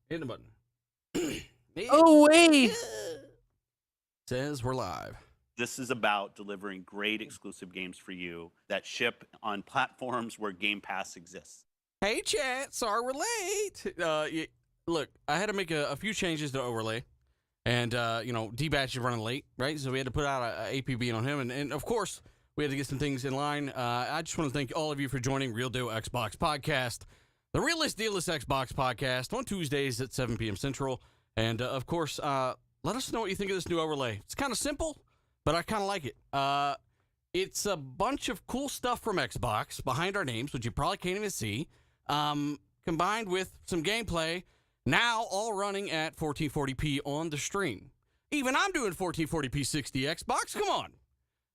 Hit the button. Oh, wait. Says we're live. This is about delivering great exclusive games for you that ship on platforms where Game Pass exists. Hey, chat. Sorry we're late. Look, I had to make a few changes to Overlay. And, D-Batch is running late, right? So we had to put out a APB on him. And, of course, we had to get some things in line. I just want to thank all of you for joining Real Deal Xbox Podcast, the realest dealest Xbox podcast on Tuesdays at 7 p.m. Central. And, of course, let us know what you think of this new Overlay. It's kind of simple, but I kind of like it. It's a bunch of cool stuff from Xbox behind our names, which you probably can't even see, combined with some gameplay, now all running at 1440p on the stream. Even I'm doing 1440p 60 Xbox. Come on.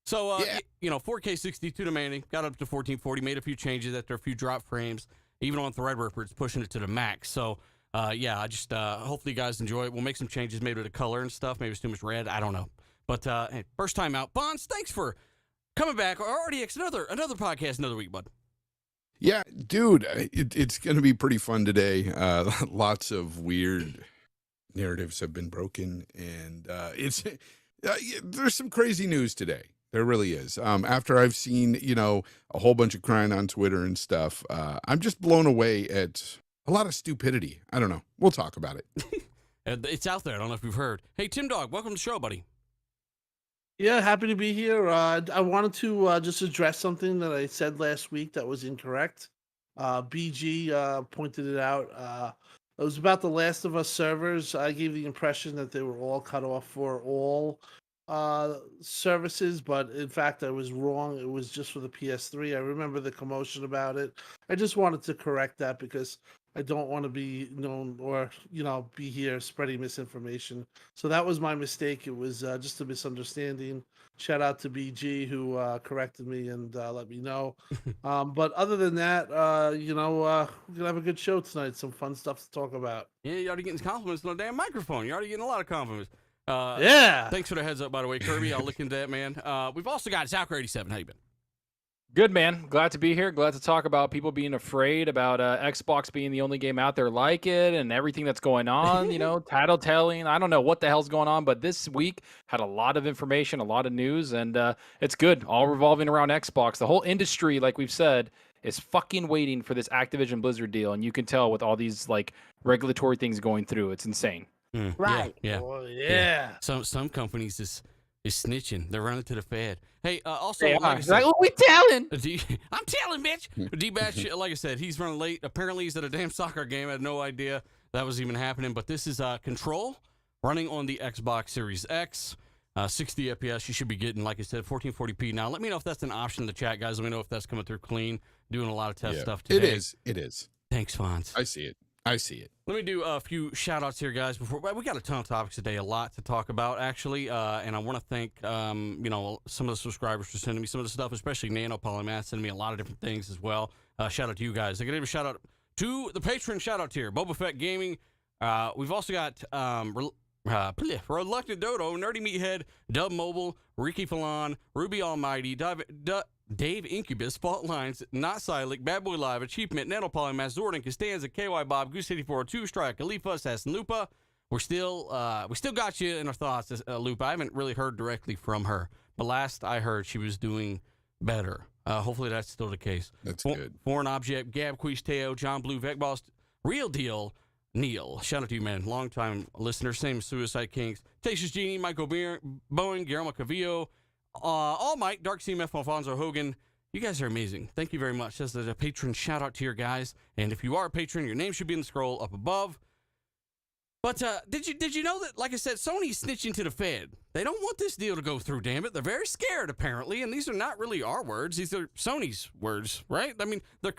So, 4K 62 demanding, got up to 1440, made a few changes after a few drop frames. Even on Threadripper, it's pushing it to the max. So, I just hopefully you guys enjoy it. We'll make some changes maybe to the color and stuff. Maybe it's too much red. I don't know. But, hey, first time out. Bonds, thanks for coming back. RDX, another podcast, another week, bud. Yeah, dude, it's going to be pretty fun today. Lots of weird narratives have been broken, and there's some crazy news today. There really is. After I've seen, a whole bunch of crying on Twitter and stuff, I'm just blown away at a lot of stupidity. I don't know. We'll talk about it. It's out there. I don't know if you've heard. Hey, Tim Dog, welcome to the show, buddy. Yeah, happy to be here. I wanted to just address something that I said last week that was incorrect. BG pointed it out. It was about the Last of Us servers. I gave the impression that they were all cut off for all services, but in fact I was wrong. It was just for the PS3. I remember the commotion about it. I just wanted to correct that because I don't want to be known or be here spreading misinformation. So that was my mistake. It was just a misunderstanding. Shout out to BG who corrected me and let me know. But other than that, we're gonna have a good show tonight. Some fun stuff to talk about. Yeah, you're already getting compliments on the damn microphone. You're already getting a lot of compliments. Yeah. Thanks for the heads up, by the way, Kirby. I'll look into that, man. We've also got Zalker87. How you been? Good, man. Glad to be here. Glad to talk about people being afraid about Xbox being the only game out there like it and everything that's going on, tattletelling. I don't know what the hell's going on, but this week had a lot of information, a lot of news, and it's good. All revolving around Xbox. The whole industry, like we've said, is fucking waiting for this Activision Blizzard deal, and you can tell with all these regulatory things going through. It's insane. Right. Yeah. Oh, yeah. Some companies is snitching. They're running to the Fed. Hey, also, They like are. I said, we telling. I'm telling, bitch. D-Batch, like I said, he's running late. Apparently, he's at a damn soccer game. I had no idea that was even happening. But this is Control running on the Xbox Series X. 60 FPS. You should be getting, like I said, 1440p. Now, let me know if that's an option in the chat, guys. Let me know if that's coming through clean. Doing a lot of test stuff today. It is. Thanks, Fonz. I see it. Let me do a few shout-outs here, guys. We got a ton of topics today, a lot to talk about, actually. And I want to thank, some of the subscribers for sending me some of the stuff, especially Nano Polymath sending me a lot of different things as well. Shout out to you guys. I got to give a shout-out to the patron shout-out tier, Boba Fett Gaming. We've also got Reluctant Dodo, Nerdy Meathead, Dub Mobile, Ricky Fallon, Ruby Almighty, Dave Incubus, Fault Lines, Not Silent, Bad Boy Live, Achievement, Nano Polymath, Zordon, Costanza, KY Bob, Goose City 402, Strike, Khalifa, Assassin Lupa. We still got you in our thoughts, Lupa. I haven't really heard directly from her, but last I heard she was doing better. Hopefully that's still the case. That's good. Foreign Object, Gab Queez, Teo, John Blue, Vecboss, Real Deal, Neil. Shout out to you, man. Long-time listener. Same Suicide Kings. Tatius Genie, Michael Boeing, Guillermo Cavillo, All Might, Dark CMF, Alfonso Hogan. You guys are amazing. Thank you very much. That's a patron shout out to your guys. And if you are a patron, your name should be in the scroll up above. But did you know that, like I said, Sony's snitching to the Fed? They don't want this deal to go through, damn it. They're very scared, apparently. And these are not really our words. These are Sony's words, right? I mean, they're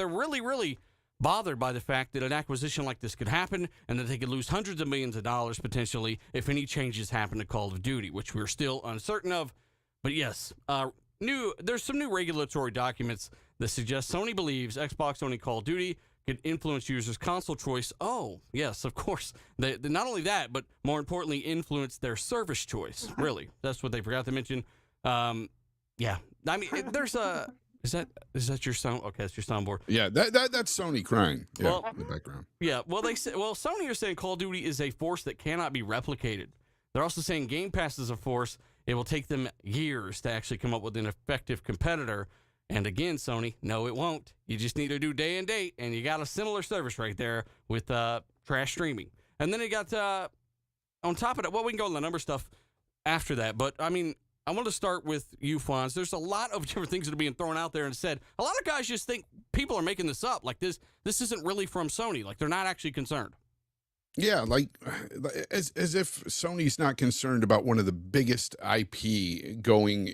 really, really bothered by the fact that an acquisition like this could happen and that they could lose hundreds of millions of dollars potentially if any changes happen to Call of Duty, which we're still uncertain of. But yes, there's some new regulatory documents that suggest Sony believes Xbox owning Call of Duty could influence users' console choice. Oh, yes, of course. They not only that, but more importantly, influence their service choice. Really, that's what they forgot to mention. Yeah, I mean, there's Is that your sound? Okay, that's your soundboard. Yeah, that's Sony crying. Yeah, Well- in the background. Yeah, well, Sony are saying Call of Duty is a force that cannot be replicated. They're also saying Game Pass is a force. It will take them years to actually come up with an effective competitor. And again, Sony, no, it won't. You just need to do day and date, and you got a similar service right there with trash streaming. And then you got on top of that. Well, we can go on the number stuff after that, but I mean, I want to start with you, Fonz. There's a lot of different things that are being thrown out there and said. A lot of guys just think people are making this up. Like this isn't really from Sony. Like they're not actually concerned. Yeah, like as if Sony's not concerned about one of the biggest IP going,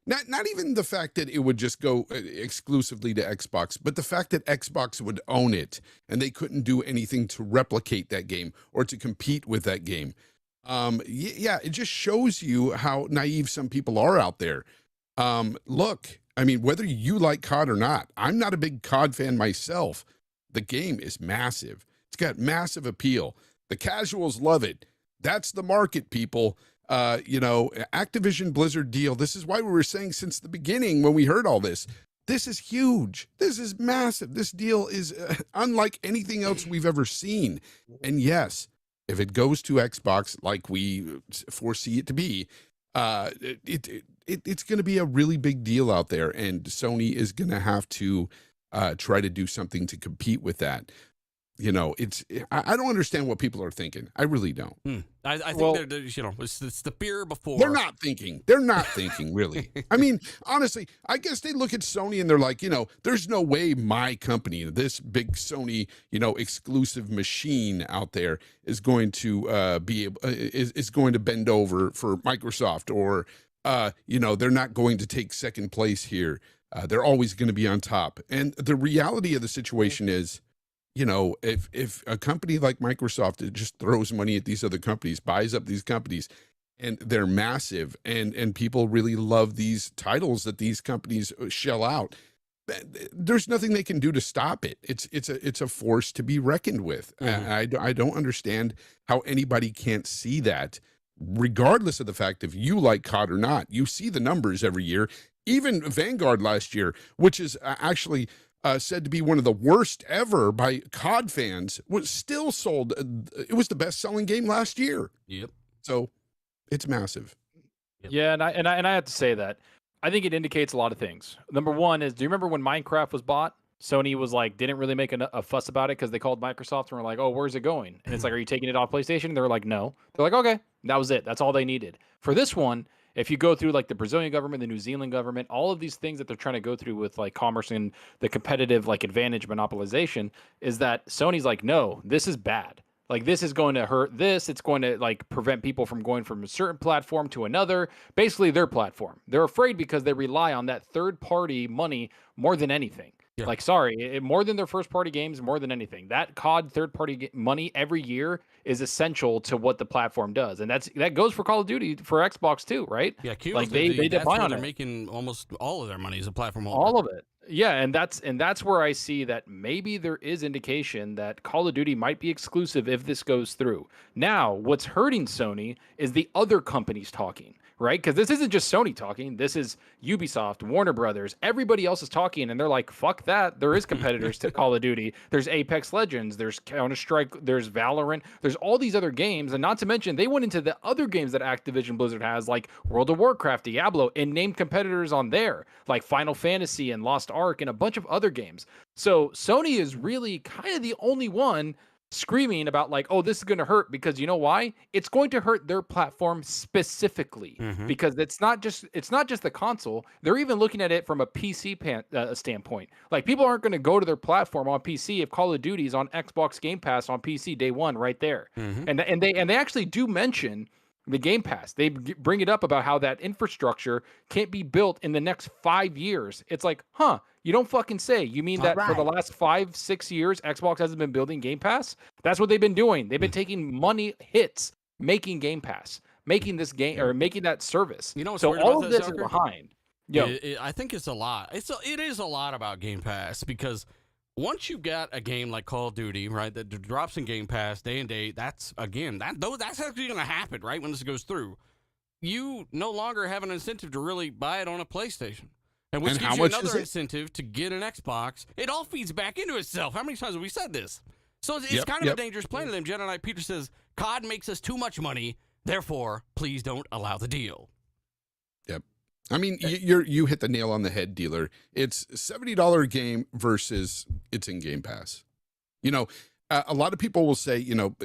not even the fact that it would just go exclusively to Xbox, but the fact that Xbox would own it and they couldn't do anything to replicate that game or to compete with that game. Yeah, it just shows you how naive some people are out there. Look, I mean, whether you like COD or not, I'm not a big COD fan myself. The game is massive. It's got massive appeal. The casuals love it. That's the market, people. Activision Blizzard deal. This is why we were saying since the beginning when we heard all this, this is huge. This is massive. This deal is unlike anything else we've ever seen. And yes, if it goes to Xbox like we foresee it to be, it's going to be a really big deal out there. And Sony is going to have to try to do something to compete with that. I don't understand what people are thinking. I really don't. I think it's the fear before. They're not thinking. They're not thinking, really. I mean, honestly, I guess they look at Sony and they're like, there's no way my company, this big Sony, exclusive machine out there is going to is going to bend over for Microsoft, or they're not going to take second place here. They're always going to be on top. And the reality of the situation is, if a company like Microsoft just throws money at these other companies, buys up these companies, and they're massive, and people really love these titles that these companies shell out, there's nothing they can do to stop it. It's a force to be reckoned with. Mm-hmm. I don't understand how anybody can't see that, regardless of the fact if you like COD or not. You see the numbers every year. Even Vanguard last year, which is actually said to be one of the worst ever by COD fans, was still sold. It was the best-selling game last year. Yep. So it's massive. Yep. Yeah, and I have to say that I think it indicates a lot of things. Number one is, do you remember when Minecraft was bought? Sony was like, didn't really make a fuss about it because they called Microsoft and were like, oh, where's it going? And it's like, are you taking it off PlayStation? And they're like, no. They're like, okay, that was it. That's all they needed. For this one, if you go through like the Brazilian government, the New Zealand government, all of these things that they're trying to go through with like commerce and the competitive like advantage monopolization, is that Sony's like, no, this is bad. Like, this is going to hurt this. It's going to like prevent people from going from a certain platform to another, basically their platform. They're afraid because they rely on that third party money more than anything. Yeah. Like, sorry, more than their first party games, more than anything. That COD third party money every year is essential to what the platform does. And that goes for Call of Duty for Xbox too, right? Yeah, like they depend on they're it. making almost all of their money as a platform holder. All of it. Yeah, and that's where I see that maybe there is indication that Call of Duty might be exclusive if this goes through. Now, what's hurting Sony is the other companies talking, right? Because this isn't just Sony talking. This is Ubisoft, Warner Brothers. Everybody else is talking, and they're like, fuck that. There is competitors to Call of Duty. There's Apex Legends. There's Counter-Strike. There's Valorant. There's all these other games. And not to mention, they went into the other games that Activision Blizzard has, like World of Warcraft, Diablo, and named competitors on there, like Final Fantasy and Lost Ark and a bunch of other games. So Sony is really kind of the only one screaming about like, oh, this is going to hurt, because you know why? It's going to hurt their platform specifically, because it's not just the console. They're even looking at it from a PC standpoint. Like, people aren't going to go to their platform on PC if Call of Duty is on Xbox Game Pass on PC day one right there. And they actually do mention the Game Pass. They bring it up about how that infrastructure can't be built in the next 5 years. It's like, huh, you don't fucking say. You mean that for the last 5-6 years, Xbox hasn't been building Game Pass? That's what they've been doing. They've been taking money hits, making Game Pass, making this game, or making that service. You know what's so weird all about of that, this is Zucker? behind. I think it's a lot. It is a lot about Game Pass, because once you've got a game like Call of Duty, right, that drops in Game Pass day and date, that's actually going to happen, right, when this goes through. You no longer have an incentive to really buy it on a PlayStation. And which And gives how you much another is it? incentive to get an Xbox. It all feeds back into itself. How many times have we said this? So it's Yep, kind of yep. a dangerous plan to them. Jedi Knight Peter says, COD makes us too much money. Therefore, please don't allow the deal. Yep. I mean, you hit the nail on the head, dealer. It's $70 game versus it's in Game Pass. You know, a lot of people will say, you know,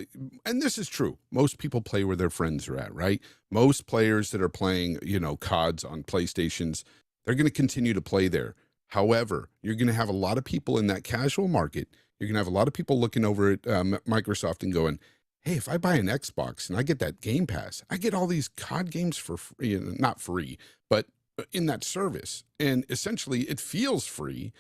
and this is true. Most people play where their friends are at, right? Most players that are playing, you know, CODs on PlayStations, they're going to continue to play there. However, you're going to have a lot of people in that casual market. You're going to have a lot of people looking over at Microsoft and going, hey, if I buy an Xbox and I get that Game Pass, I get all these COD games for free, you know, not free, but in that service. And essentially it feels free.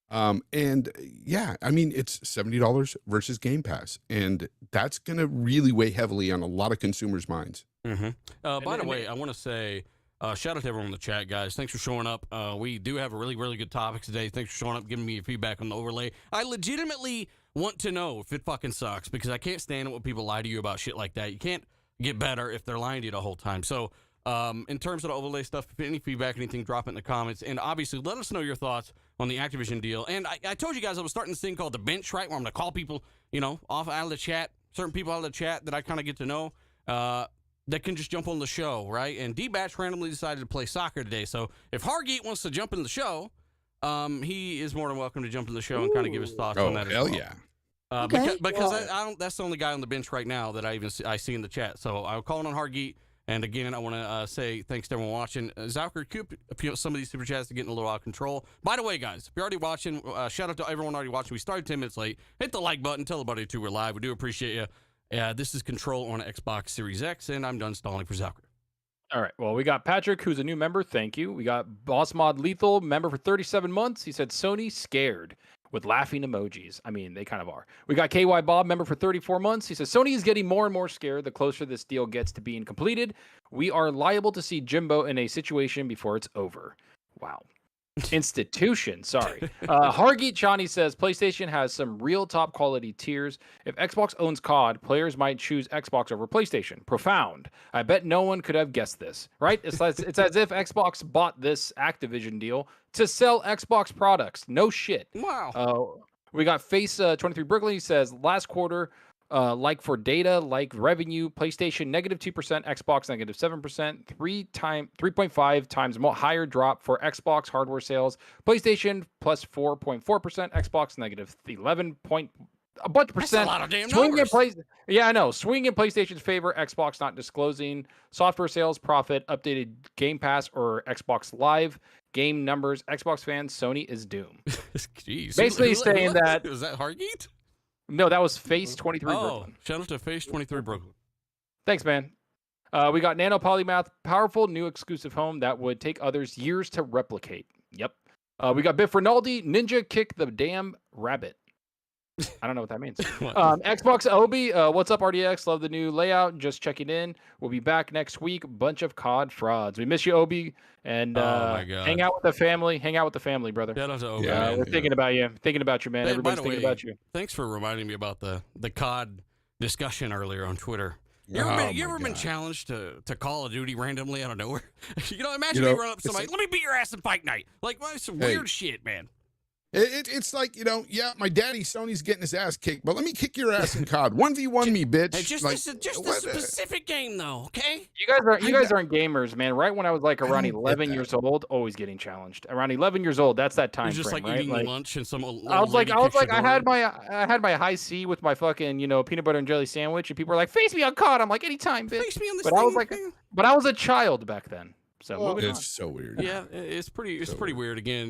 And yeah, I mean, it's $70 versus Game Pass. And that's going to really weigh heavily on a lot of consumers' minds. Mm-hmm. By the way, I want to say shout out to everyone in the chat, guys. Thanks for showing up. We do have a really, really good topic today. Thanks for showing up, giving me your feedback on the overlay. I legitimately want to know if it fucking sucks because I can't stand it when people lie to you about shit like that. You can't get better if they're lying to you the whole time. So in terms of the overlay stuff, if any feedback, anything, drop it in the comments. And obviously, let us know your thoughts on the Activision deal. And I told you guys I was starting this thing called the bench, right, where I'm going to call people, you know, out of the chat, certain people out of the chat that I kind of get to know that can just jump on the show, right? And D-Batch randomly decided to play soccer today. So if Hargeet wants to jump in the show, he is more than welcome to jump in the show and kind of give his thoughts on that as well. Hell yeah. Because I don't. That's the only guy on the bench right now that I see in the chat. So I'm calling on Hargeet. And again, I want to say thanks to everyone watching. Zalker, some of these super chats are getting a little out of control. By the way, guys, if you're already watching, shout out to everyone already watching. We started 10 minutes late. Hit the like button. Tell everybody we're live. We do appreciate you. This is Control on Xbox Series X, and I'm done stalling for Zalker. All right. Well, we got Patrick, who's a new member. Thank you. We got Boss Mod Lethal, member for 37 months. He said Sony scared with laughing emojis. I mean, they kind of are. We got KY Bob, member for 34 months. He says Sony is getting more and more scared the closer this deal gets to being completed. We are liable to see Jimbo in a situation before it's over. Wow. Institution, sorry. Hargeet Chani says PlayStation has some real top quality tiers. If Xbox owns COD, players might choose Xbox over PlayStation. Profound. I bet no one could have guessed this, right? It's as if Xbox bought this Activision deal to sell Xbox products. No shit. Wow. We got Face 23 Brooklyn. He says last quarter, like for data, like revenue, PlayStation -2%, Xbox -7%, 3.5 times more higher drop for Xbox hardware sales, PlayStation plus 4.4%, Xbox -11 point a bunch of percent. That's a lot of damn Swing in numbers. yeah, I know. Swing in PlayStation's favor, Xbox not disclosing software sales, profit, updated Game Pass or Xbox Live. Game numbers, Xbox fans, Sony is doomed. Jeez. Basically saying that Was that Hargeet? no, that was Face 23 Oh, Brooklyn. shout out to Face 23 Brooklyn. Thanks, man. We got Nano Polymath, powerful new exclusive home that would take others years to replicate. Yep. We got Biff Rinaldi, Ninja Kick the Damn Rabbit. I don't know what that means. Xbox Obi, what's up, RDX? Love the new layout. Just checking in. We'll be back next week. Bunch of COD frauds. We miss you, Obi. And my God. hang out with the family. Hang out with the family, brother. Shout out to Obi, Yeah, man. We're thinking about you. Thinking about you, man. Hey, by Everybody's the thinking way, about you. Thanks for reminding me about the COD discussion earlier on Twitter. You ever, Oh, been, you my ever been God. challenged to Call of Duty randomly out of nowhere? Imagine You know, me run up to somebody, let me beat your ass in fight night. Like, well, some Hey. weird shit, man. It's like, yeah, my daddy Sony's getting his ass kicked, but let me kick your ass in COD. 1v1 me, bitch. Hey, just Like, this a what, specific game, though, okay? You guys aren't gamers, man. Right when I was like around don't get 11 that. years old, always getting challenged. Around 11 years old, that's that time You're just frame, like right? eating Like, lunch and some old I was like, lady kicks your I door. had my high C with my fucking, peanut butter and jelly sandwich, and people were like, "Face me on COD." I'm like, "Anytime, bitch." Face me on this But I was thing, like, man. but I was a child back then, so Well, moving on. it's so weird. Yeah, it's pretty weird. Again,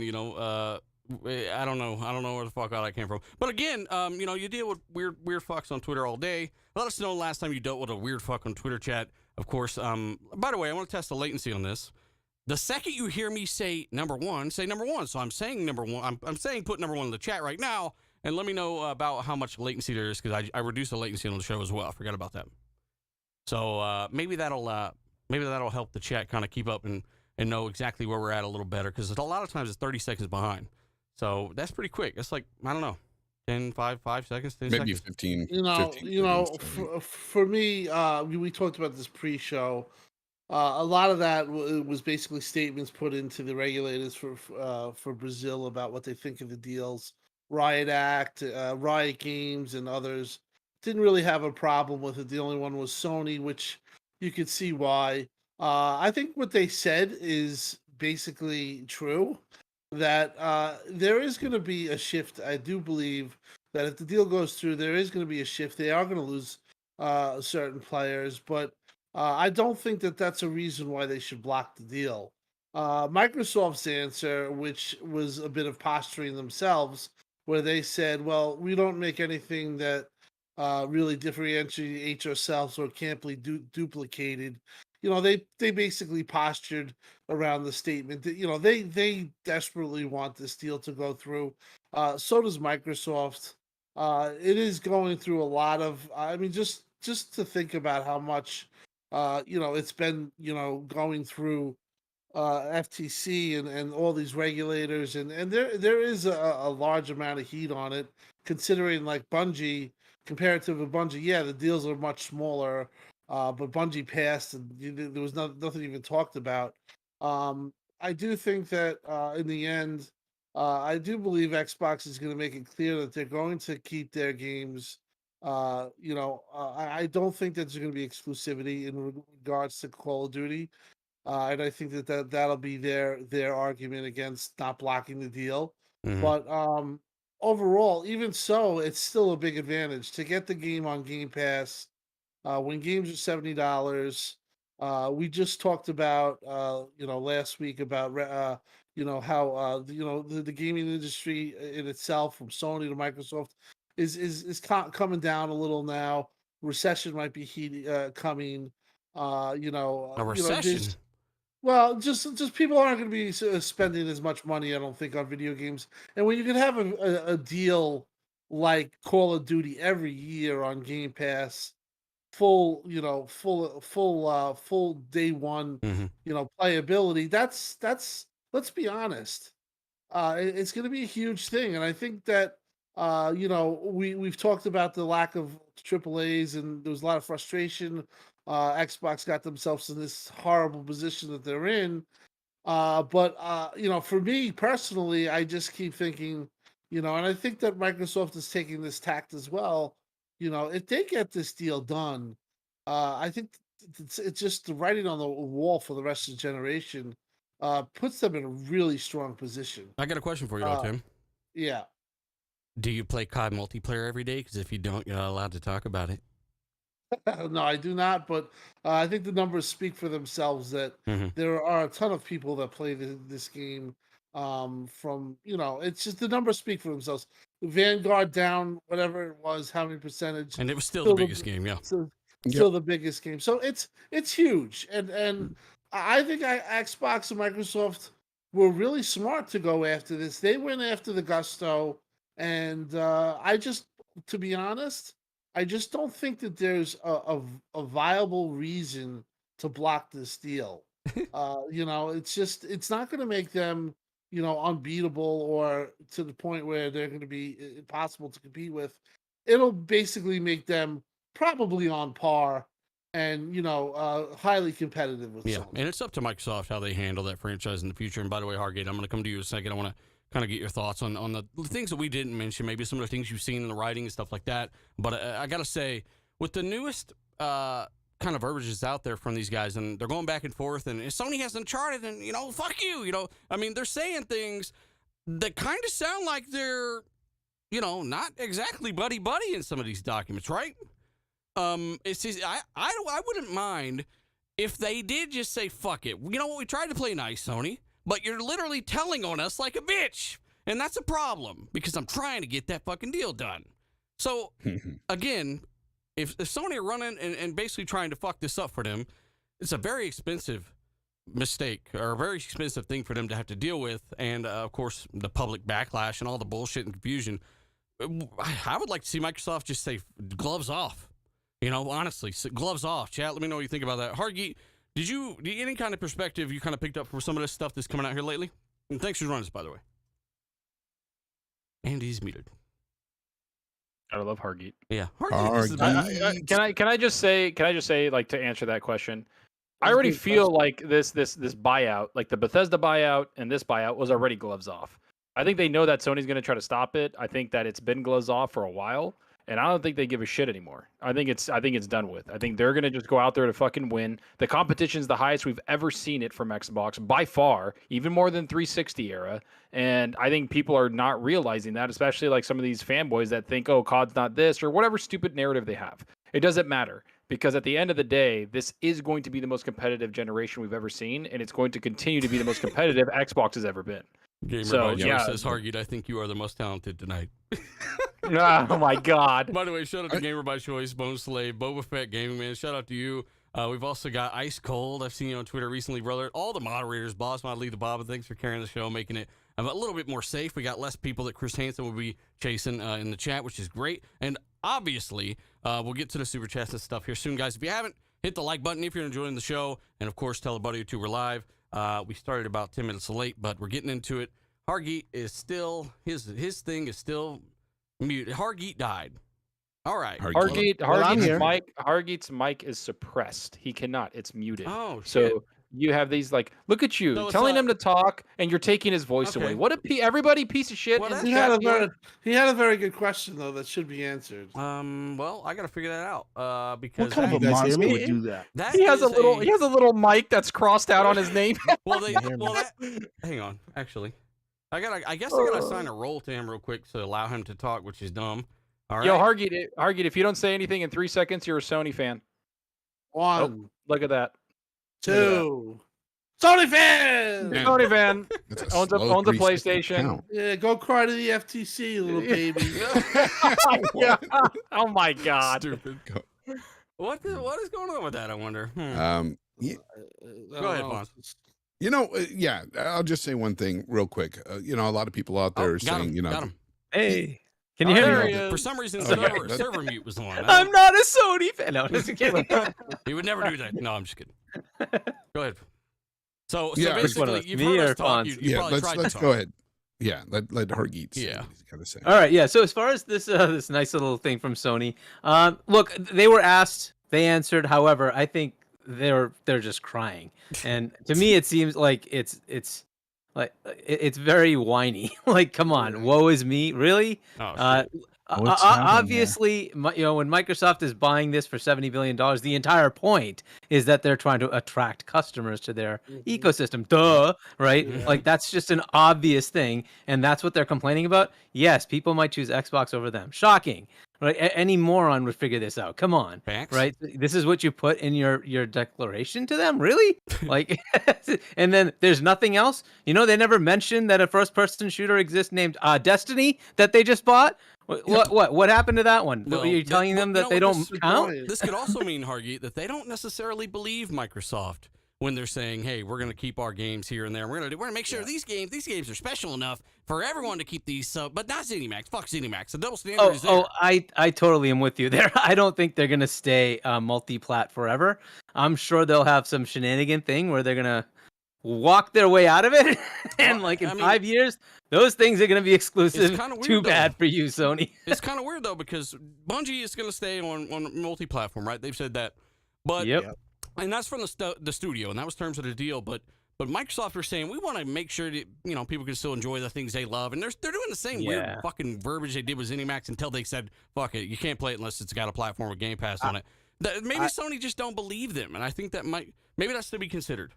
I don't know where the fuck all that came from. But again, you deal with weird fucks on Twitter all day. Let us know last time you dealt with a weird fuck on Twitter chat. Of course. By the way, I want to test the latency on this. The second you hear me say number one, say number one. So I'm saying number one. I'm saying put number one in the chat right now, and let me know about how much latency there is because I reduced the latency on the show as well. I forgot about that. So maybe that'll help the chat kind of keep up and know exactly where we're at a little better because a lot of times it's 30 seconds behind. So that's pretty quick. It's like, I don't know, 5 seconds, 10 Maybe seconds. 15. 15 You know, seconds. for me, we talked about this pre-show. a lot of that was basically statements put into the regulators for Brazil about what they think of the deals. Riot Act, Riot Games, and others didn't really have a problem with it. The only one was Sony, which you could see why. I think what they said is basically true. That there is going to be a shift. I do believe that if the deal goes through, there is going to be a shift. They are going to lose certain players, but I don't think that that's a reason why they should block the deal. Microsoft's answer, which was a bit of posturing themselves, where they said, "Well, we don't make anything that really differentiates ourselves or can't be duplicated." They basically postured around the statement that they desperately want this deal to go through. So does Microsoft. It is going through a lot of. I mean, just to think about how much it's been going through FTC and all these regulators, and there is a large amount of heat on it, considering like Bungie, comparative to Bungie, yeah, the deals are much smaller, but Bungie passed and there was nothing even talked about. I do think that in the end, I do believe Xbox is going to make it clear that they're going to keep their games. I don't think that there's going to be exclusivity in regards to Call of Duty. And I think that'll be their argument against not blocking the deal. Mhm. But overall, even so, it's still a big advantage to get the game on Game Pass when games are $70. We just talked about last week about how the gaming industry in itself, from Sony to Microsoft, is coming down a little now. Recession might be coming. A recession. Well, just people aren't going to be spending as much money, I don't think, on video games. And when you can have a deal like Call of Duty every year on Game Pass, full day one, Mhm. Playability. That's let's be honest. It's going to be a huge thing, and I think that we've talked about the lack of AAA's, and there was a lot of frustration. Xbox got themselves in this horrible position that they're in. But for me personally, I just keep thinking, and I think that Microsoft is taking this tact as well. If they get this deal done, I think it's just the writing on the wall for the rest of the generation. Puts them in a really strong position. I got a question for you, though, Uh, Tim. Yeah. Do you play COD multiplayer every day? Because if you don't, you're not allowed to talk about it. No, I do not, but I think the numbers speak for themselves that Mhm. there are a ton of people that play this game. It's just the numbers speak for themselves. Vanguard down, whatever it was, how many percentage? And it was still the biggest game, yeah. Still, Yep. still the biggest game. So it's huge, and I think Xbox and Microsoft were really smart to go after this. They went after the gusto, and to be honest, I just don't think that there's a viable reason to block this deal. It's not going to make them, unbeatable or to the point where they're going to be impossible to compete with. It'll basically make them probably on par and, highly competitive with Yeah, Sony. and it's up to Microsoft how they handle that franchise in the future. And by the way, Hargate, I'm going to come to you in a second. I want to kind of get your thoughts on the things that we didn't mention, maybe some of the things you've seen in the writing and stuff like that. But I got to say, with the newest kind of verbiages out there from these guys, and they're going back and forth, and Sony has Uncharted, and, fuck you, I mean, they're saying things that kind of sound like they're, not exactly buddy-buddy in some of these documents, right? It's just, I wouldn't mind if they did just say, fuck it. You know what? We tried to play nice, Sony, but you're literally telling on us like a bitch. And that's a problem because I'm trying to get that fucking deal done. So, again, if Sony are running and basically trying to fuck this up for them, it's a very expensive mistake or a very expensive thing for them to have to deal with. And, of course, the public backlash and all the bullshit and confusion. I would like to see Microsoft just say gloves off. Honestly, gloves off. Chat, let me know what you think about that. Hargeet, did you any kind of perspective you kind of picked up for some of this stuff that's coming out here lately? And thanks for joining us, by the way. And he's muted. I love Hargeet. Yeah, Hargeet. Can I just say, like, to answer that question, I already feel like this buyout, like the Bethesda buyout and this buyout, was already gloves off. I think they know that Sony's going to try to stop it. I think that it's been gloves off for a while, and I don't think they give a shit anymore. I think it's done with. I think they're going to just go out there to fucking win. The competition's the highest we've ever seen it from Xbox by far, even more than 360 era. And I think people are not realizing that, especially like some of these fanboys that think, oh, COD's not this, or whatever stupid narrative they have. It doesn't matter. Because at the end of the day, this is going to be the most competitive generation we've ever seen, and it's going to continue to be the most competitive Xbox has ever been. Gamer So, by Choice yeah. says, Hargit, I think you are the most talented tonight. Oh my God. By the way, shout out to Gamer by Choice, Bone Slave, Boba Fett Gaming Man. Shout out to you. We've also got Ice Cold. I've seen you on Twitter recently, brother. All the moderators, Boss Mod, Lee the Bob, and thanks for carrying the show, making it a little bit more safe. We got less people that Chris Hansen will be chasing in the chat, which is great. And obviously, we'll get to the super chats and stuff here soon, guys. If you haven't, hit the like button if you're enjoying the show. And, of course, tell a buddy or two we're live. We started about 10 minutes late, but we're getting into it. Hargeet is still, his thing is still muted. Hargeet died. All right. Hargeet's mic is suppressed. He cannot. It's muted. Oh, shit. So you have these like, look at you So it's telling him to talk, and you're taking his voice Okay. away. What a everybody piece of shit. Well, in that's- the He chat had a board. very good question though that should be answered. Well, I got to figure that out because What kind of a You guys hear monster me? would do that? that He has is a little mic that's crossed out on his name. Well, You hear me? hang on. Actually, I guess I gotta assign a role to him real quick to allow him to talk, which is dumb. All right. Yo, Hargeet, if you don't say anything in 3 seconds, you're a Sony fan. One, Look at that. two, Sony fan. Man. Sony fan. That's Owns a slow 3-second PlayStation. count. Yeah, go cry to the FTC, little baby. Oh my God. Stupid. What is going on with that? I wonder. Yeah, Go ahead, Vaughn. you know, yeah. I'll just say one thing real quick. You know, a lot of people out there are got saying, him. you know, Got him. Hey, can you Oh, hear there me? he is. For some reason, Okay. server mute was on. I'm not a Sony fan. No, just kidding. He would never do that. No, I'm just kidding. Go ahead. So Yeah. Which one of basically, us, you've me heard or us talk. Fonz? You yeah. probably Let's tried to talk. go ahead. Yeah, let Hargeet say Yeah. what he's got to say. All right, yeah. So as far as this this nice little thing from Sony, look, they were asked, they answered. However, I think they're just crying, and to me, it seems like it's like it's very whiny. Like, come on, woe is me, really? Oh, shit. Obviously, What's you know, when Microsoft is buying this for $70 billion, the entire point is that they're trying to attract customers to their ecosystem. Duh, right? Yeah. Like, that's just an obvious thing, and that's what they're complaining about. Yes, people might choose Xbox over them. Shocking, right? Any moron would figure this out. Come on, Facts. right? This is what you put in your declaration to them, really? Like, and then there's nothing else. You know, they never mentioned that a first-person shooter exists named Destiny that they just bought. What happened to that one? Well, Are you telling them that they don't count? This could also mean, Hargeet, that they don't necessarily believe Microsoft when they're saying, "Hey, we're going to keep our games here and there. We're going to make sure these games are special enough for everyone to keep these." But not ZeniMax. Fuck ZeniMax. The double standard is there. I totally am with you there. I don't think they're gonna stay multi-plat forever. I'm sure they'll have some shenanigan thing where they're gonna walk their way out of it, and Well, like in I mean- 5 years, those things are gonna be exclusive. kinda weird, Too though. bad for you, Sony. It's kind of weird though because Bungie is going to stay on multi-platform, right? They've said that, but Yep. and that's from the studio, and that was terms of the deal. But Microsoft were saying we want to make sure that people can still enjoy the things they love, and they're doing the same weird Yeah. fucking verbiage they did with ZeniMax until they said, "Fuck it, you can't play it unless it's got a platform with Game Pass on it." Maybe Sony just don't believe them, and I think that maybe that's to be considered.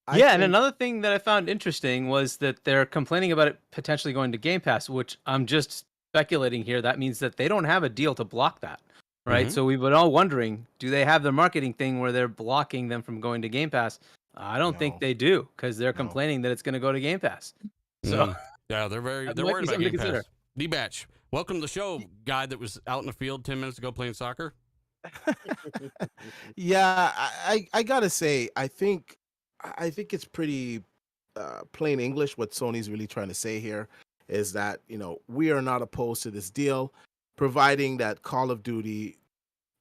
And another thing that I found interesting was that they're complaining about it potentially going to Game Pass, which I'm just speculating here. That means that they don't have a deal to block that, right? Mhm. So we've been all wondering, do they have their marketing thing where they're blocking them from going to Game Pass? I don't think No. they do because they're No. complaining that it's going to go to Game Pass. So Yeah, they're That they're might worried be about something to Game Pass. consider. D-Batch, welcome to the show, guy that was out in the field 10 minutes ago playing soccer. Yeah, I gotta say, I think it's pretty plain English. What Sony's really trying to say here is that we are not opposed to this deal, providing that Call of Duty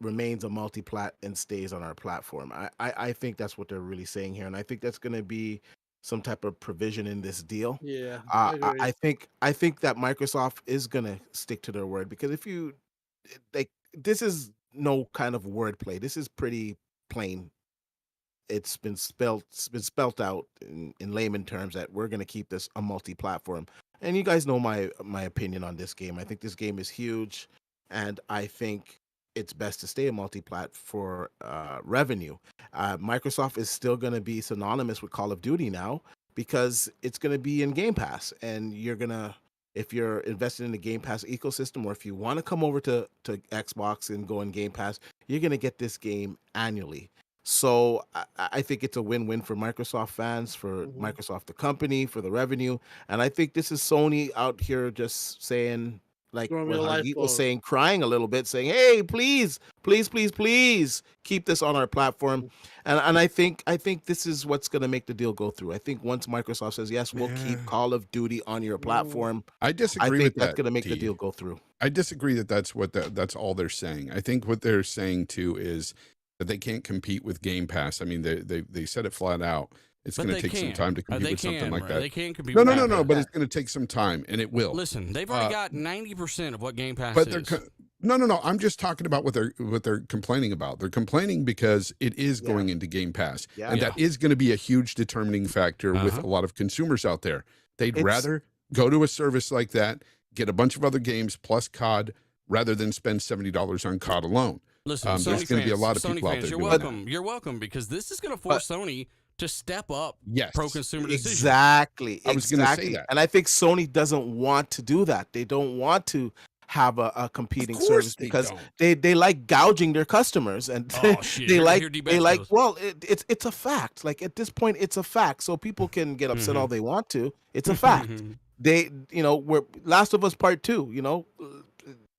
remains a multi-plat and stays on our platform. I think that's what they're really saying here, and I think that's going to be some type of provision in this deal. Yeah, I think that Microsoft is going to stick to their word, because if you this is no kind of wordplay. This is pretty plain it's been spelt out in layman terms that we're going to keep this a multi-platform. And you guys know my opinion on this game. I think this game is huge, and I think it's best to stay a multi-plat for revenue. Microsoft is still going to be synonymous with Call of Duty now because it's going to be in Game Pass, and you're gonna, if you're invested in the Game Pass ecosystem, or if you want to come over to Xbox and go in Game Pass, you're going to get this game annually. So I think it's a win-win for Microsoft fans, for Microsoft the company, for the revenue, and I think this is Sony out here just saying, like Throw me what a Hargeet was lifeline. saying, crying a little bit, saying, "Hey, please, please, please, please, keep this on our platform." And I think this is what's going to make the deal go through. I think once Microsoft says yes, we'll keep Call of Duty on your platform, I I disagree think with that's that. going to make the T. deal go through. I disagree that that's all they're saying. I think what they're saying too is that they can't compete with Game Pass. I mean, they said it flat out. It's But going to they take some can. time to compete They with something can, like bro. that. They can compete. No, with no, no, Game no. Pass. But it's going to take some time, and it will. Listen, they've already got 90% of what Game Pass But is. no. I'm just talking about what they're complaining about. They're complaining because it is Yeah. going into Game Pass, Yeah. and that is going to be a huge determining factor with a lot of consumers out there. They'd It's- rather go to a service like that, get a bunch of other games plus COD, rather than spend $70 on COD alone. Listen, there's Sony gonna be a fans, lot of Sony people out fans, there you're doing welcome. You're welcome, because this is going to force Sony to step up Yes. pro-consumer decisions. Exactly. I was gonna say exactly. that. And I think Sony doesn't want to do that. They don't want to have a competing course service they because don't. they like gouging their customers, and Oh, shit. they Here- like here they D-Batch like goes. well it's a fact. Like at this point it's a fact. So people can get upset all they want to. It's a fact. They we're Last of Us Part 2,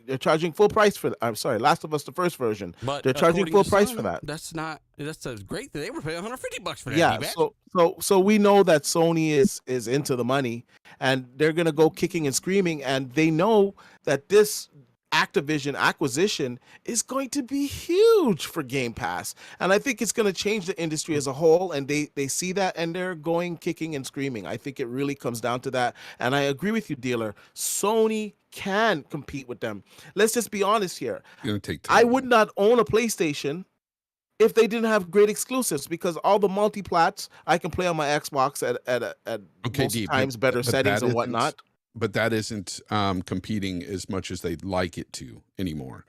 they're charging full price for I'm sorry, Last of Us the first version. But They're charging according full to price for Sony, that. That's a great thing. They were paying $150 for that. Yeah, D-Batch. so we know that Sony is into the money, and they're gonna go kicking and screaming, and they know that this Activision acquisition is going to be huge for Game Pass, and I think it's going to change the industry as a whole, and they see that, and they're going kicking and screaming. I think it really comes down to that, and I agree with you, dealer. Sony can compete with them. Let's just be honest here. It's going to take time. I would not own a PlayStation if they didn't have great exclusives, because all the multi-plats I can play on my Xbox at most Deep, times better but settings that and isn't- whatnot. But that isn't competing as much as they'd like it to anymore.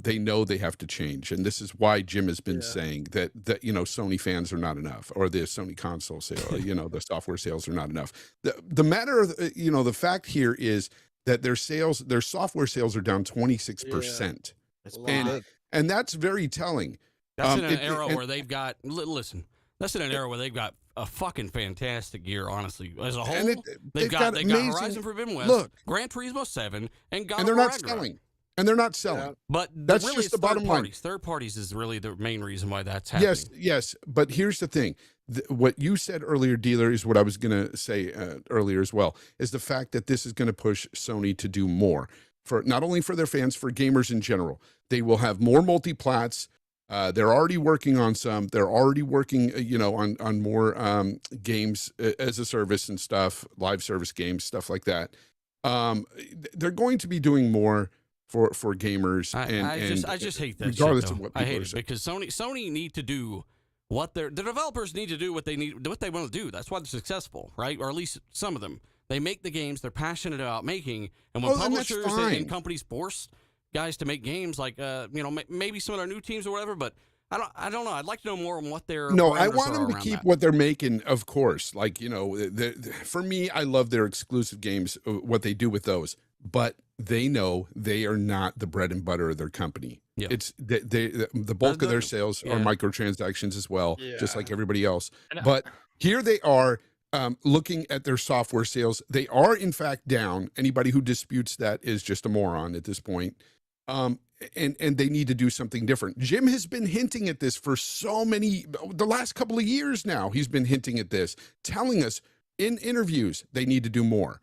They know they have to change, and this is why Jim has been saying that Sony fans are not enough, or the Sony console sale, the software sales are not enough. The matter of the fact here is that their software sales are down 26%, It's A pretty lot. big. and that's very telling. That's in an it- era and- where they've got, listen, that's in an era where they've got a fucking fantastic year, honestly. As a whole, And they've got amazing- Horizon Forbidden West, Look. Gran Turismo 7, and God and they're of War not Ragnarok. selling. And they're not selling. But That's really, just it's the bottom third line. parties. Third parties is really the main reason why that's happening. Yes. But here's the thing. What you said earlier, dealer, is what I was going to say earlier as well, is the fact that this is going to push Sony to do more, for not only for their fans, for gamers in general. They will have more multi-plats. They're already working on some. They're already working, on more games as a service and stuff, live service games, stuff like that. They're going to be doing more for gamers. I just hate that regardless shit, of though. what I people hate are it saying. because Sony need to do what the developers need to do what they want to do. That's why they're successful, right? Or at least some of them. They make the games they're passionate about making, and when And that's publishers fine. and companies force guys to make games like maybe some of their new teams or whatever, but I don't know. I'd like to know more on what their No, I parameters want are them to around keep that. what they're making, of course. Like, for me, I love their exclusive games, what they do with those. But they know they are not the bread and butter of their company. Yeah. It's the bulk of their sales are Yeah. microtransactions as well, just like everybody else. And But here they are looking at their software sales. They are, in fact, down. Anybody who disputes that is just a moron at this point. And they need to do something different. Jim has been hinting at this for the last couple of years now. He's been hinting at this, telling us in interviews they need to do more.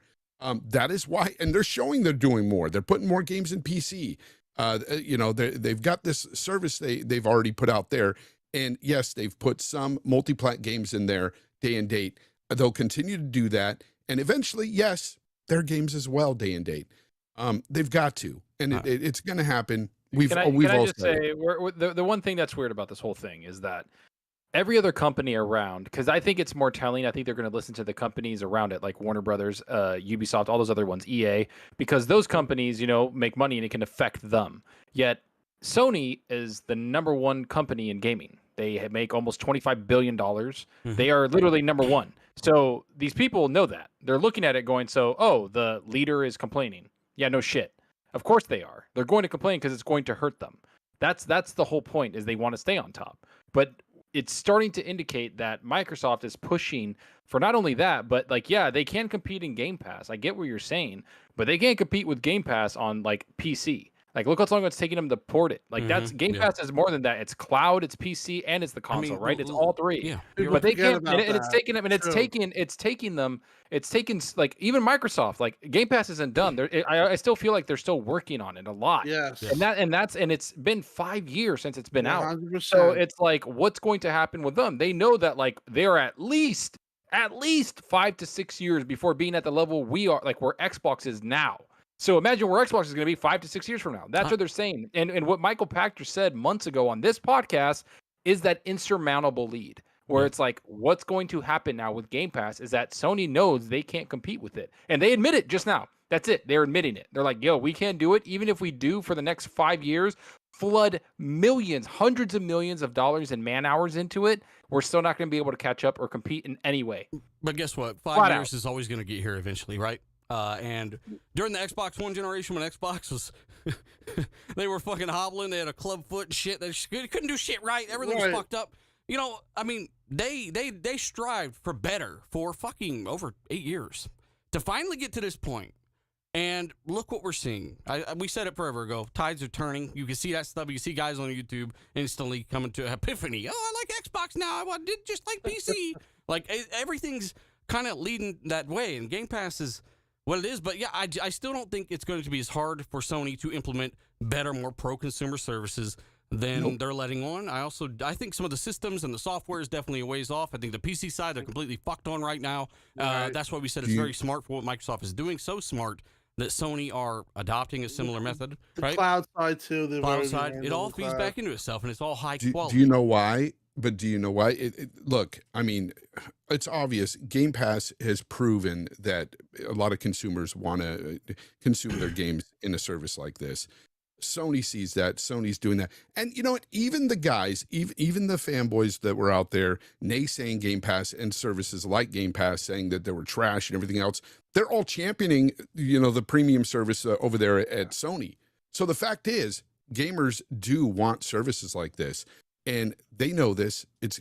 That is why, and they're showing they're doing more. They're putting more games in PC. They've got this service they've already put out there. And yes, they've put some multi-plat games in there day and date. They'll continue to do that. And eventually, yes, their games as well, day and date. They've got to, and it's going to happen. We've Can I all just said it. say, the one thing that's weird about this whole thing is that every other company around, because I think it's more telling. I think they're going to listen to the companies around it, like Warner Brothers, Ubisoft, all those other ones, EA, because those companies, make money and it can affect them. Yet Sony is the number one company in gaming. They make almost $25 billion. They are literally number one. So these people know that. They're looking at it going, the leader is complaining. Yeah, no shit. Of course they are. They're going to complain because it's going to hurt them. That's the whole point, is they want to stay on top. But it's starting to indicate that Microsoft is pushing for not only that, but they can compete in Game Pass. I get what you're saying, but they can't compete with Game Pass on PC. Look how long it's taking them to port it. That's Game Pass is more than that. It's cloud, it's PC, and it's the console, right? It's all three. Yeah, but they can't, and it's taking them, and it's taking them. It's taken even Microsoft. Game Pass isn't done. I still feel like they're still working on it a lot. Yes. And it's been 5 years since it's been 100%. out. So it's what's going to happen with them? They know that they are at least 5 to 6 years before being at the level we are, where Xbox is now. So imagine where Xbox is going to be 5 to 6 years from now. That's what they're saying. And what Michael Pachter said months ago on this podcast is that insurmountable lead, where it's what's going to happen now with Game Pass is that Sony knows they can't compete with it. And they admit it just now. That's it. They're admitting it. They're like, yo, we can't do it. Even if we do for the next 5 years, flood millions, hundreds of millions of dollars and man hours into it, we're still not going to be able to catch up or compete in any way. But guess what? 5 Flat years out. is always going to get here eventually, right? And during the Xbox One generation, when Xbox was, they were fucking hobbling. They had a club foot and shit. They couldn't do shit right. Everything was fucked up. They strived for better for fucking over 8 years to finally get to this point. And look what we're seeing. We said it forever ago. Tides are turning. You can see that stuff. You see guys on YouTube instantly coming to epiphany. Oh, I like Xbox now. I did just like PC. Everything's kind of leading that way. And Game Pass is what it is. But yeah, I still don't think it's going to be as hard for Sony to implement better, more pro-consumer services than they're letting on. I think some of the systems and the software is definitely a ways off. I think the PC side, they're completely fucked on right now. That's why we said it's very smart for what Microsoft is doing. So smart that Sony are adopting a similar method. The cloud side too. The cloud side, it all feeds back into itself, and it's all high quality. Do you know why? But do you know why? Look, I mean, it's obvious. Game Pass has proven that a lot of consumers want to consume their games in a service like this. Sony sees that. Sony's doing that. And you know what? Even the guys, even the fanboys that were out there naysaying Game Pass and services like Game Pass, saying that they were trash and everything else, they're all championing, the premium service over there at Sony. So the fact is, gamers do want services like this. And they know this. It's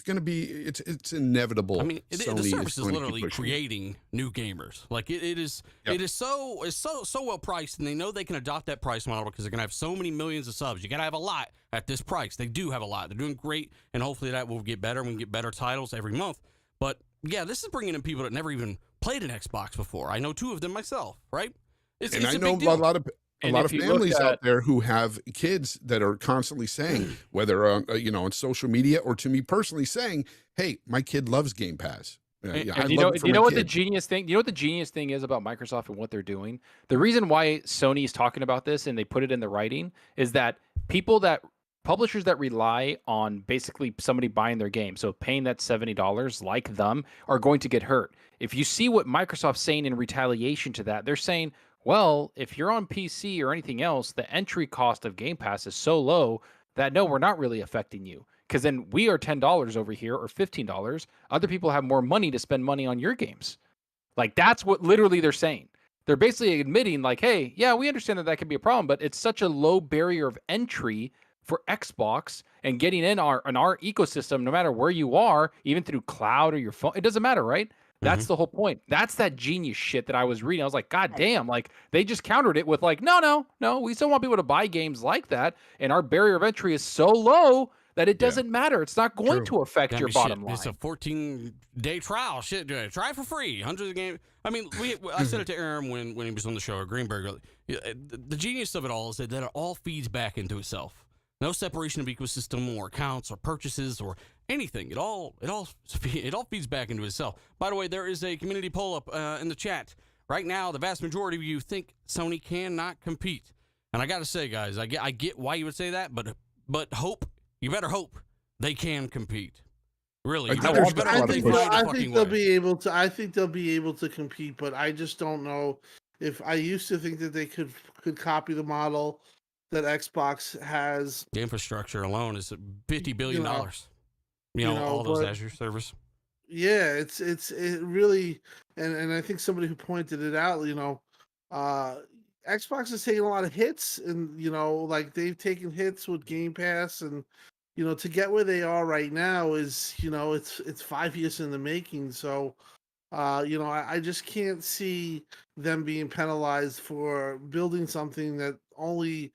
going to be it's inevitable. I mean, the Sony service is going to literally keep pushing creating new gamers. It is so well priced, and they know they can adopt that price model because they're going to have so many millions of subs. You got to have a lot at this price. They do have a lot. They're doing great, and hopefully that will get better. We can get better titles every month. But yeah, this is bringing in people that never even played an Xbox before. I know 2 of them myself. Right? It's I a know big deal. a lot of families at, out there who have kids that are constantly saying, whether on on social media or to me personally, saying, "Hey, my kid loves Game Pass." Do you know what the genius thing? You know what the genius thing is about Microsoft and what they're doing? The reason why Sony is talking about this and they put it in the writing is that publishers that rely on basically somebody buying their game, so paying that $70 like them, are going to get hurt. If you see what Microsoft's saying in retaliation to that, they're saying, well, if you're on PC or anything else, the entry cost of Game Pass is so low that no, we're not really affecting you. Because then we are $10 over here or $15. Other people have more money to spend money on your games. That's what literally they're saying. They're basically admitting hey, yeah, we understand that could be a problem, but it's such a low barrier of entry for Xbox and getting in our ecosystem, no matter where you are, even through cloud or your phone. It doesn't matter, right? That's the whole point. That's that genius shit that I was reading. I was like, God damn, they just countered it with no, we still want people to buy games like that. And our barrier of entry is so low that it doesn't matter. It's not going to affect your bottom line. It's a 14-day trial. Shit, try it for free. Hundreds of games. I mean, I said it to Aaron when he was on the show, or Greenberg. The genius of it all is that it all feeds back into itself. No separation of ecosystem or accounts or purchases or anything. It all feeds back into itself. By the way, there is a community poll up in the chat right now. The vast majority of you think Sony cannot compete, and I got to say, guys, I get why you would say that, but hope, you better hope they can compete. Really, I you think better, there's you better a lot of think push. right the I fucking think they'll way. be able to. I think they'll be able to compete, but I just don't know if I used to think that they could copy the model that Xbox has. The infrastructure alone is $50 billion. You know, All those but- Azure servers. Yeah, it really, and I think somebody who pointed it out, Xbox is taking a lot of hits, and like they've taken hits with Game Pass, and to get where they are right now is it's 5 years in the making. So, I just can't see them being penalized for building something that only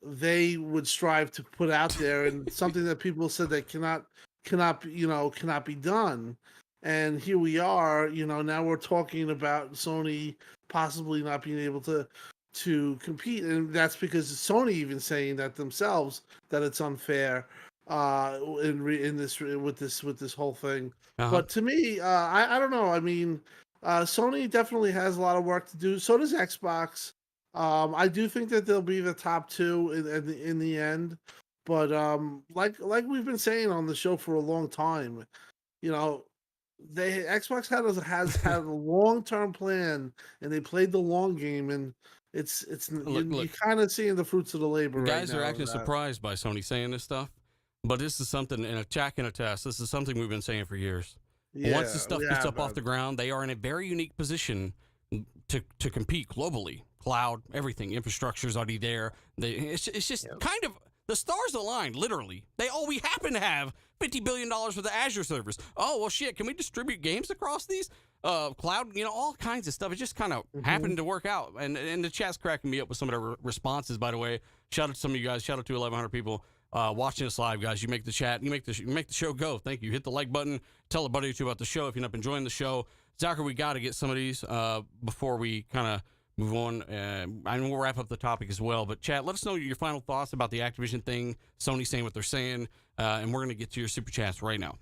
they would strive to put out there, and something that people said that cannot be done. And here we are, now we're talking about Sony possibly not being able to compete, and that's because Sony even saying that themselves, that it's unfair in this with this whole thing. Uh-huh. But to me, I don't know. I mean, Sony definitely has a lot of work to do. So does Xbox. I do think that they'll be the top two in the end. But like we've been saying on the show for a long time, Xbox has had a long-term plan, and they played the long game, and it's Look. you're kind of seeing the fruits of the labor. Guys right are now acting of that. surprised by Sony saying this stuff, but this is something, and a Jack can attest, this is something we've been saying for years. Once the stuff gets up off the ground, they are in a very unique position to compete globally. Cloud, everything, infrastructure is already there. It's just kind of the stars aligned. Literally, we happen to have $50 billion for the Azure servers. Oh well, shit. Can we distribute games across these cloud? All kinds of stuff. It just kind of happened to work out. And the chat's cracking me up with some of the responses. By the way, shout out to some of you guys. Shout out to 1,100 people watching us live, guys. You make the chat. You make the show go. Thank you. Hit the like button. Tell a buddy or two about the show if you've not been enjoying the show. Zachary, we got to get some of these before we kind of move on. I know we'll wrap up the topic as well, but chat, let us know your final thoughts about the Activision thing, Sony saying what they're saying, and we're going to get to your super chats right now.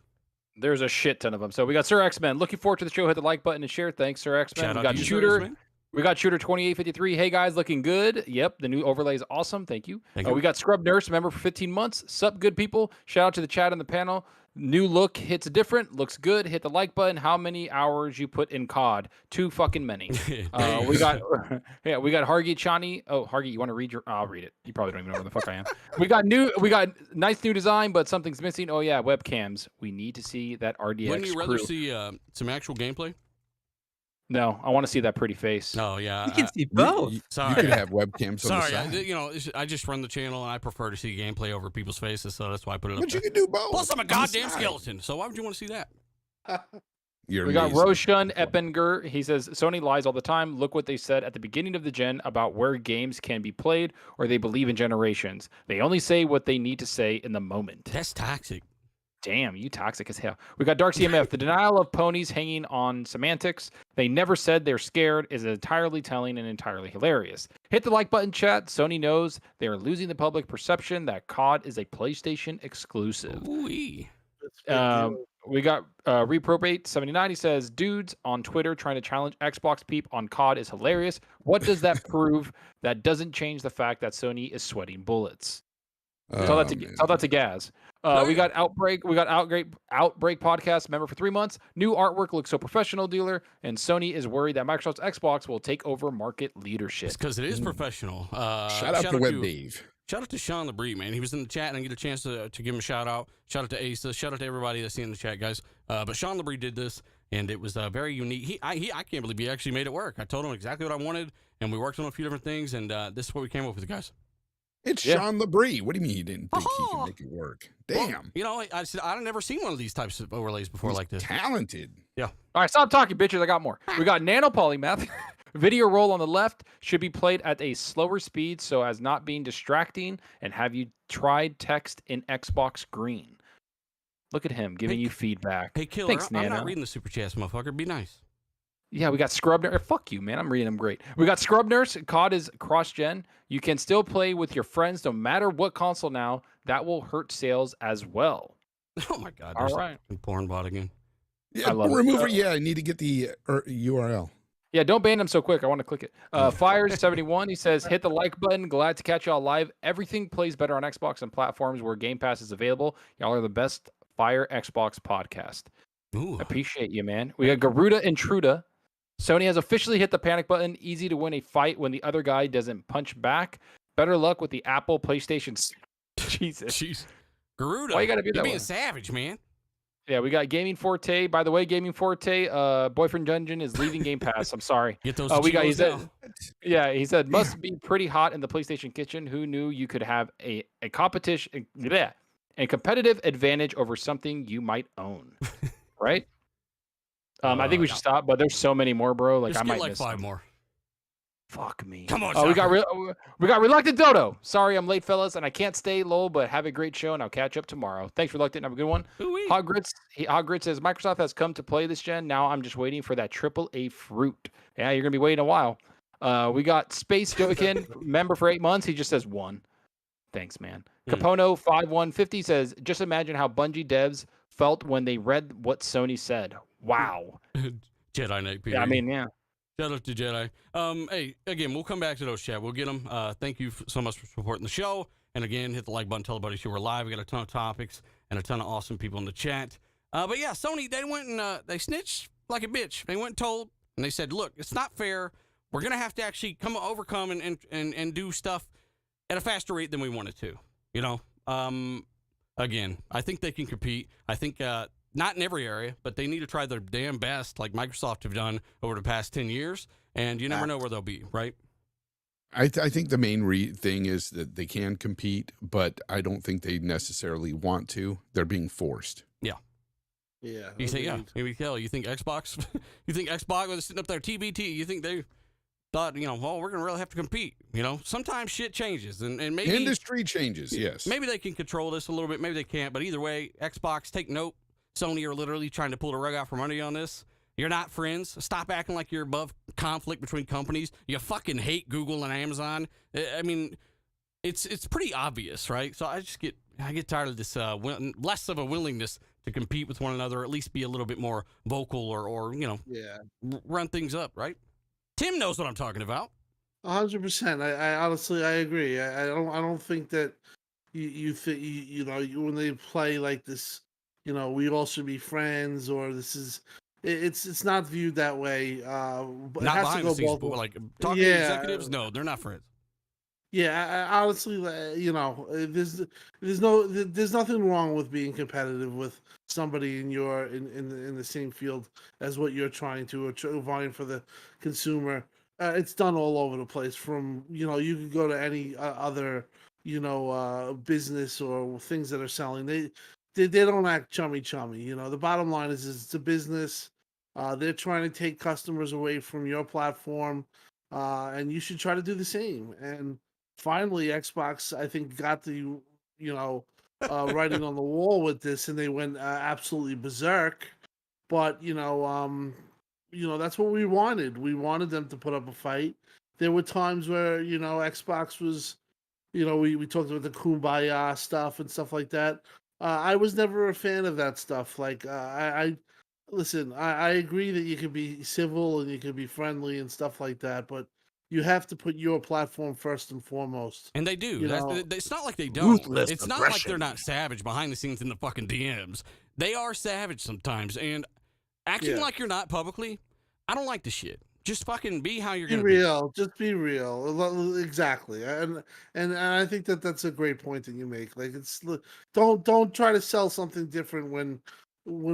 There's a shit ton of them. So we got Sir X-Men. Looking forward to the show. Hit the like button and share. Thanks, Sir X-Men. Shout We out got to you, Sir Shooter. X-Men. We got Shooter 2853. Hey guys, looking good. Yep, the new overlay is awesome. Thank you. Thank you. We got Scrub Nurse, member for 15 months. Sup, good people. Shout out to the chat and the panel. New look hits different. Looks good. Hit the like button. How many hours you put in COD? Too fucking many. We got Hargi Chani. Oh, Hargi, you want to read your? I'll read it. You probably don't even know where the fuck I am. We got nice new design, but something's missing. Oh yeah, webcams. We need to see that RDX. Wouldn't you rather crew. see some actual gameplay? No, I want to see that pretty face. Oh yeah. You can see both. You Sorry. could have webcams on Sorry, the side. I just run the channel and I prefer to see gameplay over people's faces, so that's why I put it up But you there. can do both. Plus, I'm a on the goddamn side. skeleton, so why would you want to see that? You're We got amazing. Roshan Eppinger. He says, Sony lies all the time. Look what they said at the beginning of the gen about where games can be played, or they believe in generations. They only say what they need to say in the moment. That's toxic. Damn, you toxic as hell. We got Dark CMF. The denial of ponies hanging on semantics. They never said they're scared is entirely telling and entirely hilarious. Hit the like button, chat. Sony knows they are losing the public perception that COD is a PlayStation exclusive. Ooh-wee. We got Reprobate 79. He says, dudes on Twitter trying to challenge Xbox peep on COD is hilarious. What does that prove? That doesn't change the fact that Sony is sweating bullets. Tell that to Gaz. We got Outbreak. We got Outbreak podcast member for 3 months. New artwork looks so professional, dealer. And Sony is worried that Microsoft's Xbox will take over market leadership. It's because it is professional. Shout out to Web Dave. Shout out to Sean LeBrie, man. He was in the chat, and I get a chance to give him a shout out. Shout out to Asa. Shout out to everybody that's in the chat, guys. But Sean LeBrie did this, and it was very unique. I can't believe he actually made it work. I told him exactly what I wanted, and we worked on a few different things, and this is what we came up with, guys. It's Sean LeBrie. What do you mean you didn't think he could make it work? Damn. Well, I said I've never seen one of these types of overlays before like this. Talented. Yeah. All right, stop talking, bitches. I got more. We got Nano Polymath. Video roll on the left should be played at a slower speed so as not being distracting. And have you tried text in Xbox Green? Look at him giving you feedback. Hey, Killer, Thanks, I'm Nano. not reading the super chats, motherfucker. Be nice. Yeah, we got Scrub Nurse. Fuck you, man. I'm reading them great. We got Scrub Nurse. COD is cross-gen. You can still play with your friends no matter what console now. That will hurt sales as well. Oh, my God. All there's right. a porn bot again. Yeah, I love it. remove it. Yeah, I need to get the URL. Yeah, don't ban them so quick. I want to click it. Fires71, he says, hit the like button. Glad to catch y'all live. Everything plays better on Xbox and platforms where Game Pass is available. Y'all are the best Fire Xbox podcast. Ooh. Appreciate you, man. We got Garuda Intruda. Sony has officially hit the panic button. Easy to win a fight when the other guy doesn't punch back. Better luck with the Apple PlayStation. Jesus. Jeez. Garuda. Why you gotta be You're that being way? savage, man. Yeah, we got Gaming Forte. By the way, Gaming Forte, Boyfriend Dungeon is leaving Game Pass. I'm sorry. Get those We got. He Chivos said, now. yeah, he said must be pretty hot in the PlayStation kitchen. Who knew you could have a competition, a competitive advantage over something you might own, right? I think we should stop, but there's so many more, bro. Like Just I get might like miss 5 some. more. Fuck me. Come on, we got Chopper. we got Reluctant Dodo. Sorry, I'm late, fellas, and I can't stay low, but have a great show, and I'll catch up tomorrow. Thanks, Reluctant. Have a good one. Ooh-wee. Hog Grits says Microsoft has come to play this gen. Now I'm just waiting for that AAA fruit. Yeah, you're gonna be waiting a while. We got Space Jokin, member for 8 months. He just says 1. Thanks, man. Capono 5150 says, just imagine how Bungie devs felt when they read what Sony said. Wow. Jedi Knight, Peter. Yeah, I mean, yeah. Shout out to Jedi. Hey, again, we'll come back to those, chat. We'll get them. Thank you so much for supporting the show. And again, hit the like button, tell everybody we're live. We got a ton of topics and a ton of awesome people in the chat. But yeah, Sony, they went and they snitched like a bitch. They went and told, and they said, look, it's not fair. We're going to have to actually overcome and do stuff at a faster rate than we wanted to. You know, again, I think they can compete. I think not in every area, but they need to try their damn best, like Microsoft have done over the past 10 years. And you never know where they'll be, right? I think the main thing is that they can compete, but I don't think they necessarily want to. They're being forced. Yeah. You say, yeah, agreed. maybe tell. You think Xbox? You think Xbox was sitting up there TBT? You think they thought, you know, well, we're gonna really have to compete? You know, sometimes shit changes, and maybe Industry changes. Yes. maybe they can control this a little bit. Maybe they can't. But either way, Xbox, take note. Sony are literally trying to pull the rug out from under you on this. You're not friends. Stop acting like you're above conflict between companies. You fucking hate Google and Amazon. I mean, it's pretty obvious, right? So I get tired of this less of a willingness to compete with one another, or at least be a little bit more vocal, or you know, Yeah. run things up, right? Tim knows what I'm talking about. 100%. I honestly I agree. I don't think that you think you know when they play like this, you know, we all should be friends, or this is it's not viewed that way. But it Not has to behind go the scenes, both but ways. like talking to Yeah. executives. No, they're not friends. Yeah, I honestly, you know, there's nothing wrong with being competitive with somebody in the same field as what you're trying to, or vying for the consumer. It's done all over the place. From, you know, you could go to any other, you know, business or things that are selling. They don't act chummy. You know, the bottom line is it's a business. They're trying to take customers away from your platform, and you should try to do the same. And finally, Xbox, I think, got the, you know, writing on the wall with this, and they went absolutely berserk. But you know, that's what we wanted. We wanted them to put up a fight. There were times where, you know, Xbox was, you know, we talked about the kumbaya stuff and stuff like that. I was never a fan of that stuff. Like, I listen, I agree that you can be civil and you can be friendly and stuff like that, but you have to put your platform first and foremost. And they do. You know, It's not like they don't. ruthless It's not like they're aggression. not savage behind the scenes in the fucking DMs. They are savage sometimes. And acting Yeah. like you're not publicly, I don't like the shit. Just fucking be how you're Be going to be. real. Just be real. Exactly. And I think that that's a great point that you make. Like, don't try to sell something different when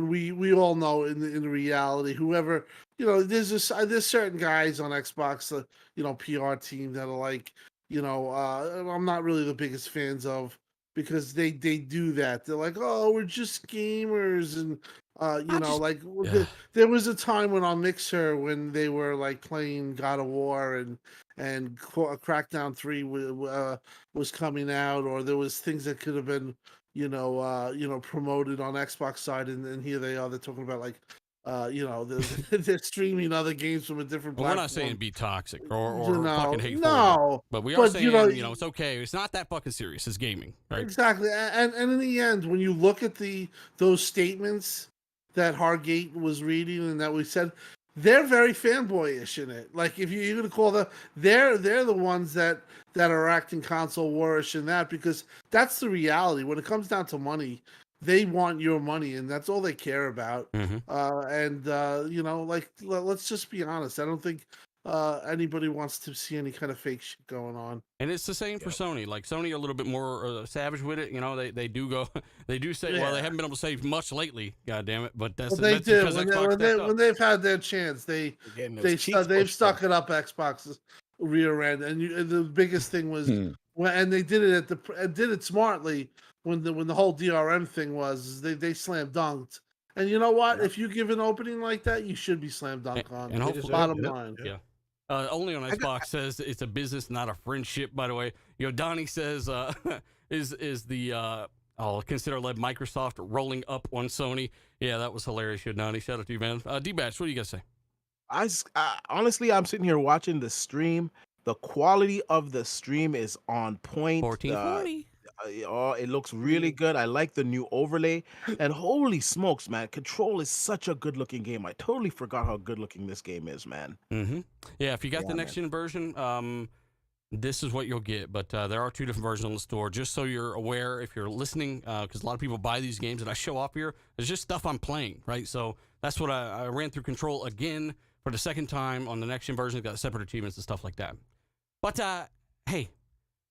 we all know in reality, whoever, you know, there's certain guys on Xbox, you know, PR team that are like, you know, I'm not really the biggest fans of, because they do that. They're like, oh, we're just gamers, and you know, like Yeah. there was a time when on Mixer, when they were like playing God of War and Crackdown 3 was coming out, or there was things that could have been, you know, promoted on Xbox side, and here they are, they're talking about like, you know, they're streaming other games from a different Well, we're platform. not saying be toxic or You know, fucking hateful. no, But we are but, saying, you know, it's okay. It's not that fucking serious. It's gaming, right? Exactly, and in the end, when you look at those statements that Hargate was reading and that we said, they're very fanboyish in it. Like, if you're going to call they're the ones that are acting console warish in that, because that's the reality. When it comes down to money, they want your money, and that's all they care about. Mhm. Let's just be honest. I don't think anybody wants to see any kind of fake shit going on. And it's the same for Sony. Like Sony are a little bit more savage with it. You know, they do go, they do say, well, they haven't been able to say much lately. God damn it! But that's They that's do because Xbox when they've had their chance. They've stuck it up Xbox's rear end, and the biggest thing was and they did it did it smartly when the whole DRM thing was. They slam dunked. And you know what? If you give an opening like that, you should be slam dunk on. And hopefully, bottom line. Yeah. Only on Xbox says it's a business, not a friendship. By the way, Donnie says is the consider led Microsoft rolling up on Sony. Yeah, that was hilarious, Donnie. Shout out to you, man. D-Batch, what do you guys say? Honestly, I'm sitting here watching the stream. The quality of the stream is on point. 1440. It looks really good. I like the new overlay. And holy smokes, man. Control is such a good looking game. I totally forgot how good looking this game is, man. Mm-hmm. Yeah, if you got the next gen version, this is what you'll get. But there are 2 different versions on the store. Just so you're aware, if you're listening, because a lot of people buy these games and I show off here, it's just stuff I'm playing, right? So that's what I ran through Control again for the second time on the next gen version. Got separate achievements and stuff like that. But hey,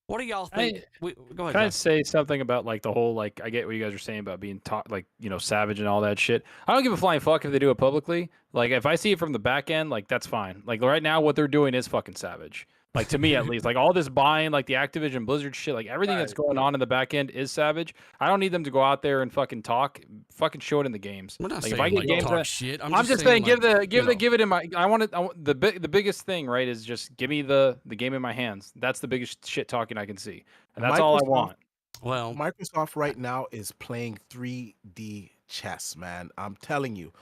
what do y'all think? Go ahead. Can I say something about like the whole like I get what you guys are saying about being like savage and all that shit. I don't give a flying fuck if they do it publicly. Like if I see it from the back end, like that's fine. Like right now, what they're doing is fucking savage. Like to me at least, like all this buying, like the Activision Blizzard shit, like everything that's going on in the back end is savage. I don't need them to go out there and fucking talk, fucking show it in the games. We're not like, saying if I get games talk shit. I'm just saying give it in my. I want the biggest thing, right? Is just give me the game in my hands. That's the biggest shit talking I can see, and that's all I want. Well, Microsoft right now is playing 3D chess, man. I'm telling you.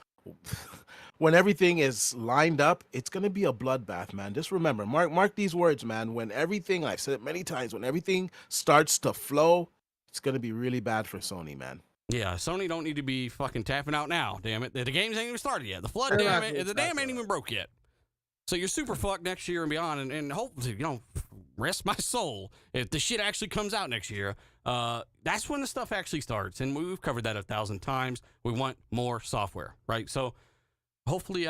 When everything is lined up, it's going to be a bloodbath, man. Just remember, mark these words, man. When everything, I've said it many times, when everything starts to flow, it's going to be really bad for Sony, man. Yeah, Sony don't need to be fucking tapping out now, damn it. The games ain't even started yet. The flood, damn it. The dam ain't even broke yet. So you're super fucked next year and beyond, and hopefully, rest my soul. If the shit actually comes out next year, that's when the stuff actually starts. And we've covered that 1,000 times. We want more software, right? So hopefully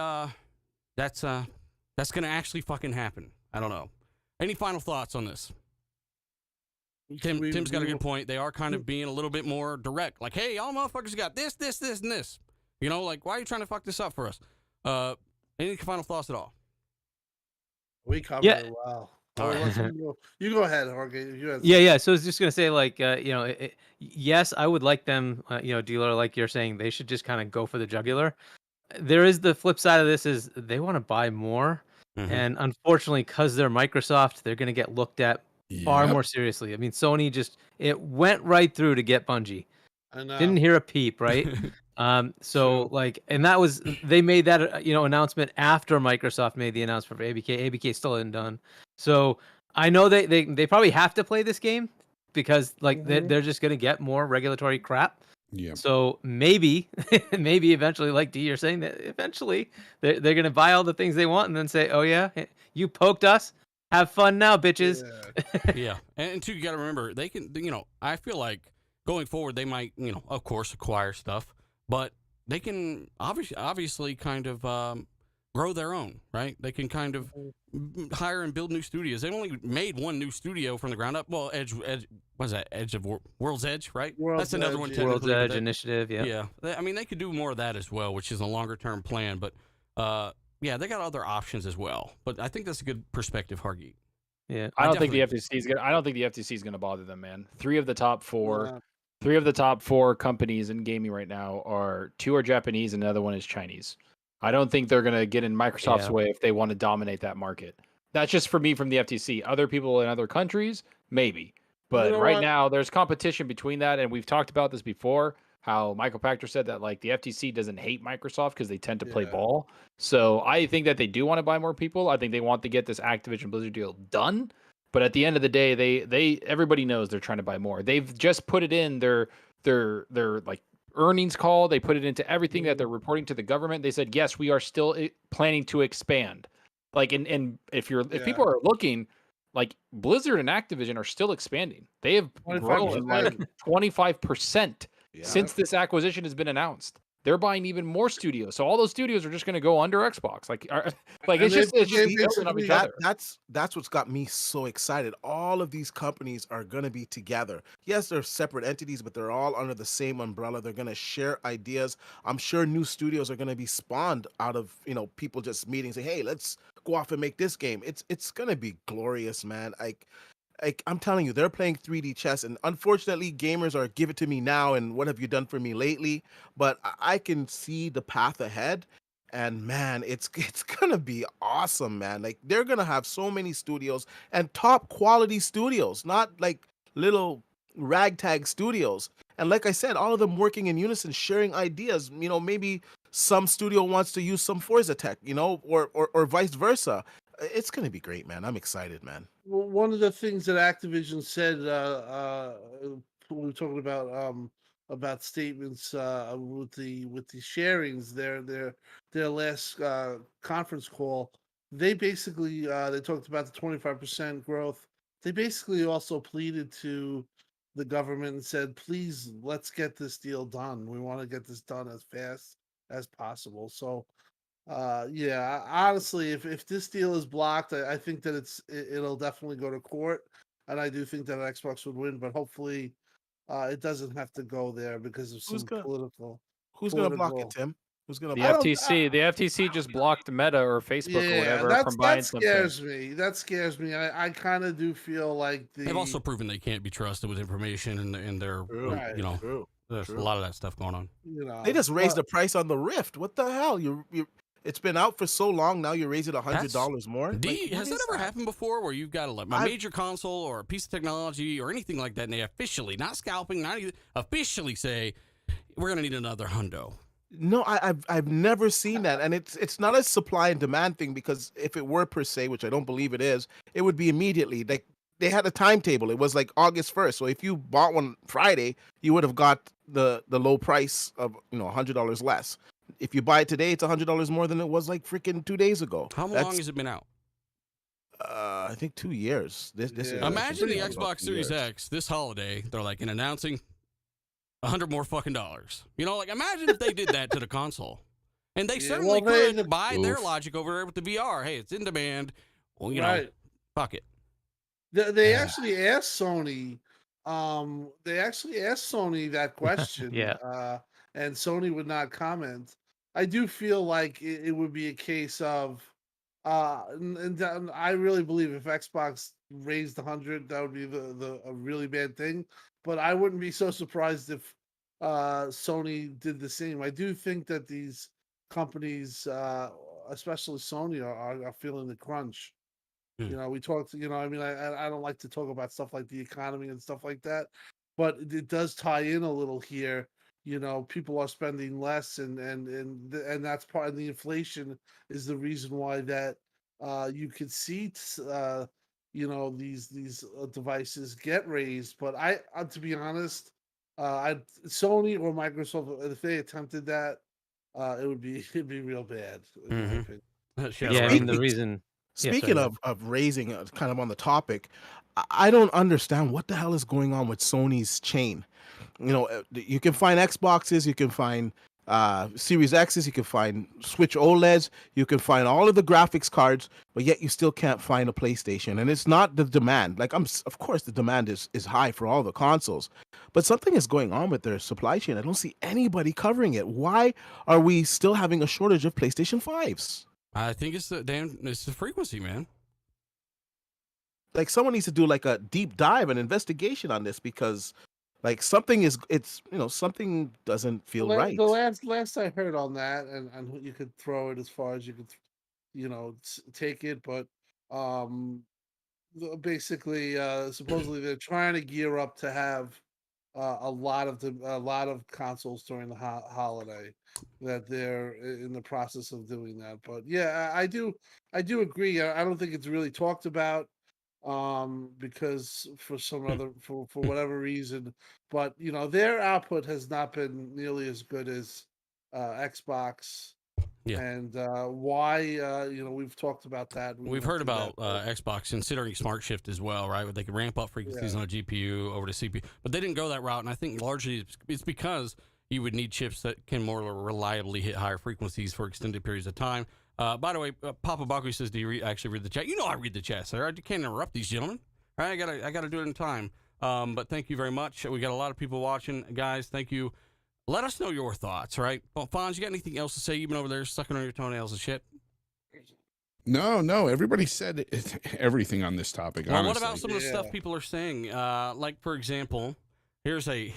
that's going to actually fucking happen. I don't know. Any final thoughts on this? Tim's got a good point. They are kind of being a little bit more direct. Like, hey, y'all motherfuckers got this, and this. Like, why are you trying to fuck this up for us? Any final thoughts at all? We covered it well. You go ahead, Jorge. So I was just gonna say, like, yes, I would like them, dealer, like you're saying, they should just kind of go for the jugular. There is the flip side of this is they want to buy more, and unfortunately, because they're Microsoft, they're gonna get looked at far more seriously. I mean, Sony it went right through to get Bungie. I know. Didn't hear a peep, right? And that was they made that announcement after Microsoft made the announcement for ABK. ABK still isn't done. So I know they probably have to play this game because they're just gonna get more regulatory crap. Yeah. So maybe eventually, like D, you're saying that eventually they're gonna buy all the things they want and then say, oh yeah, you poked us. Have fun now, bitches. Yeah. And two, you got to remember, they can, I feel like going forward, they might, of course, acquire stuff, but they can obviously kind of grow their own, right? They can kind of hire and build new studios. They've only made one new studio from the ground up. Well, Edge what is that? World's Edge, right? That's another one. World's Edge Initiative, yeah. Yeah. I mean, they could do more of that as well, which is a longer term plan, but yeah, they got other options as well. But I think that's a good perspective, Hargeet. Yeah, I don't think the FTC is gonna bother them, man. Three of the top four companies in gaming right now two are Japanese and another one is Chinese. I don't think they're gonna get in Microsoft's way if they want to dominate that market. That's just for me from the FTC. Other people in other countries, maybe. But now there's competition between that, and we've talked about this before. How Michael Pachter said that like the FTC doesn't hate Microsoft because they tend to play ball. So I think that they do want to buy more people. I think they want to get this Activision Blizzard deal done. But at the end of the day, they everybody knows they're trying to buy more. They've just put it in their like earnings call. They put it into everything that they're reporting to the government. They said, yes, we are still planning to expand. Like and if people are looking, like Blizzard and Activision are still expanding. They have grown like 25%. Yeah. since this acquisition has been announced. They're buying even more studios, so all those studios are just going to go under Xbox. Like And it's just they building on basically- each That, other. that's what's got me so excited. All of these companies are going to be together. Yes, they're separate entities, but they're all under the same umbrella. They're going to share ideas. I'm sure new studios are going to be spawned out of, people just meeting, say, hey, let's go off and make this game. It's going to be glorious, man. Like I'm telling you, they're playing 3D chess, and unfortunately, gamers are give it to me now. And what have you done for me lately? But I can see the path ahead, and man, it's gonna be awesome, man. Like they're gonna have so many studios and top quality studios, not like little ragtag studios. And like I said, all of them working in unison, sharing ideas. Maybe some studio wants to use some Forza tech, or vice versa. It's gonna be great, man. I'm excited, man. Well, one of the things that Activision said when we were talking about statements with the sharings, their last conference call, they basically they talked about the 25% growth. They basically also pleaded to the government and said, please, let's get this deal done. We want to get this done as fast as possible. So yeah, honestly, if this deal is blocked, I think that it'll definitely go to court, and I do think that Xbox would win, but hopefully, it doesn't have to go there because of Who's some gonna political. Who's gonna block it, political. Tim? Who's gonna The I block don't. FTC, the FTC just blocked Meta or Facebook or Yeah, whatever from buying that something. scares me. That scares me. I kind of do feel like They've also proven they can't be trusted with information, and they're True, Right. true. there's true. a lot of that stuff going on. They just raised but- the price on the Rift. What the hell? It's been out for so long now. You raise it $100 more. Do Like, you- what has that is ever happened before, where you've got a I've- major console or a piece of technology or anything like that, and they officially, not scalping, not even, officially say, we're gonna need another hundo? No, I've never seen that, and it's not a supply and demand thing, because if it were per se, which I don't believe it is, it would be immediately. Like they had a timetable. It was like August 1st. So if you bought one Friday, you would have got the low price of $100 less. If you buy it today, it's $100 more than it was like freaking 2 days ago. How long has it been out? I think 2 years. This is Yeah. Imagine the about Xbox 2 Series years. X this holiday. They're like, in announcing $100 more fucking dollars. Like imagine if they did that to the console, and they Yeah, certainly well, could buy their Oof. logic over there with the VR. Hey, it's in demand. Well, right. fuck it. They actually asked Sony. They actually asked Sony that question. Yeah. And Sony would not comment. I do feel like it would be a case of, and I really believe if Xbox raised 100, that would be a really bad thing. But I wouldn't be so surprised if Sony did the same. I do think that these companies, especially Sony, are feeling the crunch. We talked, I mean, I don't like to talk about stuff like the economy and stuff like that, but it does tie in a little here. People are spending less, and that's part of the inflation is the reason why that you could see these devices get raised. But to be honest, Sony or Microsoft, if they attempted that, it'd be real bad. in my Mhm. opinion. Yeah, I mean the reason. Yeah, Speaking sorry, of raising, kind of on the topic, I don't understand what the hell is going on with Sony's chain. You can find Xboxes, you can find Series X's, you can find Switch OLEDs, you can find all of the graphics cards, but yet you still can't find a PlayStation. And it's not the demand. Like of course the demand is high for all the consoles, but something is going on with their supply chain. I don't see anybody covering it. Why are we still having a shortage of PlayStation 5s? I think it's the frequency, man. Like someone needs to do like a deep dive and investigation on this, because like something doesn't feel right. The last I heard on that, and you could throw it as far as you could, take it, but basically, supposedly they're trying to gear up to have a lot of consoles during the holiday. That they're in the process of doing that. But yeah, I do agree. I don't think it's really talked about because for whatever reason, but their output has not been nearly as good as Xbox. Yeah. And why, we've talked about that. We've heard about Xbox considering smart shift as well, right? Where they could ramp up frequencies on a GPU over to CPU, but they didn't go that route. And I think largely it's because you would need chips that can more reliably hit higher frequencies for extended periods of time. By the way, Papa Baku says, "Do you actually read the chat?" You know I read the chat, sir. I can't interrupt these gentlemen. All right, I gotta do it in time. But thank you very much. We got a lot of people watching, guys. Thank you. Let us know your thoughts, right? Well, Fonz, you got anything else to say? You've been over there sucking on your toenails and shit. No. Everybody said everything on this topic. Well, honestly. what about some of the stuff people are saying? Like, for example, here's a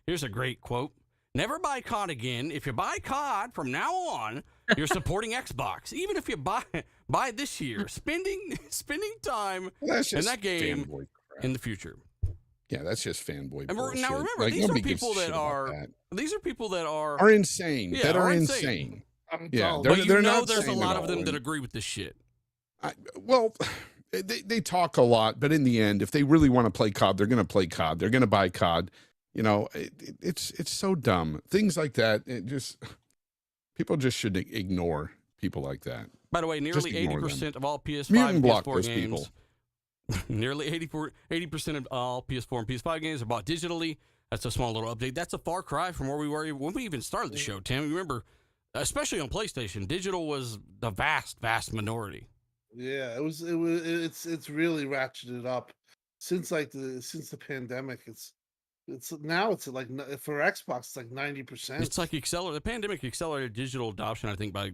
here's a great quote. Never buy COD again. If you buy COD from now on, you're supporting Xbox. Even if you buy this year, spending time in that game in the future. Yeah, that's just fanboy And bullshit. now remember, Like, these are nobody gives people a shit that about are insane. Yeah, that are are insane. Yeah, Don't. they're, But you they're know not there's a sane lot at of them all. that agree with this shit. Well, they talk a lot, but in the end, if they really want to play COD, they're going to play COD. They're going to buy COD. You know, it's so dumb. Things like that. People just should ignore people like that. By the way, nearly ignore 80% of all PS5 Mute and and block PS4 those games. people. Nearly 80% of all PS4 and PS5 games are bought digitally. That's a small little update. That's a far cry from where we were when we even started the show, Tim. You remember, especially on PlayStation, digital was the vast minority. Yeah, it's really ratcheted up since the pandemic. It's like for Xbox, it's like 90%. It's like the pandemic accelerated digital adoption, I think, by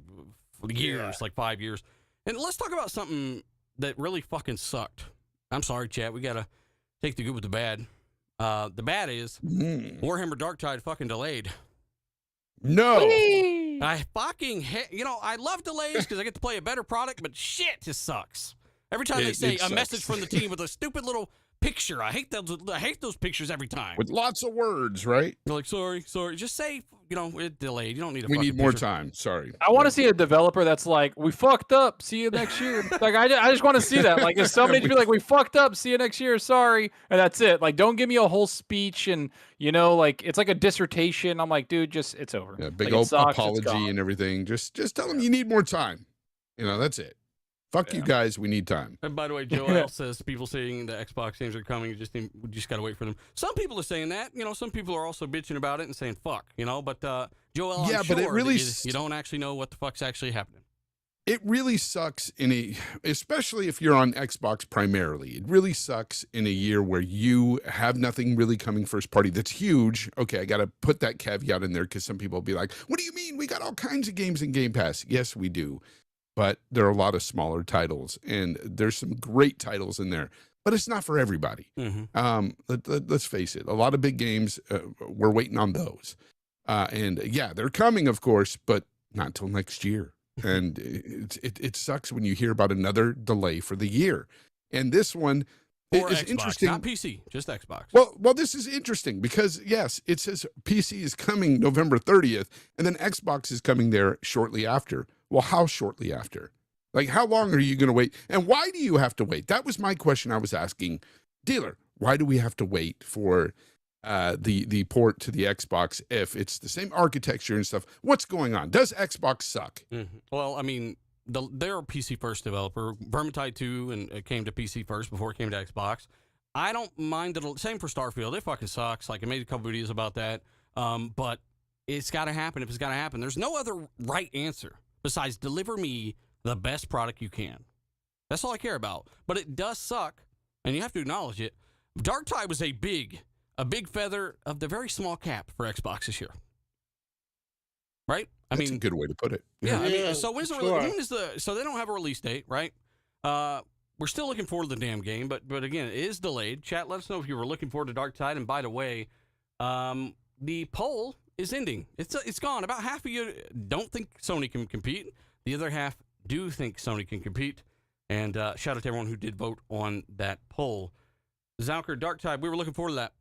years, like 5 years. And let's talk about something that really fucking sucked. I'm sorry, chat. We got to take the good with the bad. The bad is Warhammer Darktide fucking delayed. No. I fucking I love delays because I get to play a better product, but shit just sucks. Every time they say a message from the team with a stupid little picture, I hate those pictures every time. With lots of words, right? They're like, sorry. Just say, it delayed. You don't need a We fucking need more picture. time. Sorry. I want to see a developer that's like, we fucked up. See you next year. Like, I just want to see that. Like, if somebody to be like, we fucked up. See you next year. Sorry. And that's it. Like, don't give me a whole speech and, like, it's like a dissertation. I'm like, dude, it's over. Yeah, big like, old sucks, apology and everything. Just tell them you need more time. That's it. Fuck you guys. We need time. And by the way, Joel says people saying the Xbox games are coming. We just got to wait for them. Some people are saying that. Some people are also bitching about it and saying fuck. But Joel, Yeah, I'm but it sure really you don't actually know what the fuck's actually happening. It really sucks especially if you're on Xbox primarily. It really sucks in a year where you have nothing really coming first party that's huge. Okay, I got to put that caveat in there because some people will be like, what do you mean? We got all kinds of games in Game Pass. Yes, we do. But there are a lot of smaller titles, and there's some great titles in there. But it's not for everybody. Mm-hmm. Let's face it. A lot of big games, we're waiting on those. And yeah, they're coming, of course, but not till next year. And it sucks when you hear about another delay for the year. And this one Or is Xbox, interesting. not PC, just Xbox. Well, this is interesting because yes, it says PC is coming November 30th, and then Xbox is coming there shortly after. Well, how shortly after? Like, how long are you going to wait? And why do you have to wait? That was my question I was asking. Dealer, why do we have to wait for the port to the Xbox if it's the same architecture and stuff? What's going on? Does Xbox suck? Mm-hmm. Well, I mean, they're a PC first developer. Vermintide 2 and it came to PC first before it came to Xbox. I don't mind it. Same for Starfield. It fucking sucks. Like, I made a couple videos about that. But it's got to happen if it's got to happen. There's no other right answer besides deliver me the best product you can. That's all I care about. But it does suck, and you have to acknowledge it. Darktide was a big feather of the very small cap for Xbox this year. Right? That's a good way to put it. Yeah. I Yeah, mean, so so they don't have a release date, right? We're still looking forward to the damn game, but again, it is delayed. Chat, let us know if you were looking forward to Darktide. And by the way, the poll is ending. It's gone. About half of you don't think Sony can compete. The other half do think Sony can compete. And shout out to everyone who did vote on that poll. Zalker, Darktide, we were looking forward to that.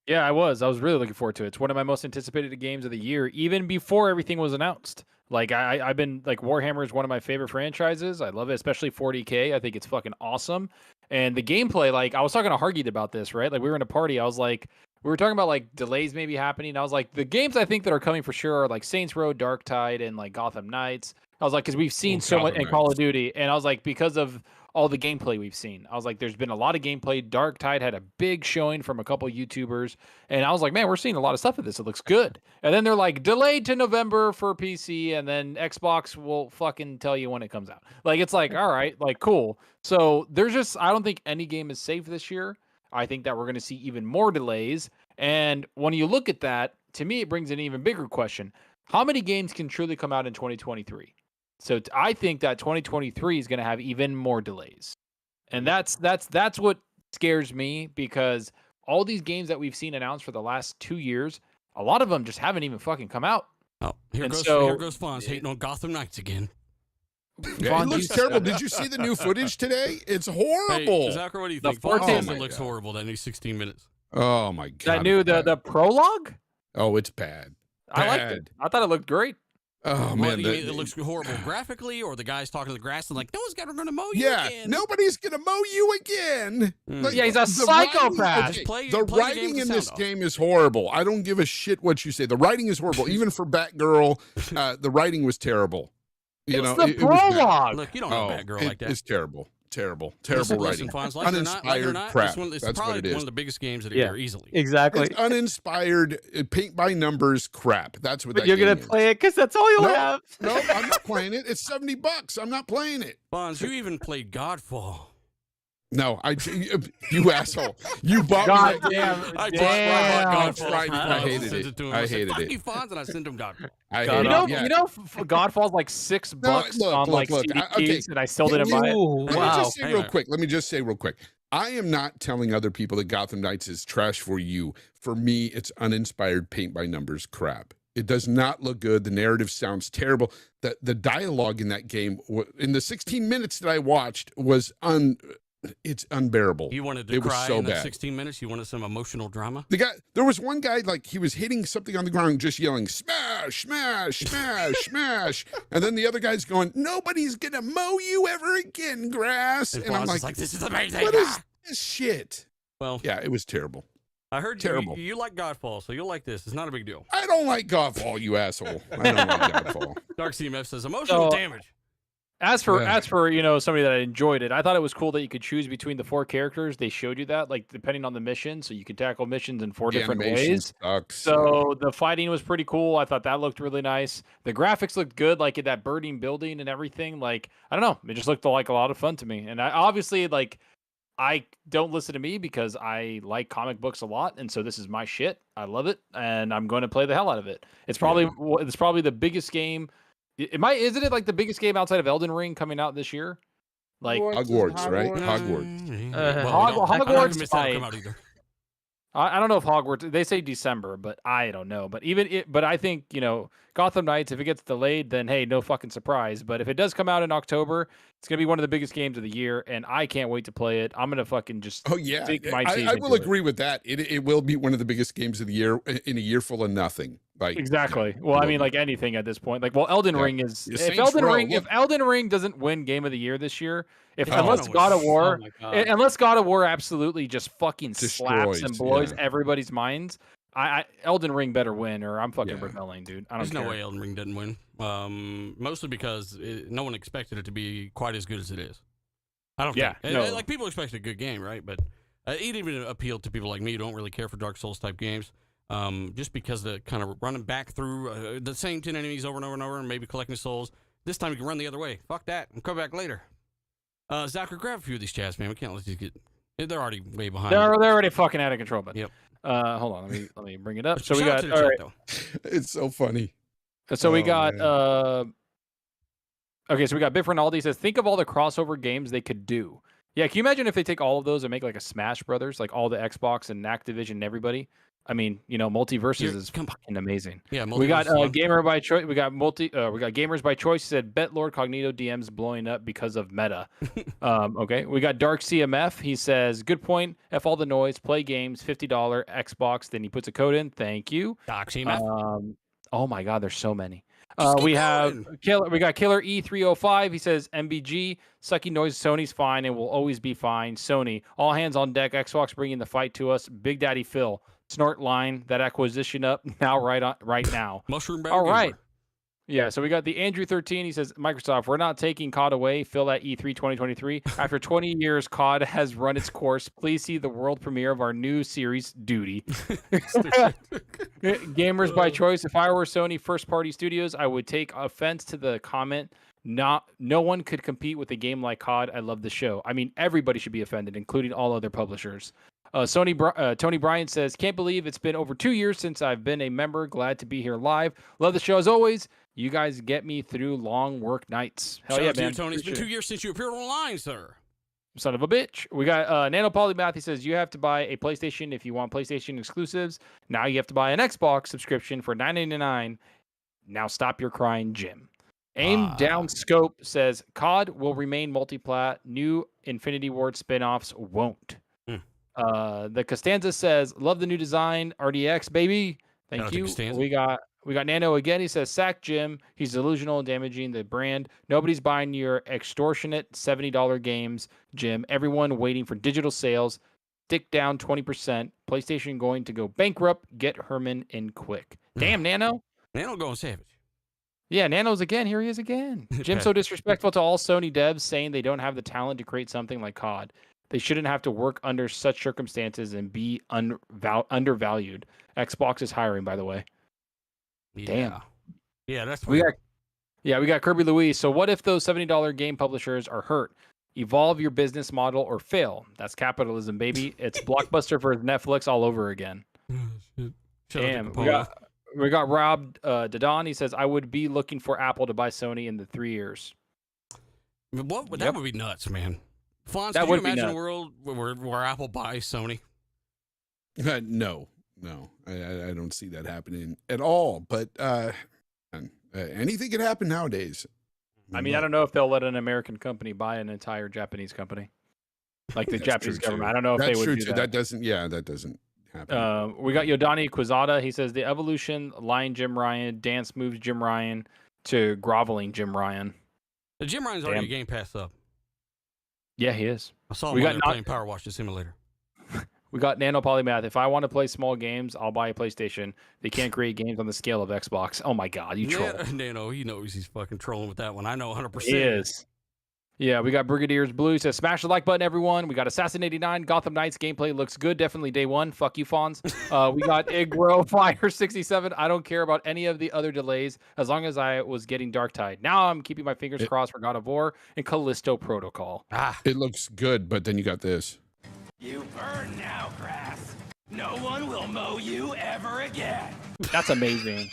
Yeah, I was really looking forward to it. It's one of my most anticipated games of the year, even before everything was announced. Like, I've been, like, Warhammer is one of my favorite franchises. I love it, especially 40K. I think it's fucking awesome. And the gameplay, like, I was talking to Hargeet about this, right? Like, we were in a party. I was like, we were talking about like delays maybe happening. I was like, the games I think that are coming for sure are like Saints Row, Dark Tide, and like Gotham Knights. I was like, because we've seen so much in Call of Duty, and I was like, because of all the gameplay we've seen, I was like, there's been a lot of gameplay. Dark Tide had a big showing from a couple YouTubers, and I was like, man, we're seeing a lot of stuff of this. It looks good. And then they're like, delayed to November for PC, and then Xbox will fucking tell you when it comes out. Like, it's like, all right, like, cool. So there's just, I don't think any game is safe this year. I think that we're going to see even more delays. And when you look at that, to me, it brings an even bigger question. How many games can truly come out in 2023? So I think that 2023 is going to have even more delays. And that's what scares me, because all these games that we've seen announced for the last 2 years, a lot of them just haven't even fucking come out. Oh, here goes Fonz hating on Gotham Knights again. Yeah, it looks terrible. Did you see the new footage today? It's horrible. Hey, Zachary, what do you think? It looks horrible, that new 16 minutes. Oh, my God. That new, the prologue? Oh, it's bad. I liked it. I thought it looked great. Oh, man. It looks horrible graphically, or the guy's talking to the grass and like, no one's going to mow you again. Yeah, nobody's going to mow you again. Mm. Yeah, he's a psychopath. The writing in this game is horrible. I don't give a shit what you say. The writing is horrible. Even for Batgirl, the writing was terrible. It's the prologue. Look, you don't know Batgirl like that. It's terrible. Terrible writing. Uninspired crap. It's That's probably what it is. one of the biggest games of the year, easily. Exactly. It's uninspired, paint by numbers crap. That's what but that you're game going to play it because that's all you'll have. No, I'm not playing it. It's $70. I'm not playing it. Bonds, you even played Godfall. No, you asshole. You bought God me. damn. I bought Godfall. I hated it. I hated Fuck it. you, Fonz, and I sent him Godfall. You know, Godfall's like $6 on CD keys, and I still didn't buy it. Let me just say real quick. I am not telling other people that Gotham Knights is trash for you. For me, it's uninspired paint by numbers crap. It does not look good. The narrative sounds terrible. The dialogue in that game, in the 16 minutes that I watched, was it's unbearable. You wanted to cry in that 16 minutes? You wanted some emotional drama? There was one guy, like, he was hitting something on the ground, just yelling, smash, smash, smash, smash. And then the other guy's going, nobody's going to mow you ever again, grass. And I'm like, this is amazing. What is this shit? Well, yeah, it was terrible. I heard terrible. You like Godfall, so you'll like this. It's not a big deal. I don't like Godfall, you asshole. I don't like Godfall. Dark CMF says emotional damage. As for somebody that enjoyed it, I thought it was cool that you could choose between the 4 characters. They showed you that, like, depending on the mission, so you can tackle missions in 4 different ways. Sucks. So the fighting was pretty cool. I thought that looked really nice. The graphics looked good, like in that burning building and everything. Like, I don't know, it just looked like a lot of fun to me. And I obviously, like, I don't listen to me because I like comic books a lot, and so this is my shit. I love it, and I'm going to play the hell out of it. It's probably the biggest game. Isn't it like the biggest game outside of Elden Ring coming out this year? Like Hogwarts, right? Hogwarts. Hogwarts. I don't know if Hogwarts. They say December, but I don't know. But but I think Gotham Knights. If it gets delayed, then hey, no fucking surprise. But if it does come out in October, it's gonna be one of the biggest games of the year, and I can't wait to play it. I'm gonna fucking just. Oh yeah, I will agree with that. It will be one of the biggest games of the year in a year full of nothing. Like exactly. Well, I mean, like anything at this point. Like, Elden Ring is. If Elden Ring doesn't win Game of the Year this year, unless God of War absolutely just fucking slaps and blows everybody's minds, Elden Ring better win, or I'm fucking rebelling, dude. There's no way Elden Ring didn't win. Mostly because no one expected it to be quite as good as it is. I don't think. Like, people expected a good game, right? But it even appealed to people like me who don't really care for Dark Souls type games. Just because the kind of running back through the same 10 enemies over and over and over, and maybe collecting souls. This time you can run the other way. Fuck that, and come back later. Zachary, grab a few of these chats, man. We can't let these get. They're already way behind. They're already fucking out of control, but yep. Hold on, let me bring it up. So we got. All right. It's so funny. So we got. Okay, so we got Bit for Aldi says, think of all the crossover games they could do. Yeah, can you imagine if they take all of those and make like a Smash Brothers, like all the Xbox and Activision and everybody? I mean, Multiverses is fucking amazing. Yeah, we got Gamer by Choice. We got Gamers by Choice said, bet Lord Cognito DM's blowing up because of meta. Okay. We got Dark CMF. He says, good point. F all the noise. Play games. $50 Xbox. Then he puts a code in. Thank you. Dark CMF. Oh my God, there's so many. We got Killer E305. He says, MBG, sucky noise. Sony's fine and will always be fine. Sony, all hands on deck. Xbox bringing the fight to us. Big Daddy Phil. snort line that acquisition up now right now. Mushroom All right. gamer. Yeah, so we got the Andrew 13. He says, Microsoft, we're not taking COD away. Phil at E3 2023. After 20 years, COD has run its course. Please see the world premiere of our new series, Duty. Gamers by choice. If I were Sony first-party studios, I would take offense to the comment. No one could compete with a game like COD. I love the show. I mean, everybody should be offended, including all other publishers. Tony Bryant says, can't believe it's been over 2 years since I've been a member. Glad to be here live. Love the show as always. You guys get me through long work nights. Hell Shout yeah, out to man. you, Tony. It's been Appreciate 2 years since you appeared online, sir. Son of a bitch. We got Nano Polymath. He says, you have to buy a PlayStation if you want PlayStation exclusives. Now you have to buy an Xbox subscription for $9.99. Now stop your crying, Jim. Aim Down Scope says, COD will remain multiplat. New Infinity Ward spinoffs won't. The Costanza says, love the new design. RDX, baby. Thank you. We got Nano again. He says, sack Jim. He's delusional and damaging the brand. Nobody's buying your extortionate $70 games, Jim. Everyone waiting for digital sales. Stick down 20%. PlayStation going to go bankrupt. Get Herman in quick. Damn, Nano. Nano going savage. Yeah, Nano's again. Here he is again. Jim's so disrespectful to all Sony devs, saying they don't have the talent to create something like COD. They shouldn't have to work under such circumstances and be undervalued. Xbox is hiring, by the way. Yeah. Damn. Yeah, that's we got Kirby Louise. So what if those $70 game publishers are hurt? Evolve your business model or fail. That's capitalism, baby. It's Blockbuster for Netflix all over again. Damn. We got Rob Dadon. He says, I would be looking for Apple to buy Sony in the 3 years. That would be nuts, man. Fonz, That can you would be imagine a nuts. world where Apple buys Sony? No, I don't see that happening at all. But anything can happen nowadays. I mean, I don't know if they'll let an American company buy an entire Japanese company, like the That's Japanese true, government. too. I don't know if That's they would true, do too. that. That doesn't happen. We got Yodani Quizada. He says the evolution, line Jim Ryan, dance moves Jim Ryan to groveling Jim Ryan. The Jim Ryan's already a Game Pass up. Yeah, he is. I saw him We while got they were playing Power Wash the Simulator. We got Nano Polymath. If I want to play small games, I'll buy a PlayStation. They can't create games on the scale of Xbox. Oh my God, you troll. Nano, he knows he's fucking trolling with that one. I know 100%. He is. Yeah, we got Brigadier's Blue. He says, smash the like button, everyone. We got Assassin 89. Gotham Knights gameplay looks good. Definitely day one. Fuck you, Fawns. We got Igro Fire 67. I don't care about any of the other delays as long as I was getting Dark Tide. Now I'm keeping my fingers crossed for God of War and Callisto Protocol. It looks good, but then you got this. You burn now, grass. No one will mow you ever again. That's amazing.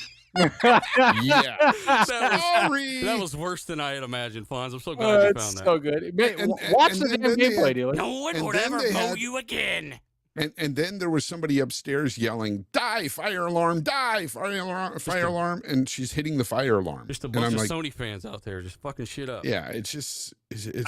Yeah. That was worse than I had imagined, Fonz. I'm so glad you found that. So good. Watch the damn gameplay, dealer. No one would ever mow you again. And then there was somebody upstairs yelling, die, fire alarm, die, fire alarm. And she's hitting the fire alarm. Just a bunch of Sony fans out there just fucking shit up. Yeah, it's just...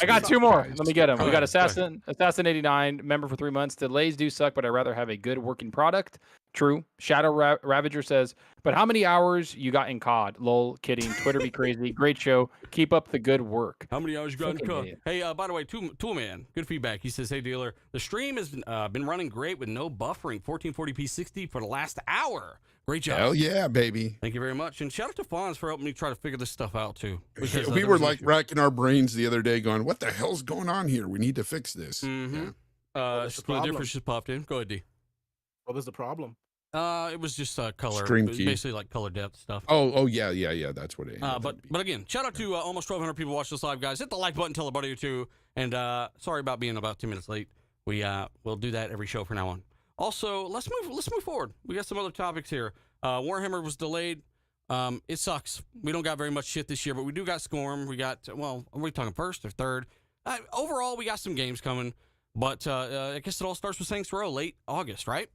I got two more. guys. Let me get them. Go We got ahead. Assassin 89, member for 3 months. Delays do suck, but I'd rather have a good working product. True. Shadow Ravager says, but how many hours you got in COD? Lol, kidding. Twitter be crazy. Great show. Keep up the good work. How many hours you got in Fucking COD? idiot. Hey, by the way, Toolman, good feedback. He says, hey, dealer, the stream has been running great with no buffering. 1440p 60 for the last hour. Great job. Hell yeah, baby. Thank you very much. And shout out to Fonz for helping me try to figure this stuff out, too. Because, We there were was an like issue. racking our brains the other day going, what the hell's going on here? We need to fix this. Mm-hmm. What's the Split problem? difference just popped in. Go ahead, D. What was the problem? It was just color. Stream It was key. basically like color depth stuff. Oh, yeah. That's what it is. But again, shout out to almost 1,200 people watching this live, guys. Hit the like button, tell a buddy or two, and sorry about being about 2 minutes late. We'll do that every show from now on. Also, let's move forward. We got some other topics here. Warhammer was delayed. It sucks. We don't got very much shit this year, but we do got Scorm. We got are we talking first or third? Overall, we got some games coming, but I guess it all starts with Saints Row, late August, right?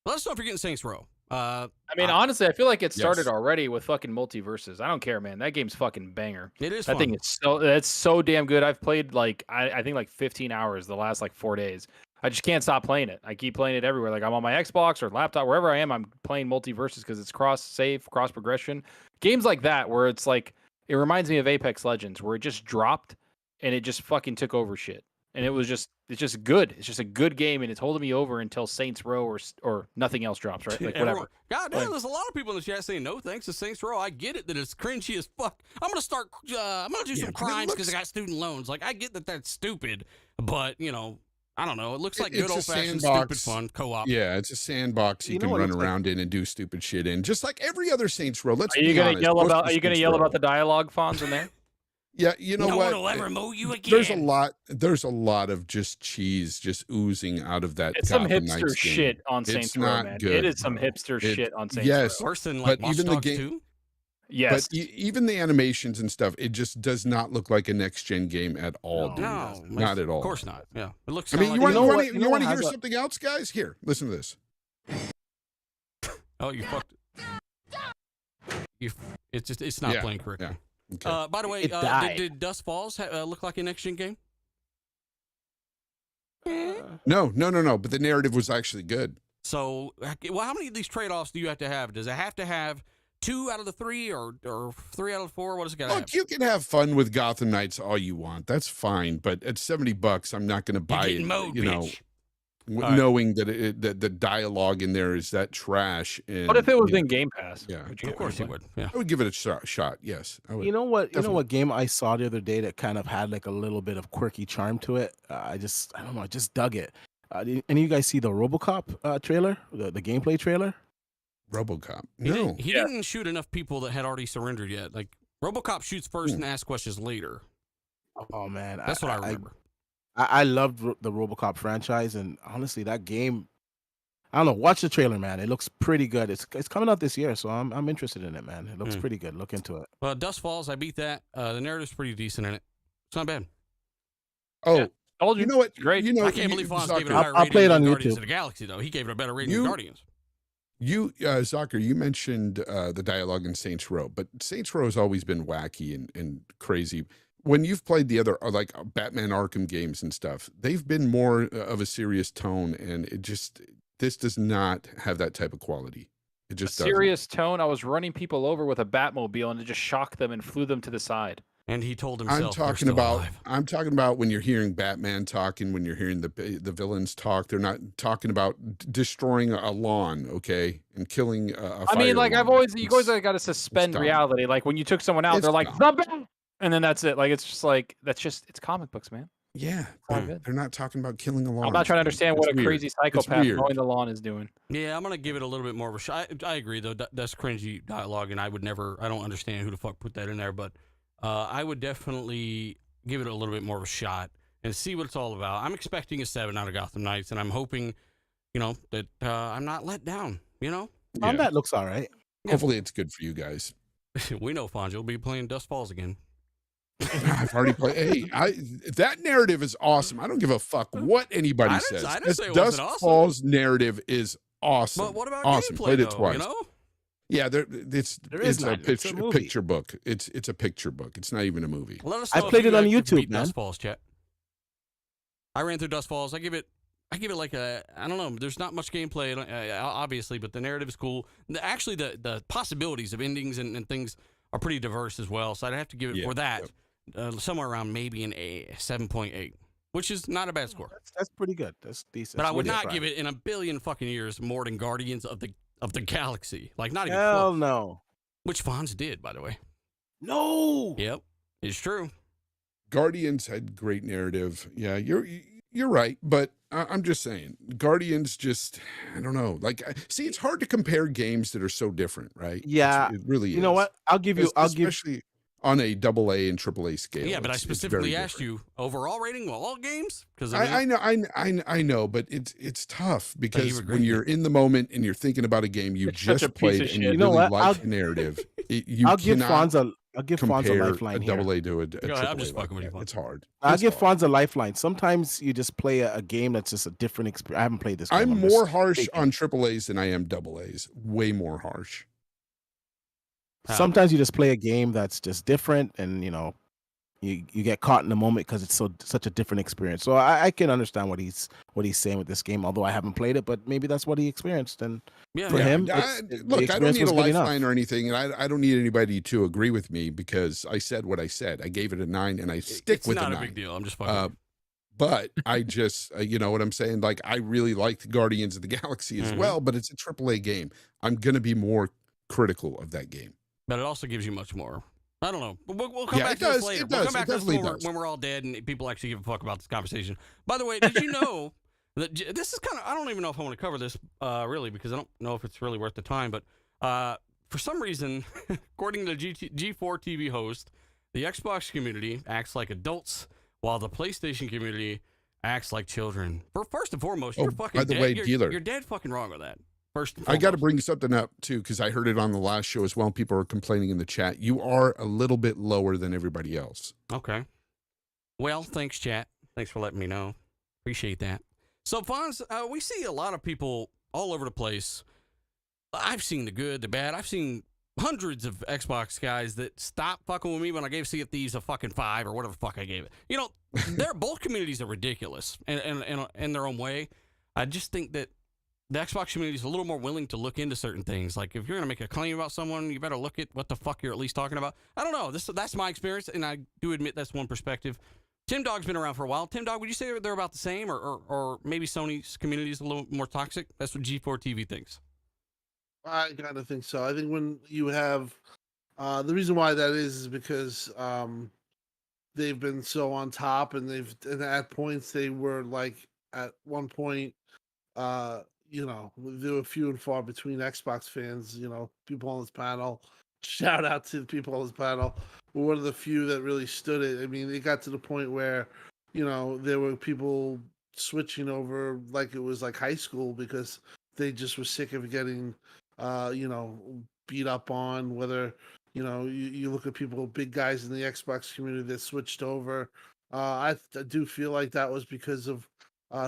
Let us know if you're getting Saints Row. I mean, honestly, I feel like it started Yes. already with fucking Multiverses. I don't care, man. That game's fucking banger. It is That fun. thing is it's so damn good. I've played I think 15 hours the last 4 days. I just can't stop playing it. I keep playing it everywhere. Like I'm on my Xbox or laptop, wherever I am, I'm playing Multiverses because it's cross save, cross progression. Games like that where it's like it reminds me of Apex Legends where it just dropped and it just fucking took over shit. and it's just good. It's just a good game, and it's holding me over until Saints Row or nothing else drops, right? Like whatever. God damn, there's a lot of people in the chat saying no thanks to Saints Row. I get it that it's cringy as fuck. I'm gonna start. I'm gonna do some crimes because I got student loans. Like I get that that's stupid, but I don't know. It looks like good old fashioned stupid fun co-op. Yeah, it's a sandbox you can run around in and do stupid shit in, just like every other Saints Row. Are you gonna yell about the dialogue fonts in there? Yeah, you know no what? No one will ever mow you again. There's a lot of just cheese just oozing out of that. It's some hipster shit on Saints Row, man. It is some hipster shit on Saints Row. Yes, worse than like Watch Dogs 2? Yes. But even the animations and stuff, it just does not look like a next gen game at all. No, not at all. Of course not. Yeah, it looks. I mean, like you want to hear something else, guys? Here, listen to this. Oh, you fucked. It's not playing correctly. Yeah. Okay. By the way, did Dust Falls look like a next gen game? No. But the narrative was actually good. So, well, how many of these trade-offs do you have to have? Does it have to have 2 out of the 3 or 3 out of the 4? What does it got to have? Look, you can have fun with Gotham Knights all you want. That's fine. But at $70, I'm not going to buy it. Bitch. Knowing that the dialogue in there is that trash. And, what if it was in Game Pass? Yeah, of course you would. Yeah, I would give it a shot. Yes, I would. You know what? You know what game I saw the other day that kind of had like a little bit of quirky charm to it. I don't know. I just dug it. Did any of you guys see the RoboCop trailer? The gameplay trailer? RoboCop. He didn't shoot enough people that had already surrendered yet. Like RoboCop shoots first and asks questions later. Oh man, that's what I remember. I loved the RoboCop franchise, and honestly, that game, I don't know. Watch the trailer, man. It looks pretty good. It's coming out this year, so I'm interested in it, man. It looks pretty good. Look into it. Well, Dust Falls, I beat that. The narrative's pretty decent in it. It's not bad. Oh, yeah. Told you. You know what? Great. I can't believe Fonz gave it a higher I'll rating play it on than Guardians YouTube. of the Galaxy, though. He gave it a better rating than Guardians. Zucker, you mentioned the dialogue in Saints Row, but Saints Row has always been wacky and crazy. When you've played the other, like Batman Arkham games and stuff, they've been more of a serious tone, and this does not have that type of quality. It just serious tone. I was running people over with a Batmobile, and it just shocked them and flew them to the side. And he told himself, I'm talking about when you're hearing Batman talking, when you're hearing the villains talk. They're not talking about destroying a lawn, okay, and killing a I mean, like fire you guys got to suspend reality. Like when you took someone out, they're like, the Bat! And then that's it. Like it's just like it's comic books, man. Yeah, they're not talking about killing a lawn. I'm not trying to understand what a crazy psychopath mowing the lawn is doing. Yeah, I'm gonna give it a little bit more of a shot. I agree though. That's cringy dialogue, and I don't understand who the fuck put that in there, but I would definitely give it a little bit more of a shot and see what it's all about. I'm expecting a 7 out of Gotham Knights, and I'm hoping, that I'm not let down. Combat looks all right. Hopefully, it's good for you guys. We know Fonz will be playing Dust Falls again. I've already played. Hey, that narrative is awesome. I don't give a fuck what anybody says. I didn't say it Dust wasn't awesome. Awesome. Narrative is awesome. But what about awesome? gameplay, Played it though, twice. Yeah, it's a picture book. It's a picture book. It's not even a movie. Let us know I played it on YouTube, man. Dust Falls, chat. I ran through Dust Falls. I give it like I don't know. There's not much gameplay, obviously, but the narrative is cool. Actually, the possibilities of endings and things are pretty diverse as well. So I'd have to give it for that. Somewhere around maybe an 7.8, which is not a bad score. That's pretty good. That's decent. But I would not give it in a billion fucking years more than Guardians of the Galaxy. Like not even Hell close. No. Which Fonz did, by the way. No. Yep, it's true. Guardians had great narrative. Yeah, you're right, but I'm just saying, Guardians just, I don't know. Like, see, it's hard to compare games that are so different, right? Yeah, it really is. You know what? Especially on a AA and AAA scale. Yeah, but I specifically asked you overall rating of all games because I know, but it's tough because when you're in the moment and you're thinking about a game you just played and you really like the narrative, I'll give Fonz a lifeline here. AA to a AAA. I'm just fucking with you. It's hard. I'll give Fonz a lifeline. Sometimes you just play a game that's just a different experience. I haven't played this game. I'm more harsh on AAAs than I am AAs. Way more harsh. Sometimes you just play a game that's just different, and you get caught in the moment because it's such a different experience. So I can understand what he's saying with this game, although I haven't played it. But maybe that's what he experienced, and for him, look, I don't need a lifeline or anything, and I don't need anybody to agree with me because I said what I said. I gave it a 9, and I stick with a 9. It's not a big deal. I'm just fucking. but I just, you know what I'm saying? Like, I really liked Guardians of the Galaxy as well, but it's a AAA game. I'm going to be more critical of that game. But it also gives you much more. I don't know. We'll come Yeah, back it to this does. later. It We'll does. come back It to this definitely when does. we're all dead and people actually give a fuck about this conversation. By the way, did you know that this is kind of, I don't even know if I want to cover this really, because I don't know if it's really worth the time, but for some reason, according to the G4 TV host, the Xbox community acts like adults while the PlayStation community acts like children. First and foremost, you're fucking by the dead. way, you're, dealer. You're dead fucking wrong with that. First and I got to foremost. bring something up too, because I heard it on the last show as well. People are complaining in the chat. You are a little bit lower than everybody else. Okay. Well, thanks, chat. Thanks for letting me know. Appreciate that. So, Fonz, we see a lot of people all over the place. I've seen the good, the bad. I've seen hundreds of Xbox guys that stopped fucking with me when I gave Sea of Thieves a fucking 5 or whatever the fuck I gave it. You know, both communities are ridiculous in their own way. I just think that the Xbox community is a little more willing to look into certain things. Like, if you're going to make a claim about someone, you better look at what the fuck you're at least talking about. I don't know. That's my experience, and I do admit that's one perspective. Tim Dog's been around for a while. Tim Dog, would you say they're about the same, or maybe Sony's community is a little more toxic? That's what G4 TV thinks. I kind of think so. I think when you have the reason why that is because they've been so on top, and at points they were like at one point, you know, there were few and far between Xbox fans. You know, people on this panel. Shout out to the people on this panel. Were one of the few that really stood it. I mean, it got to the point where, you know, there were people switching over like it was like high school because they just were sick of getting, you know, beat up on. Whether, you know, you look at people, big guys in the Xbox community that switched over. I do feel like that was because of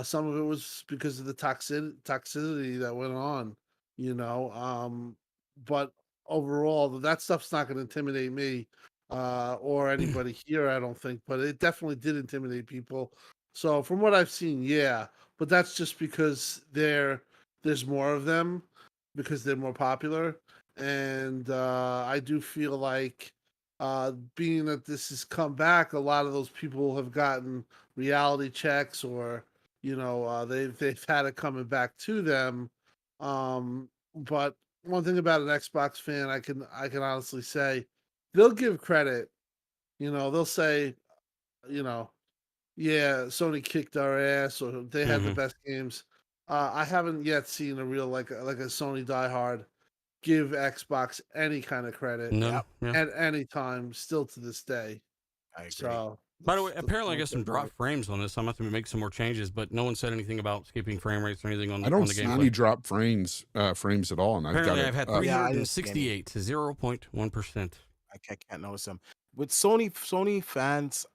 some of it was because of the toxicity that went on, you know. But overall, that stuff's not going to intimidate me or anybody here, I don't think. But it definitely did intimidate people. So from what I've seen, yeah. But that's just because there's more of them, because they're more popular. And I do feel like being that this has come back, a lot of those people have gotten reality checks, or you know, they've had it coming back to them. But one thing about an Xbox fan, I can honestly say, they'll give credit. You know, they'll say, you know, yeah, Sony kicked our ass, or they had the best games. I haven't yet seen a real like a Sony diehard give Xbox any kind of credit No. Yeah. at any time, still to this day. I agree. So, By the way, apparently I got some drop frames on this. I'm going to have to make some more changes, but no one said anything about skipping frame rates or anything on, I don't on the see gameplay. any drop frames at all. And Apparently I've I've had got Yeah, I didn't see 368 to 0.1%. I can't notice them. With Sony fans,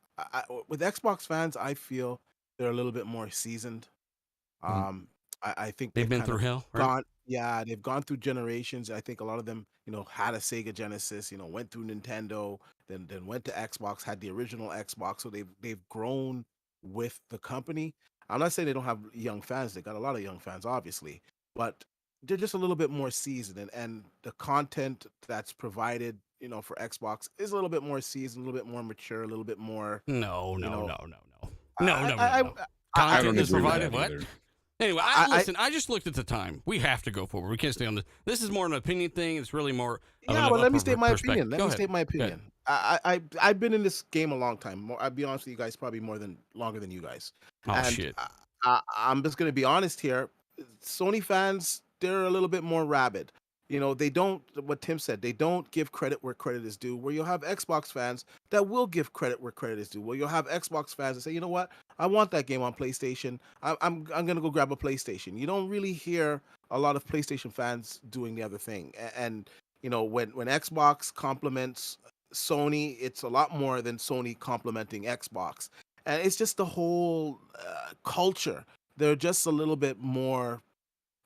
with Xbox fans, I feel they're a little bit more seasoned. I think They've been kind through of hell, right? they've gone through generations. I think a lot of them, you know, had a Sega Genesis, you know, went through Nintendo, then went to Xbox, had the original Xbox, so they've grown with the company. I'm not saying they don't have young fans; they got a lot of young fans, obviously, but they're just a little bit more seasoned, and the content that's provided, you know, for Xbox is a little bit more seasoned, a little bit more mature, a little bit more. No. I Content don't is agree with provided. that What? either. Anyway, listen, I just looked at the time. We have to go forward. We can't stay on this. This is more an opinion thing. It's really more. Of Yeah, an well, let me upper state my perspective. opinion. Let Go me ahead. state my Go ahead. opinion. I've been in this game a long time. I'll be honest with you guys, probably longer than you guys. Oh, And shit. I'm just gonna be honest here. Sony fans, they're a little bit more rabid. You know, they don't. What Tim said, they don't give credit where credit is due. Where you'll have Xbox fans that will give credit where credit is due. Where you'll have Xbox fans that say, you know what, I want that game on PlayStation. I'm gonna go grab a PlayStation. You don't really hear a lot of PlayStation fans doing the other thing. And you know, when Xbox compliments Sony, it's a lot more than Sony complimenting Xbox. And it's just the whole culture. They're just a little bit more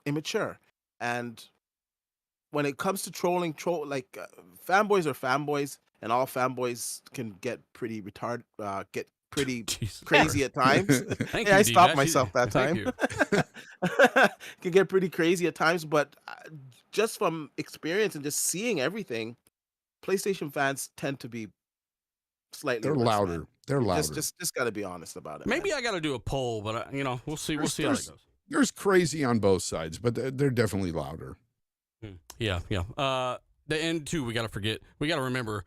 immature. And when it comes to trolling, fanboys are fanboys, and all fanboys can get pretty retarded, get pretty Jesus crazy at times. Thank Yeah, you, I D. stopped Dash. myself that Thank time. you. Can get pretty crazy at times, but just from experience and just seeing everything, PlayStation fans tend to be slightly They're worse, louder. man. They're louder. Just got to be honest about it. Maybe man. I got to do a poll, but we'll see. We'll see how that goes. There's crazy on both sides, but they're definitely louder. Yeah. The end too. We got to remember.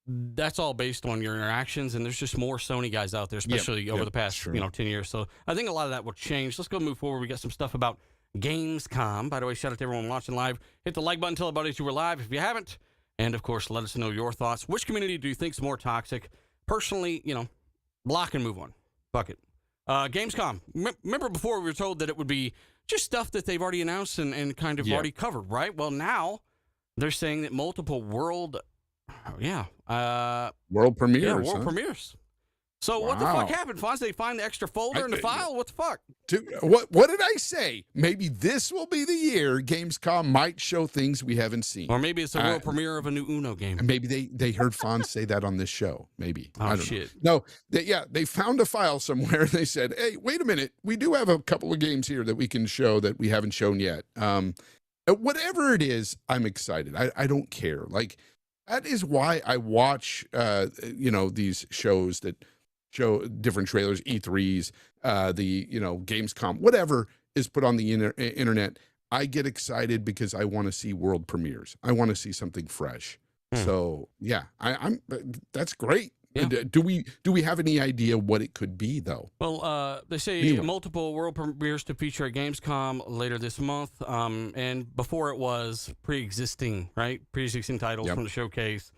That's all based on your interactions, and there's just more Sony guys out there, especially over the past 10 years. So I think a lot of that will change. Let's go move forward. We got some stuff about Gamescom. By the way, shout out to everyone watching live. Hit the like button, tell everybody you were live if you haven't, and of course, let us know your thoughts. Which community do you think is more toxic? Personally, block and move on. Fuck it. Gamescom. Remember before we were told that it would be just stuff that they've already announced and kind of already covered, right? Well, now they're saying that multiple world premieres. Yeah, world premieres. So what the fuck happened, Fonz? They find the extra folder in the file? What the fuck? Dude, what did I say? Maybe this will be the year Gamescom might show things we haven't seen. Or maybe it's the world premiere of a new Uno game. And maybe they heard Fonz say that on this show. Maybe. Oh, I don't shit. know. No, they found a file somewhere and they said, hey, wait a minute. We do have a couple of games here that we can show that we haven't shown yet. Whatever it is, I'm excited. I don't care. Like, that is why I watch, these shows that show different trailers, E3s, Gamescom, whatever is put on the internet. I get excited because I want to see world premieres. I want to see something fresh. So yeah, I'm that's great. Yeah. Do we have any idea what it could be though? Well, they say multiple world premieres to feature at Gamescom later this month. And before it was pre-existing titles from the showcase.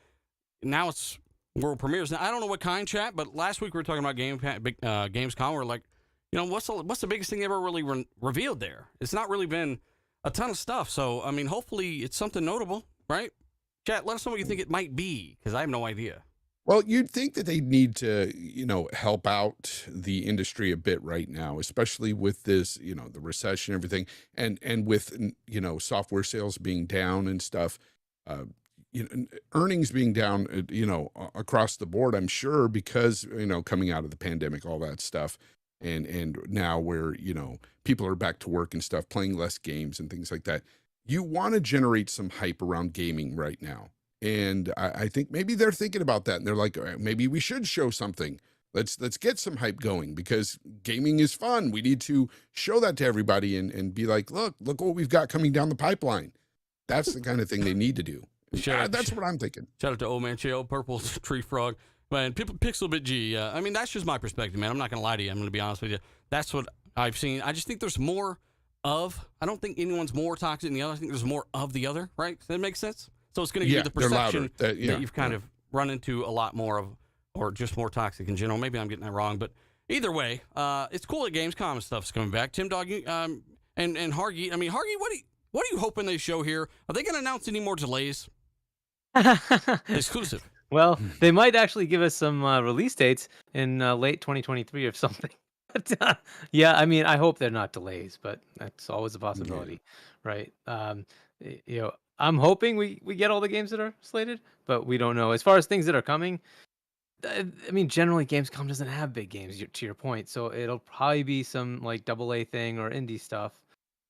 Now it's world premieres. Now I don't know what kind, chat, but last week we were talking about Gamescom. We're like, what's the biggest thing ever really revealed there? It's not really been a ton of stuff. So I mean, hopefully it's something notable, right? Chat, let us know what you think it might be, because I have no idea. Well, you'd think that they need to, help out the industry a bit right now, especially with this, the recession, everything, and with, software sales being down and stuff, earnings being down, across the board, I'm sure, because, coming out of the pandemic, all that stuff. And now where, people are back to work and stuff, playing less games and things like that. You want to generate some hype around gaming right now. And I think maybe they're thinking about that, and they're like, maybe we should show something. Let's get some hype going, because gaming is fun. We need to show that to everybody and be like, look what we've got coming down the pipeline. That's the kind of thing they need to do. That's what I'm thinking. Shout out to Old Man Cheo, Purple Tree Frog. Man, Pixel Bit G. I mean, that's just my perspective, man. I'm not going to lie to you. I'm going to be honest with you. That's what I've seen. I just think there's more of. I don't think anyone's more toxic than the other. I think there's more of the other, right? Does that make sense? So it's going to give you the perception that you've kind of run into a lot more of, or just more toxic in general. Maybe I'm getting that wrong, but either way, it's cool that Gamescom and stuff's coming back. Tim Dog, and Hargy. I mean, Hargy, what are you hoping they show here? Are they going to announce any more delays? Exclusive. Well, they might actually give us some release dates in late 2023 or something. Yeah, I mean, I hope they're not delays, but that's always a possibility, right? I'm hoping we get all the games that are slated, but we don't know. As far as things that are coming, I mean, generally Gamescom doesn't have big games, to your point, so it'll probably be some like AA thing or indie stuff.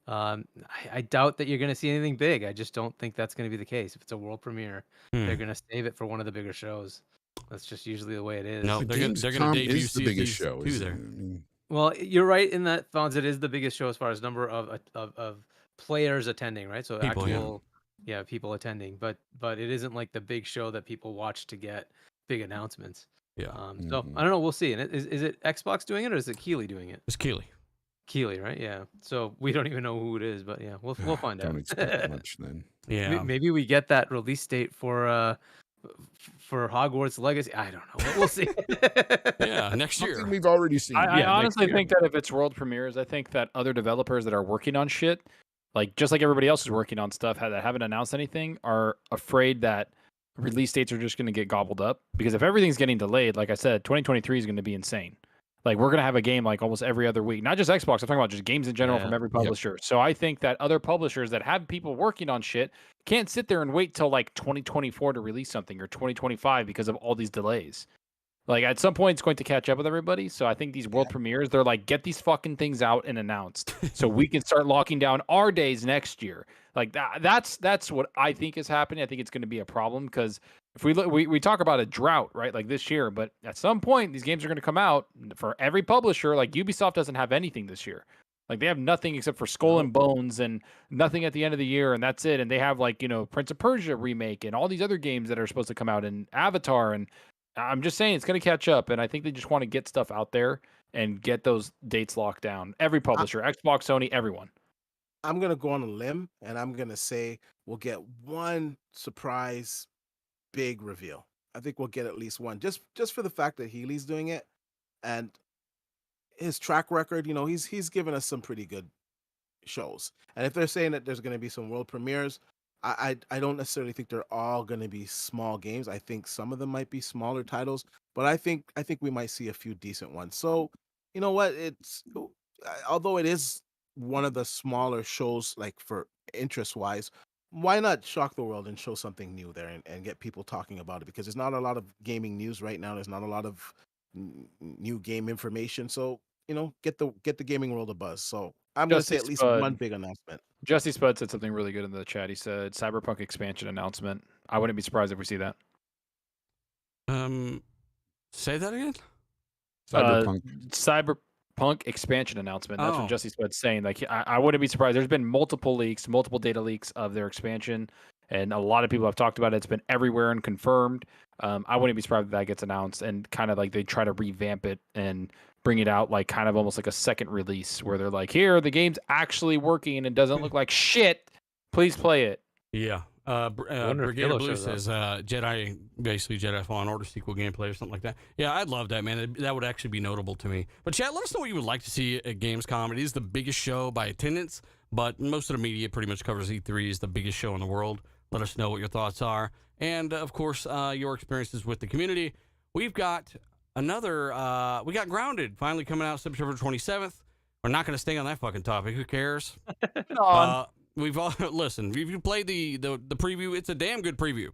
I doubt that you're going to see anything big. I just don't think that's going to be the case. If it's a world premiere, they're going to save it for one of the bigger shows. That's just usually the way it is. No, they're going to debut the biggest show. There. Well, you're right in that, Fonz, it is the biggest show as far as number of players attending, right? So people, people attending, but it isn't like the big show that people watch to get big announcements. Yeah. So I don't know. We'll see. And is it Xbox doing it, or is it Keeley doing it? It's Keeley, right? Yeah. So we don't even know who it is, but yeah, we'll find out. Don't expect much then. Yeah. Maybe we get that release date for Hogwarts Legacy. I don't know. We'll see. Yeah, next year. Something we've already seen. I honestly think that if it's world premieres, I think that other developers that are working on shit, like just like everybody else is working on stuff that haven't announced anything, are afraid that release dates are just going to get gobbled up. Because if everything's getting delayed, like I said, 2023 is going to be insane. Like, we're going to have a game like almost every other week. Not just Xbox, I'm talking about just games in general from every publisher. Yep. So I think that other publishers that have people working on shit can't sit there and wait till like 2024 to release something, or 2025 because of all these delays. Like, at some point, it's going to catch up with everybody. So I think these world premieres, they're like, get these fucking things out and announced so we can start locking down our days next year. Like, that's what I think is happening. I think it's going to be a problem because If we look, we talk about a drought, right? Like this year, but at some point these games are going to come out for every publisher. Like Ubisoft doesn't have anything this year. Like they have nothing except for Skull and Bones and nothing at the end of the year, and that's it. And they have like Prince of Persia remake and all these other games that are supposed to come out and Avatar. And I'm just saying it's going to catch up. And I think they just want to get stuff out there and get those dates locked down. Every publisher, Xbox, Sony, everyone. I'm gonna go on a limb and I'm gonna say we'll get one surprise big reveal. I think we'll get at least one, just for the fact that Healy's doing it and his track record. He's given us some pretty good shows. And if they're saying that there's going to be some world premieres, I don't necessarily think they're all going to be small games. I think some of them might be smaller titles, but I think we might see a few decent ones. So you know what? Although it is one of the smaller shows, like for interest wise, why not shock the world and show something new there and get people talking about it? Because there's not a lot of gaming news right now. There's not a lot of new game information. So get the gaming world a buzz. So I'm going to say at least one big announcement. Jesse Spud said something really good in the chat. He said Cyberpunk expansion announcement. I wouldn't be surprised if we see that. Say that again. Cyberpunk expansion announcement. That's what Jesse Spud's saying. Like I wouldn't be surprised. There's been multiple leaks, multiple data leaks of their expansion, and a lot of people have talked about it. It's been everywhere and confirmed. I wouldn't be surprised if that gets announced and kind of like they try to revamp it and bring it out like kind of almost like a second release where they're like, here, the game's actually working and doesn't look like shit. Please play it. Yeah. Brigadier Blue says Jedi Fallen Order sequel gameplay or something like that. Yeah, I'd love that, man. That would actually be notable to me. But chat, let us know what you would like to see at Gamescom. It is the biggest show by attendance, but most of the media pretty much covers E3 as the biggest show in the world. Let us know what your thoughts are. And, of course, your experiences with the community. We've got another, we got Grounded finally coming out September 27th. We're not going to stay on that fucking topic. Who cares? We've all listen. If you played the preview, it's a damn good preview.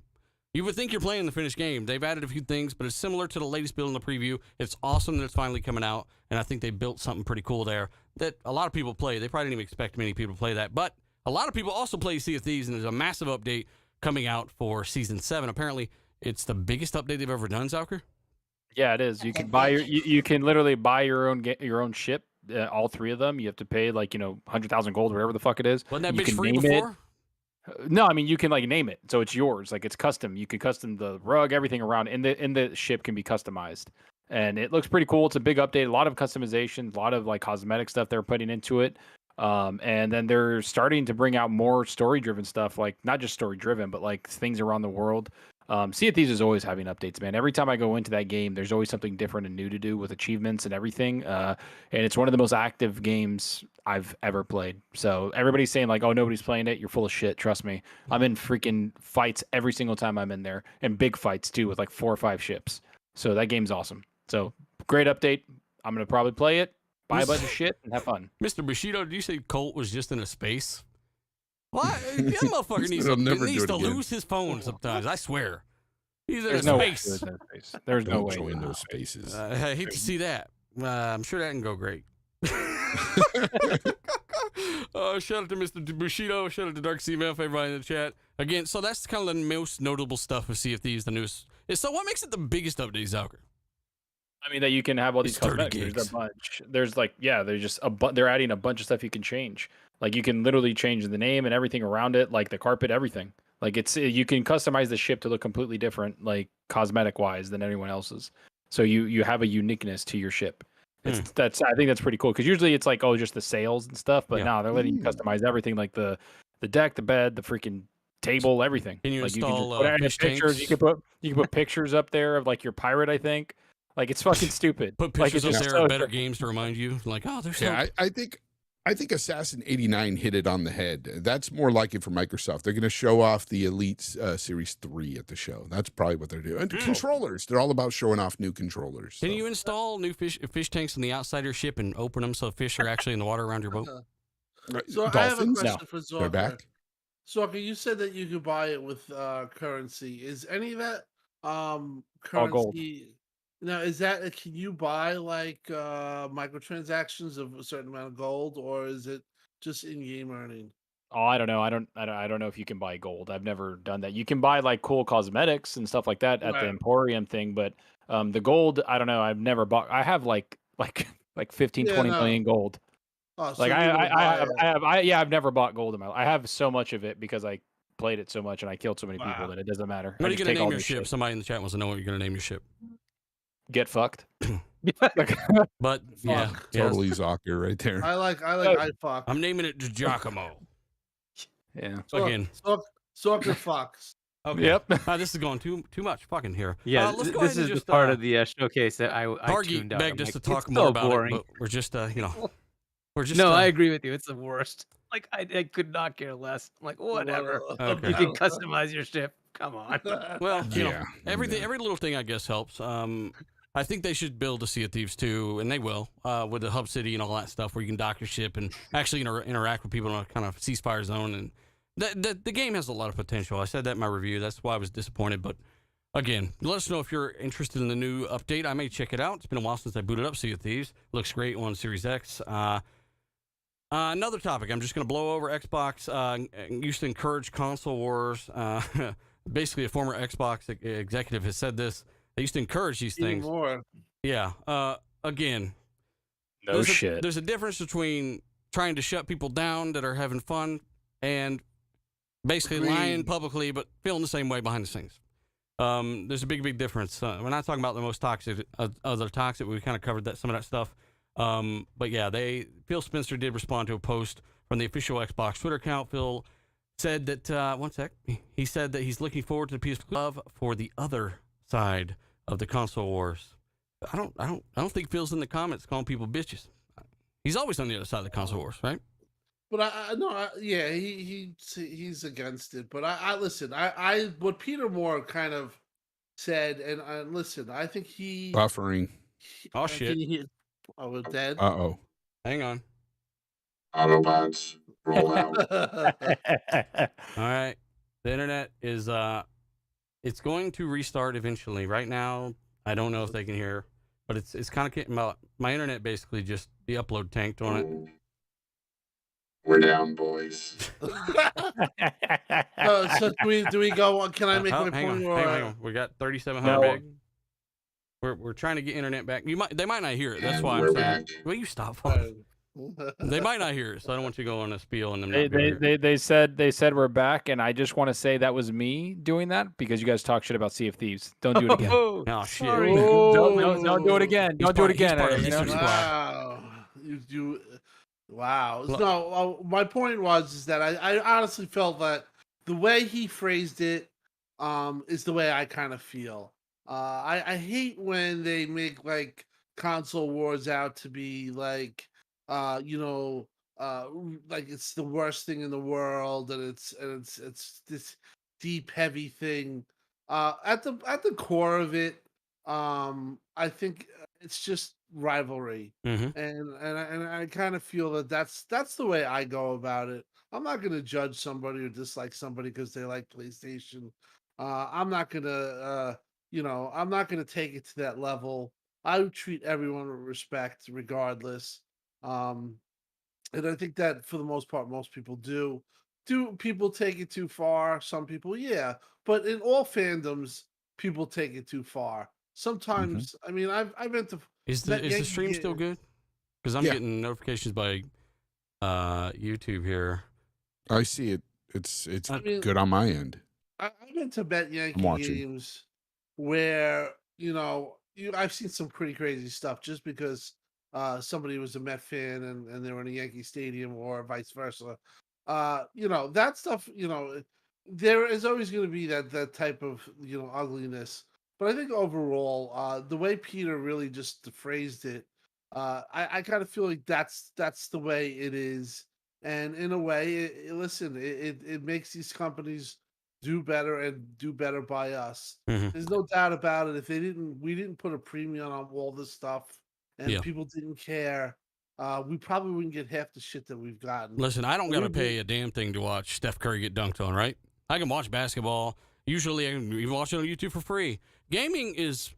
You would think you're playing the finished game. They've added a few things, but it's similar to the latest build in the preview. It's awesome that it's finally coming out, and I think they built something pretty cool there that a lot of people play. They probably didn't even expect many people to play that, but a lot of people also play Sea of Thieves, and there's a massive update coming out for Season 7. Apparently, it's the biggest update they've ever done, Zalker. Yeah, it is. You can buy you can literally buy your own ship. All three of them. You have to pay 100,000 gold, whatever the fuck it is. Wasn't that bitch free before? No, I mean you can name it, so it's yours. Like it's custom. You can custom the rug, everything around, and the ship can be customized, and it looks pretty cool. It's a big update, a lot of customization, a lot of cosmetic stuff they're putting into it. And then they're starting to bring out more story-driven stuff, like not just story-driven, but things around the world. Sea of Thieves is always having updates, man. Every time I go into that game, there's always something different and new to do with achievements and everything. And it's one of the most active games I've ever played. So everybody's saying oh, nobody's playing it. You're full of shit. Trust me. I'm in freaking fights every single time I'm in there, and big fights too with 4 or 5 ships. So that game's awesome. So great update. I'm gonna probably play it, buy a bunch of shit, and have fun. Mr. Bushido, did you say Colt was just in a space? What? That motherfucker needs to lose his phone sometimes. I swear. He's in a space. There's no way. In those spaces. I hate to see that. I'm sure that can go great. Shout out to Mr. Bushido. Shout out to Dark CMF, everybody in the chat. Again, so that's kind of the most notable stuff with Sea of Thieves, the newest. So what makes it the biggest update, Zalker? I mean, that you can have all these cosmetics. There's a bunch. There's there's just they're adding a bunch of stuff you can change. You can literally change the name and everything around it, the carpet, everything. You can customize the ship to look completely different, cosmetic wise, than anyone else's. So you have a uniqueness to your ship. I think that's pretty cool, because usually it's just the sails and stuff, but now they're letting you customize everything, the deck, the bed, the freaking table, everything. Can you install you can just put pictures? You can put pictures up there of your pirate, I think. It's fucking stupid. Put pictures up there of better games to remind you. There's I think Assassin 89 hit it on the head. That's more like it for Microsoft. They're going to show off the Elite Series 3 at the show. That's probably what they're doing. And controllers. They're all about showing off new controllers. Can you install new fish tanks on the outside of your ship and open them so fish are actually in the water around your boat? So I have a question for Zorka. They're back. Zorka, you said that you could buy it with currency. Is any of that currency? Now, is that can you buy microtransactions of a certain amount of gold, or is it just in-game earning? Oh, I don't know. I don't know if you can buy gold. I've never done that. You can buy like cool cosmetics and stuff like that at the Right. Emporium thing, but the gold, I don't know. I've never bought. I have like 15, Yeah, 20 no. million gold. Oh, so Like you're gonna buy it. I've never bought gold in my life. I have so much of it because I played it so much and I killed so many people Wow. that it doesn't matter. What I are you just gonna take all name your their ship? shit. Somebody in the chat wants to know what you're gonna name your ship. Get fucked. But yeah, Fuck. yeah, Totally Zocker right there. I like I fuck. I'm naming it Giacomo. Yeah. Again. Soccer Fox. Okay. Yep. This is going too much fucking here. Yeah, let's go this ahead and is just the part of the showcase that I Targi tuned out. begged I'm us to like, talk it's more so about boring. it, but we're just we're just No, I agree with you. It's the worst. Like I could not care less. I'm like, whatever. Okay. You can customize your ship. Come on. well, you know, Yeah, everything, yeah. every little thing I guess helps. I think they should build a Sea of Thieves too, and they will with the hub city and all that stuff where you can dock your ship and actually interact with people in a kind of ceasefire zone. And the game has a lot of potential. I said that in my review. That's why I was disappointed. But again, let us know if you're interested in the new update. I may check it out. It's been a while since I booted up Sea of Thieves. Looks great on Series X. Another topic. I'm just going to blow over Xbox. Used to encourage console wars. Basically, a former Xbox executive has said this. They used to encourage these Even things. more. Yeah. Again, No shit. there's a difference between trying to shut people down that are having fun and basically lying Agreed. publicly but feeling the same way behind the scenes. There's a big difference. We're not talking about the most toxic, other toxic. We kind of covered some of that stuff. But yeah, Phil Spencer did respond to a post from the official Xbox Twitter account. Phil said that one sec. He said that he's looking forward to the PS love for the other side of the console wars. I don't think Phil's in the comments calling people bitches. He's always on the other side of the console wars, right? But yeah, he's against it. But I listen. I what Peter Moore kind of said, and listen, I think he. Buffering. Oh shit! We're dead. Uh-oh. Hang on. Autobots, roll out. All right. The internet is it's going to restart eventually. Right now, I don't know if they can hear, but it's kind of getting my internet basically just the upload tanked on it. We're down, boys. So do we go? Can I make my hang point? on, hang on. We got 3,700 No. meg. We're trying to get internet back. They might not hear it. That's And why we're I'm saying. back. Will you stop? They might not hear it, so I don't want you to go on a spiel and them. They, not be able to hear they, they said we're back, and I just want to say that was me doing that because you guys talk shit about Sea of Thieves. Don't do it again. it. Oh shit! Don't do it again. Don't do it again. part of you know? Mr. Squad. Wow, wow. No, my point is that I honestly felt that the way he phrased it is the way I kind of feel. I hate when they make like console wars out to be like like it's the worst thing in the world, and it's this deep heavy thing. At the core of it, I think it's just rivalry, Mhm. and I kind of feel that that's the way I go about it. I'm not gonna judge somebody or dislike somebody because they like PlayStation. I'm not gonna I'm not gonna take it to that level. I would treat everyone with respect, regardless. And I think that for the most part, most people do. Do people take it too far? Some people, yeah. But in all fandoms, people take it too far. Sometimes, I mean, I've been to. Is the That is the Yankee stream game- still good? Because I'm Yeah. getting notifications by YouTube here. I see it. It's I mean, good on my end. I've been to Bet Yankee watching. games where I've seen some pretty crazy stuff just because somebody was a Met fan and they were in a Yankee Stadium or vice versa. That stuff. There is always going to be that type of ugliness. But I think overall, the way Peter really just phrased it, I kind of feel like that's the way it is. And in a way, it makes these companies do better and do better by us. Mhm. There's no doubt about it. If we didn't put a premium on all this stuff, and Yeah. people didn't care, we probably wouldn't get half the shit that we've gotten. Listen, I don't We- got to we- pay a damn thing to watch Steph Curry get dunked on, right? I can watch basketball. Usually, I can even watch it on YouTube for free. Gaming is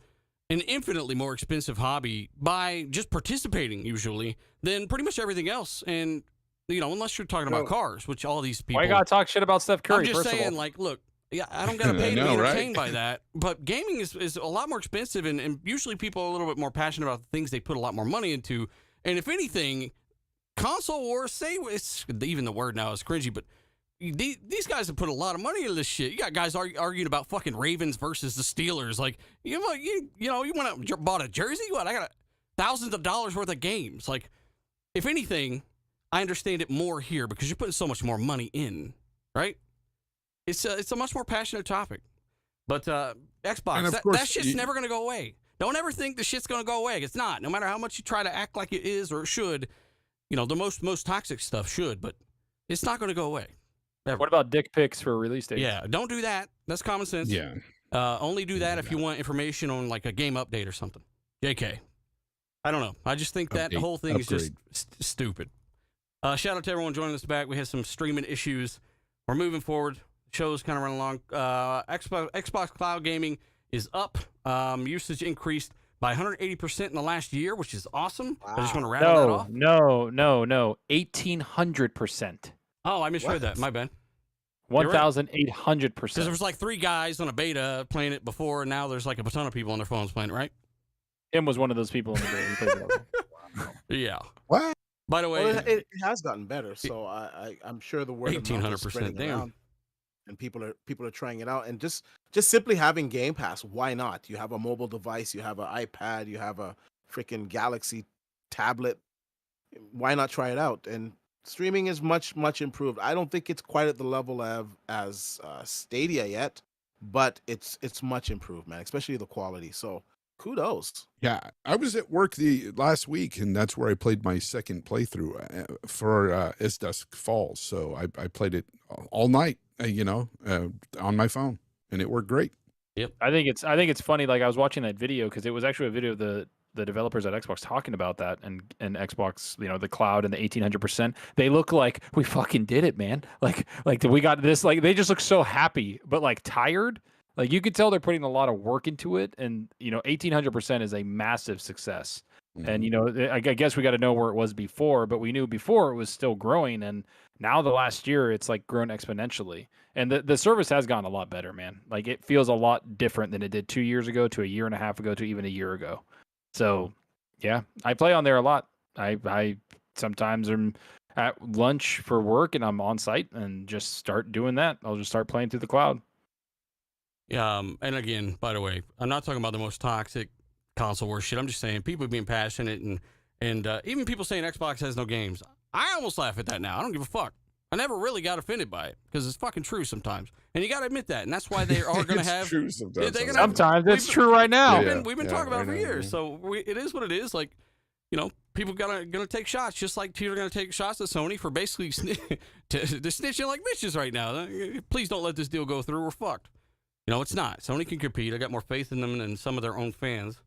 an infinitely more expensive hobby by just participating, usually, than pretty much everything else. And unless you're talking about cars, which all these people. Why you gotta talk shit about Steph Curry? I'm just first of saying, all? like, look, yeah, I don't gotta pay to know, be right? entertained by that. But gaming is a lot more expensive, and usually people are a little bit more passionate about the things they put a lot more money into. And if anything, console wars, it's even the word now is cringy, but these guys have put a lot of money into this shit. You got guys arguing about fucking Ravens versus the Steelers. Like, you went out and bought a jersey? What? I got thousands of dollars worth of games. Like, if anything, I understand it more here because you're putting so much more money in, right? It's a much more passionate topic. But Xbox, that shit's never going to go away. Don't ever think the shit's going to go away. It's not. No matter how much you try to act like it is or it should, the most toxic stuff should, but it's not going to go away. Ever. What about dick pics for release dates? Yeah, don't do that. That's common sense. Yeah. Only do that if you want information on like a game update or something. JK. I don't know. I just think that the whole thing is just stupid. Shout out to everyone joining us back. We had some streaming issues. We're moving forward. Show's kind of running along. Xbox Cloud Gaming is up. Usage increased by 180% in the last year, which is awesome. Wow. I just want to rattle that off. No. 1,800%. Oh, I misread that. My bad. 1,800%. Because there was like 3 guys on a beta playing it before, and now there's like a ton of people on their phones playing it, right? Tim was one of those people in the beta. He played it. Wow. Yeah. What? By the way, it has gotten better, so I'm sure the word 1,800%. Damn. And people are trying it out, and just simply having Game Pass, why not? You have a mobile device, you have an iPad, you have a freaking Galaxy tablet. Why not try it out? And streaming is much improved. I don't think it's quite at the level as Stadia yet, but it's much improved, man. Especially the quality. So kudos. Yeah, I was at work the last week, and that's where I played my second playthrough for As Dusk Falls. So I played it all night, on my phone, and it worked great. Yep. I think it's funny. Like, I was watching that video because it was actually a video of the developers at Xbox talking about that and Xbox, the cloud and the 1,800%. They look like we fucking did it, man. Like we got this. Like, they just look so happy, but like tired. Like, you could tell they're putting a lot of work into it, and 1,800% is a massive success. Mm-hmm. And I guess we got to know where it was before, but we knew before it was still growing, and now the last year it's like grown exponentially. And the service has gotten a lot better, man. Like, it feels a lot different than it did 2 years ago, to a year and a half ago, to even a year ago. So, yeah, I play on there a lot. I sometimes am at lunch for work and I'm on site and just start doing that. I'll just start playing through the cloud. Yeah, and again, by the way, I'm not talking about the most toxic console war shit. I'm just saying people being passionate and even people saying Xbox has no games. I almost laugh at that now. I don't give a fuck. I never really got offended by it because it's fucking true sometimes, and you got to admit that, and that's why they are going to have. True sometimes. Sometimes it's true right now. We've been talking about it for years, so it is what it is. Like, people gonna take shots, just like people are gonna take shots at Sony for basically they're snitching like bitches right now. Please don't let this deal go through. We're fucked. It's not. Sony can compete. I got more faith in them than some of their own fans.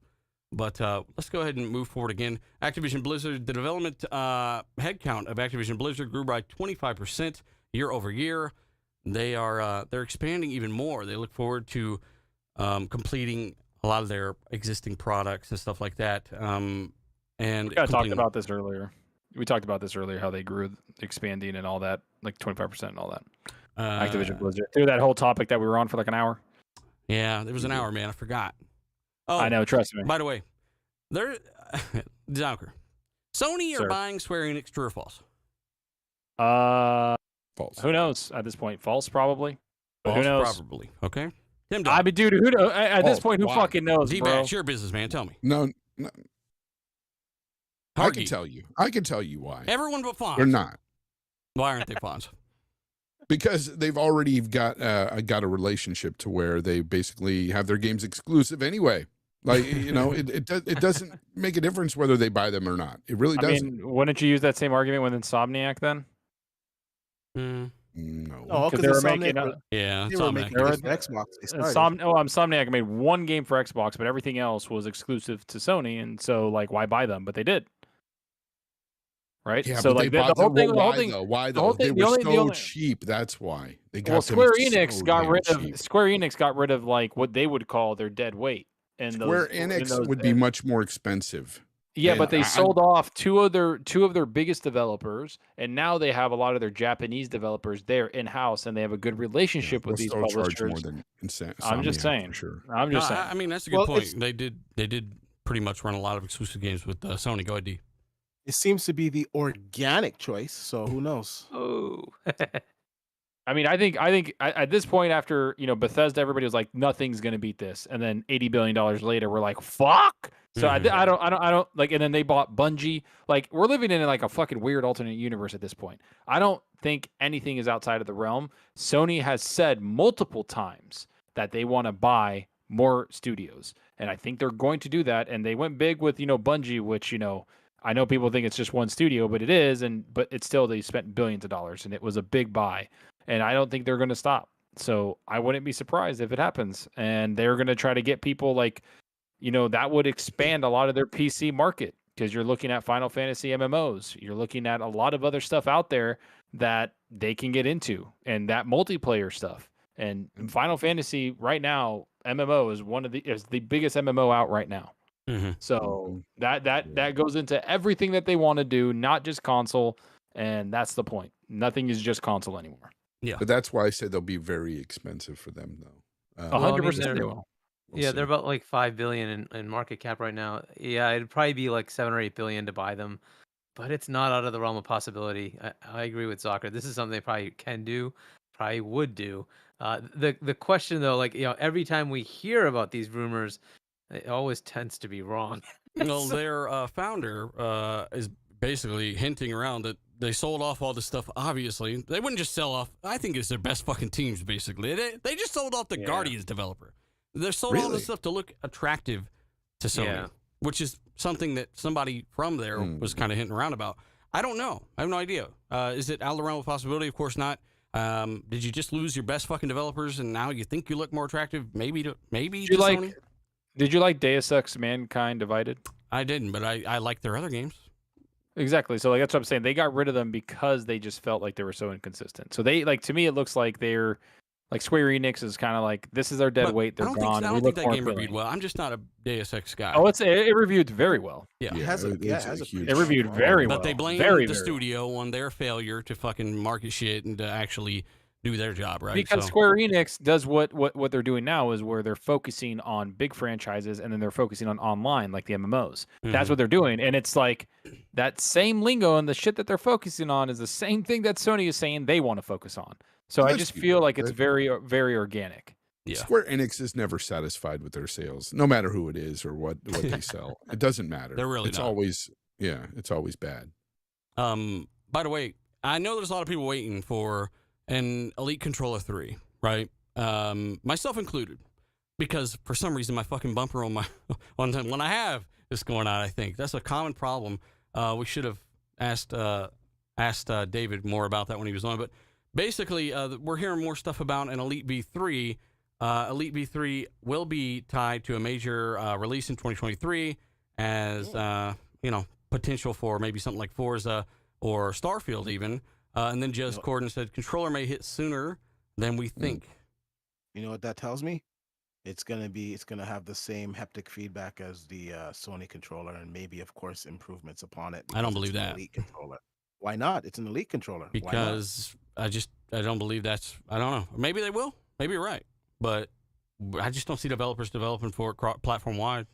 But let's go ahead and move forward again. Activision Blizzard, the development headcount of Activision Blizzard grew by 25% year over year. They're expanding even more. They look forward to completing a lot of their existing products and stuff like that. And we talked about this earlier. We talked about this earlier, how they grew, expanding and all that, like 25% and all that. Activision Blizzard. Through that whole topic that we were on for like an hour. Yeah, there was an hour, man. I forgot. Oh, I know, trust me. By the way, Zonker, Sony are buying Square Enix, true or false? False. Who knows at this point? False, probably. But False, who knows? probably. Okay. Tim, I mean, dude, who knows? At this point, who fucking knows, bro? It's your business, man. Tell me. No. I can tell you. I can tell you why. Everyone but Fonz. They're not. Why aren't they Fonz? Because they've already got a relationship to where they basically have their games exclusive anyway. Like, it doesn't make a difference whether they buy them or not. It really doesn't. I mean, wouldn't you use that same argument with Insomniac then? No. Oh, because they were making Xbox. Insomniac made one game for Xbox, but everything else was exclusive to Sony, and so like, why buy them? But they did. Right? Yeah, so but like they bought the whole thing, why though? They were so cheap. That's why they got. Well, Square Enix got rid of like what they would call their dead weight. And Square Enix would be much more expensive. Yeah, And but they I- sold off two of their biggest developers, and now they have a lot of their Japanese developers there in house, and they have a good yeah, relationship they'll with these still charge more publishers. than I'm just Insomniac saying. for sure. I'm No, just saying. I mean that's a good Well, point. They did pretty much run a lot of exclusive games with Sony. Go ahead, D. it seems to be the organic choice. So who knows? Oh. I mean, I think at this point, after Bethesda, everybody was like, nothing's gonna beat this, and then $80 billion later, we're like, fuck. So Mhm. I don't like, and then they bought Bungie. Like, we're living in like a fucking weird alternate universe at this point. I don't think anything is outside of the realm. Sony has said multiple times that they want to buy more studios, and I think they're going to do that. And they went big with Bungie, which I know people think it's just one studio, but it is, but it's still they spent billions of dollars, and it was a big buy. And I don't think they're going to stop. So I wouldn't be surprised if it happens. And they're going to try to get people like, that would expand a lot of their PC market because you're looking at Final Fantasy MMOs. You're looking at a lot of other stuff out there that they can get into and that multiplayer stuff. And Final Fantasy right now, MMO is the biggest MMO out right now. Mm-hmm. So that goes into everything that they want to do, not just console. And that's the point. Nothing is just console anymore. Yeah, But that's why I say they'll be very expensive for them, though. Well, I mean, 100% they're- they will. We'll Yeah, see. they're about like 5 billion in market cap right now. Yeah, it'd probably be like 7 or 8 billion to buy them, but it's not out of the realm of possibility. I agree with Soccer. This is something they probably can do, probably would do. The question though, like every time we hear about these rumors, it always tends to be wrong. Well, their founder is basically hinting around that they sold off all this stuff. Obviously, they wouldn't just sell off. I think it's their best fucking teams. Basically, they just sold off the Yeah. Guardians developer. They sold all Really? this stuff to look attractive to Sony, Yeah. which is something that somebody from there was kind of hinting around about. I don't know. I have no idea. Is it out of the realm of possibility? Of course not. Did you just lose your best fucking developers and now you think you look more attractive? Maybe to Sony. Did you like Deus Ex Mankind Divided? I didn't, but I like their other games. Exactly. So like that's what I'm saying. They got rid of them because they just felt like they were so inconsistent. So they to me it looks like they're like Square Enix is kind of like this is their dead But weight. They're gone. I We don't look think that more game reviewed appealing. well. I'm just not a Deus Ex guy. Oh, it reviewed very well. Yeah. It has a, it's yeah, it has a huge- It reviewed very well. But they blame very, the very studio on their failure to fucking market shit and to actually do their job, right? Because So- Square Enix does what they're doing now is where they're focusing on big franchises and then they're focusing on online like the MMOs. That's Mhm. what they're doing, and it's like that same lingo and the shit that they're focusing on is the same thing that Sony is saying they want to focus on. So I Let's just be feel real, like it's that- very very organic. Yeah. Square Enix is never satisfied with their sales, no matter who it is or what they sell. It doesn't matter. They're really it's not. always it's always bad. By the way, I know there's a lot of people waiting for an Elite Controller 3, right? Myself included, because for some reason my fucking bumper on my when I have this going on, I think that's a common problem. We should have asked David more about that when he was on, but basically we're hearing more stuff about an Elite V3. Elite V3 will be tied to a major release in 2023 as potential for maybe something like Forza or Starfield even. And then Jez Corden said controller may hit sooner than we think. You know what that tells me? It's gonna have the same haptic feedback as the Sony controller, and maybe, of course, improvements upon it. I don't because believe it's an that. Elite controller. Why not? It's an Elite controller. Why not? Because I don't believe that's, I don't know. Maybe they will. Maybe you're right. But I just don't see developers developing for it platform wide.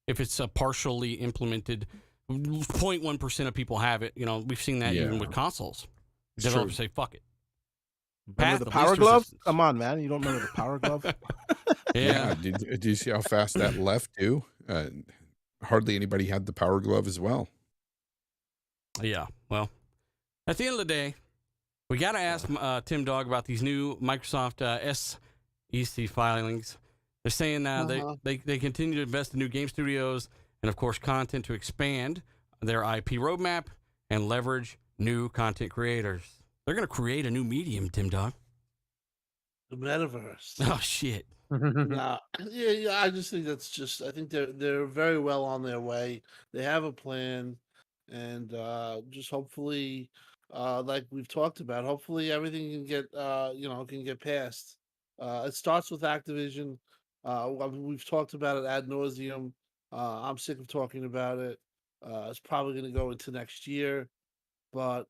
If it's a partially implemented, 0.1% of people have it. We've seen that even Yeah. with consoles. It's Developers true. say, fuck it. Remember Path the of Power least Glove? resistance. Come on, man. You don't remember the Power Glove? Yeah. Did you see how fast that left too? Hardly anybody had the Power Glove as well. Yeah. Well, at the end of the day, we got to ask Tim Dog about these new Microsoft SEC filings. They're saying they continue to invest in new game studios and, of course, content to expand their IP roadmap and leverage new content creators. They're going to create a new medium, Tim Dog. The metaverse. Oh, shit. Nah, yeah. I just think I think they're very well on their way. They have a plan, and just hopefully, like we've talked about, hopefully everything can get passed. It starts with Activision. We've talked about it ad nauseum. I'm sick of talking about it. It's probably going to go into next year. But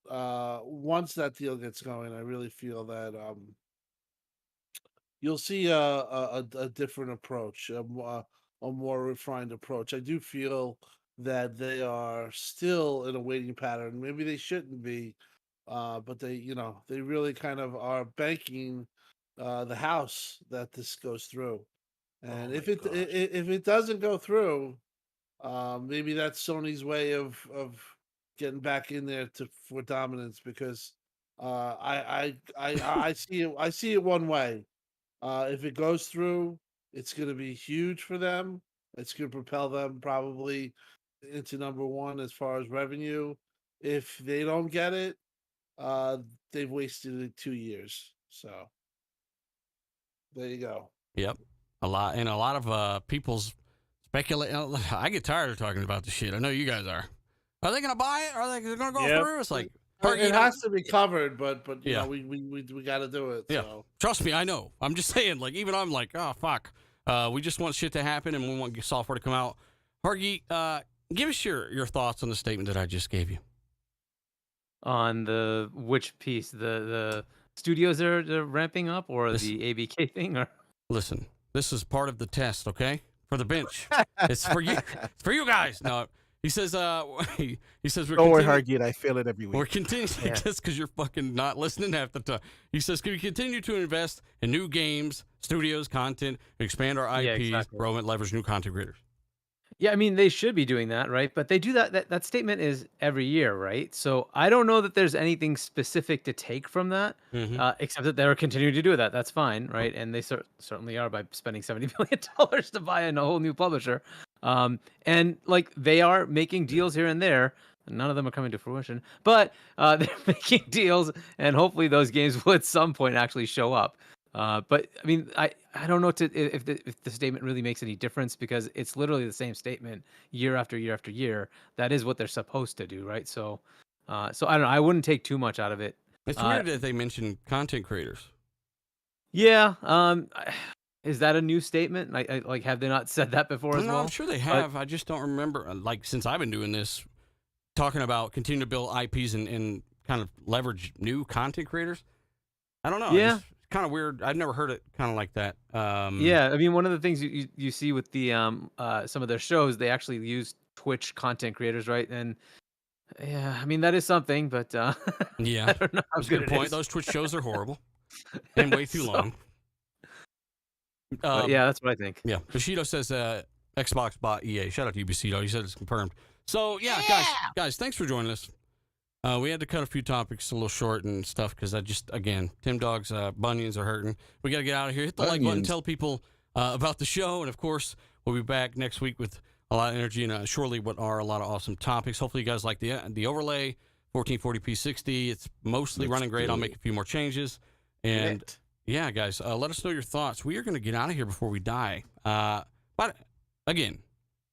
once that deal gets going, I really feel that you'll see a different approach, a more refined approach. I do feel that they are still in a waiting pattern. Maybe they shouldn't be, but they really kind of are banking the house that this goes through. And Oh if my it gosh. if it doesn't go through, maybe that's Sony's way of getting back in there for dominance because I see it one way. If it goes through, it's going to be huge for them. It's going to propel them probably into number one as far as revenue. If they don't get it, uh, they've wasted 2 years. So there you go. Yep. A lot of people's speculate. I get tired of talking about this shit. I know you guys are. Are they going to buy it? Are they going to go Yep. through? It's like It has to be covered, but you Yeah. know we got to do it. Yeah. So. Trust me, I know. I'm just saying, like, even I'm like, oh, fuck. We just want shit to happen and we want software to come out. Hargy, give us your thoughts on the statement that I just gave you. On the which piece, the studios they're ramping up, or This- the ABK thing, or Listen, this is part of the test, okay? For the bench. It's for you. It's for you guys. No, he says, he says, Don't worry, Hargeet. I feel it every week. we're continuing, Yeah. just because you're fucking not listening half the time. He says, can we continue to invest in new games, studios, content, expand our Yeah, IPs, exactly. grow and leverage new content creators? yeah, I mean they should be doing that, right? But they do that statement is every year, right? So I don't know that there's anything specific to take from that, Mhm. except that they're continuing to do that. That's fine, right? And they certainly are by spending $70 million to buy a whole new publisher. And like they are making deals here and there. None of them are coming to fruition, but they're making deals, and hopefully those games will at some point actually show up. But I mean, I don't know if the statement really makes any difference because it's literally the same statement year after year after year. That is what they're supposed to do, right? So I don't know. I wouldn't take too much out of it. It's weird that they mention content creators. Yeah. Is that a new statement? I like have they not said that before as No, well? I'm sure they have. I just don't remember. Like, since I've been doing this, talking about continue to build IPs and kind of leverage new content creators. I don't know. Yeah. It's kind of weird. I've never heard it kind of like that. Yeah, I mean, one of the things you see with the some of their shows, they actually use Twitch content creators, right? And yeah, I mean that is something, but Yeah. I don't know how That's a good good it point. is. Those Twitch shows are horrible and way too So- long. But yeah, that's what I think. Yeah. Bushido says Xbox bought EA. Shout out to you, Bushido. He said it's confirmed. So, yeah, guys, thanks for joining us. We had to cut a few topics a little short and stuff because again, Tim Dog's bunions are hurting. We got to get out of here. Hit the like button, Bunions. tell people about the show. And, of course, we'll be back next week with a lot of energy and surely what are a lot of awesome topics. Hopefully you guys like the overlay, 1440p 60. It's mostly Looks running great. I'll good. make a few more changes. And Lit. yeah, guys, let us know your thoughts. We are going to get out of here before we die. But again,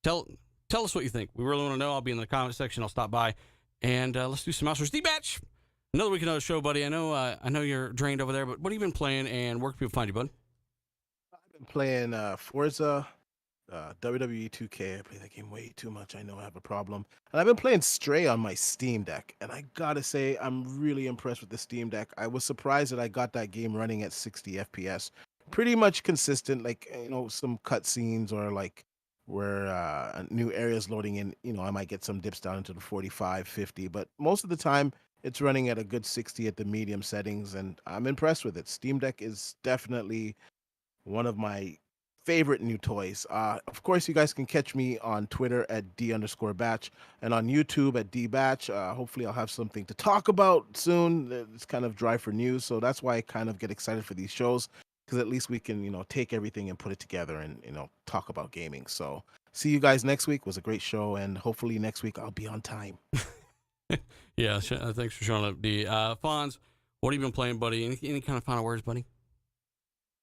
tell us what you think. We really want to know. I'll be in the comment section. I'll stop by, and let's do some outros. D-Batch, another week, another show, buddy. I know you're drained over there, but what have you been playing, and where can people find you, bud? I've been playing Forza, WWE 2K. I play that game way too much. I know I have a problem. And I've been playing Stray on my Steam Deck. And I gotta say, I'm really impressed with the Steam Deck. I was surprised that I got that game running at 60 FPS. Pretty much consistent, like, some cutscenes or like where new areas loading in, I might get some dips down into the 45, 50. But most of the time, it's running at a good 60 at the medium settings. And I'm impressed with it. Steam Deck is definitely one of my favorite new toys. Of course, you guys can catch me on Twitter at D_Batch and on YouTube at DBatch. Hopefully, I'll have something to talk about soon. It's kind of dry for news, so that's why I kind of get excited for these shows because at least we can, take everything and put it together and, talk about gaming. So, see you guys next week. It was a great show, and hopefully next week I'll be on time. Yeah, thanks for showing up, D. Fonz, what have you been playing, buddy? Any kind of final words, buddy?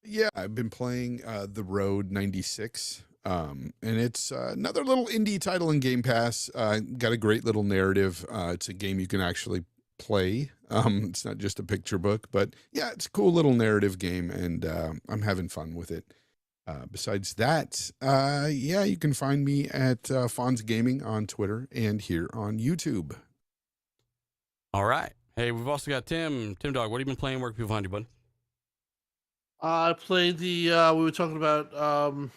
Yeah, I've been playing The Road 96, and it's another little indie title in Game Pass. Got a great little narrative. It's a game you can actually play. It's not just a picture book, but yeah, it's a cool little narrative game, and I'm having fun with it. Besides that, yeah, you can find me at Fonz Gaming on Twitter and here on YouTube. All right. Hey, we've also got Tim. Tim Dog, what have you been playing? Where can people find you, bud? I played the. We were talking about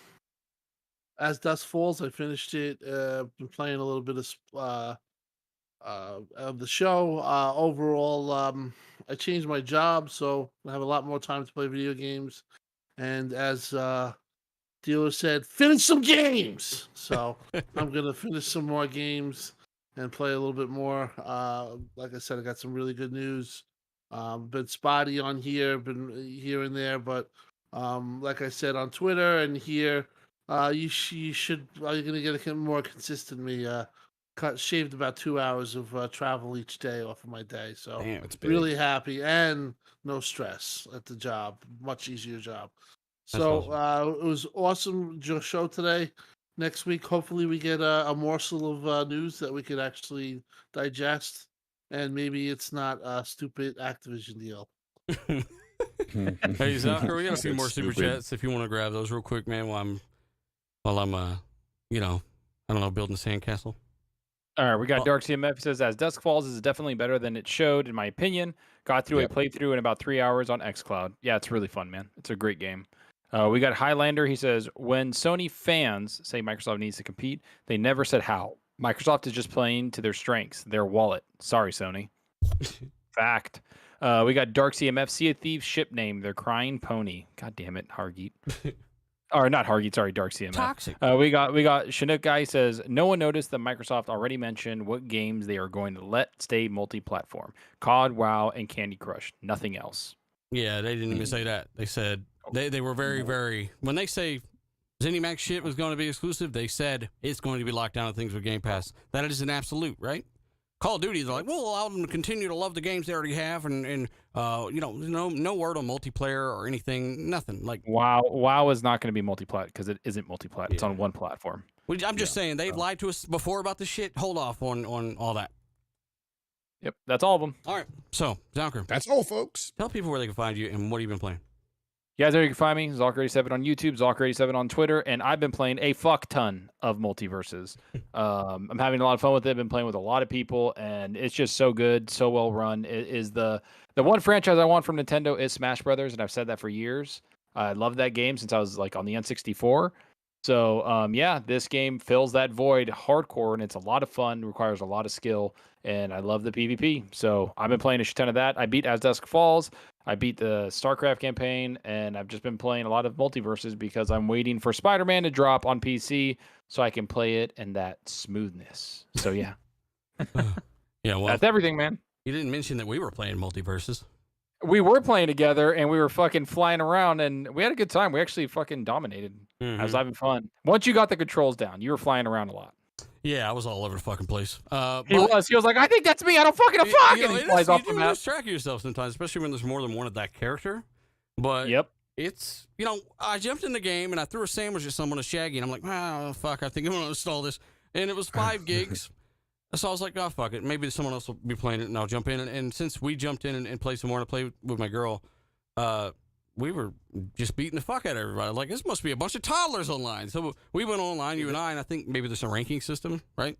As Dusk Falls. I finished it. Been playing a little bit of the show. Overall, I changed my job, so I have a lot more time to play video games. And as dealer said, finish some games. So I'm gonna finish some more games and play a little bit more. Like I said, I got some really good news. Been spotty on here, been here and there, but like I said on Twitter and here, you should. You're gonna get a more consistent me. Shaved about 2 hours of travel each day off of my day, so Damn. That's big. really happy and no stress at the job. Much easier job. That's So it was awesome show today. Next week, hopefully, we get a morsel of news that we could actually digest, and maybe it's not a stupid Activision deal. Hey, Zucker, we got a few Said more super stupid. chats if you want to grab those real quick, man. While I'm you know, I don't know, building a sandcastle. All right, we got Oh. Dark CMF. He says, as Dusk Falls is definitely better than it showed, in my opinion. Got through Yep. a playthrough in about 3 hours on xCloud. Yeah, it's really fun, man. It's a great game. We got Highlander. He says, when Sony fans say Microsoft needs to compete, they never said how. Microsoft is just playing to their strengths, their wallet. Sorry, Sony. Fact. We got Dark CMF. Sea of Thieves ship name. They're crying pony. God damn it, Hargeet. Or not Hargeet, sorry, Dark CMF. Toxic. We got Chinook guy says, no one noticed that Microsoft already mentioned what games they are going to let stay multi-platform. COD, WoW, and Candy Crush. Nothing else. Yeah, they didn't even say that. They said they were very when they say ZeniMax shit was going to be exclusive, they said it's going to be locked down to things with Game Pass. That is an absolute, right? Call of Duty is like, we'll allow them to continue to love the games they already have, and you know, no word on multiplayer or anything, nothing. Like WoW is not going to be multi-plat because it isn't multi-plat. It's Yeah. on one platform. I'm just saying they've lied to us before about this shit. Hold off on all that. Yep, that's all of them. All right, so Zonker, That's all, folks. tell people where they can find you and what have you been playing. You guys know you can find me, Zalker87 on YouTube, Zalker87 on Twitter, and I've been playing a fuck ton of multiverses. I'm having a lot of fun with it. Been playing with a lot of people, and it's just so good, so well run. It is the one franchise I want from Nintendo is Smash Brothers, and I've said that for years. I love that game since I was like on the N64. So yeah, this game fills that void hardcore, and it's a lot of fun. Requires a lot of skill, and I love the PvP. So I've been playing a shit ton of that. I beat As Dusk Falls. I beat the StarCraft campaign, and I've just been playing a lot of multiverses because I'm waiting for Spider-Man to drop on PC so I can play it in that smoothness. So yeah, Yeah, well, that's everything, man. you didn't mention that we were playing multiverses. We were playing together, and we were fucking flying around, and we had a good time. We actually fucking dominated. I was having fun. Once you got the controls down, you were flying around a lot. Yeah, I was all over the fucking place. He but- was. He was like, I think that's me. I don't fucking fuck. You And know, he flies off the you map. lose track of yourself sometimes, especially when there's more than one of that character. But Yep. it's, you know, I jumped in the game and I threw a sandwich at someone, a Shaggy, and I'm like, oh, fuck, I think I'm going to install this. And it was 5 gigs. So I was like, oh, fuck it. Maybe someone else will be playing it and I'll jump in. And since we jumped in and played some more and I played with my girl, we were just beating the fuck out of everybody. Like, this must be a bunch of toddlers online. So we went online, you and I think maybe there's a ranking system, right?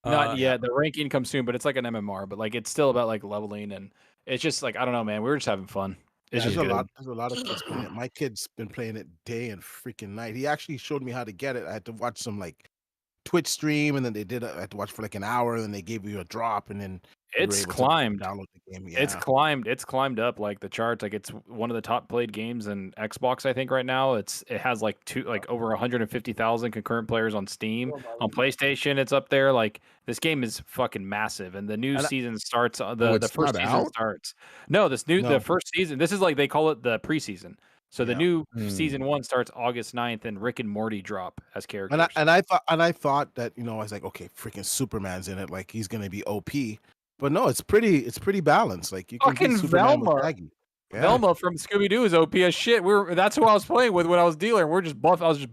Not yet. The ranking comes soon, but it's like an MMR. But like, it's still about like leveling, and it's just like I don't know, man. We were just having fun. It's There's just a good. lot. There's a lot of kids playing it. My kid's been playing it day and freaking night. He actually showed me how to get it. I had to watch some like Twitch stream, and then I had to watch for like an hour, and then they gave you a drop, and then you were It's able to climbed. download the game. It's Yeah. climbed. It's climbed up like the charts. Like it's one of the top played games in Xbox. I think right now it has like over 150,000 concurrent players on Steam. On PlayStation, it's up there. Like this game is fucking massive, and the new season starts. The it's first not season out? starts. No, the No. first season. This is like they call it the preseason. So the Yeah. new Hmm. season 1 starts August 9th, and Rick and Morty drop as characters. And I thought that, you know, I was like, okay, freaking Superman's in it, like he's gonna be OP. But no, it's pretty balanced. Like you can Fucking beat Superman with Velma. Shaggy. Yeah. Velma from Scooby Doo is OP as shit. That's who I was playing with when I was dealing. I was just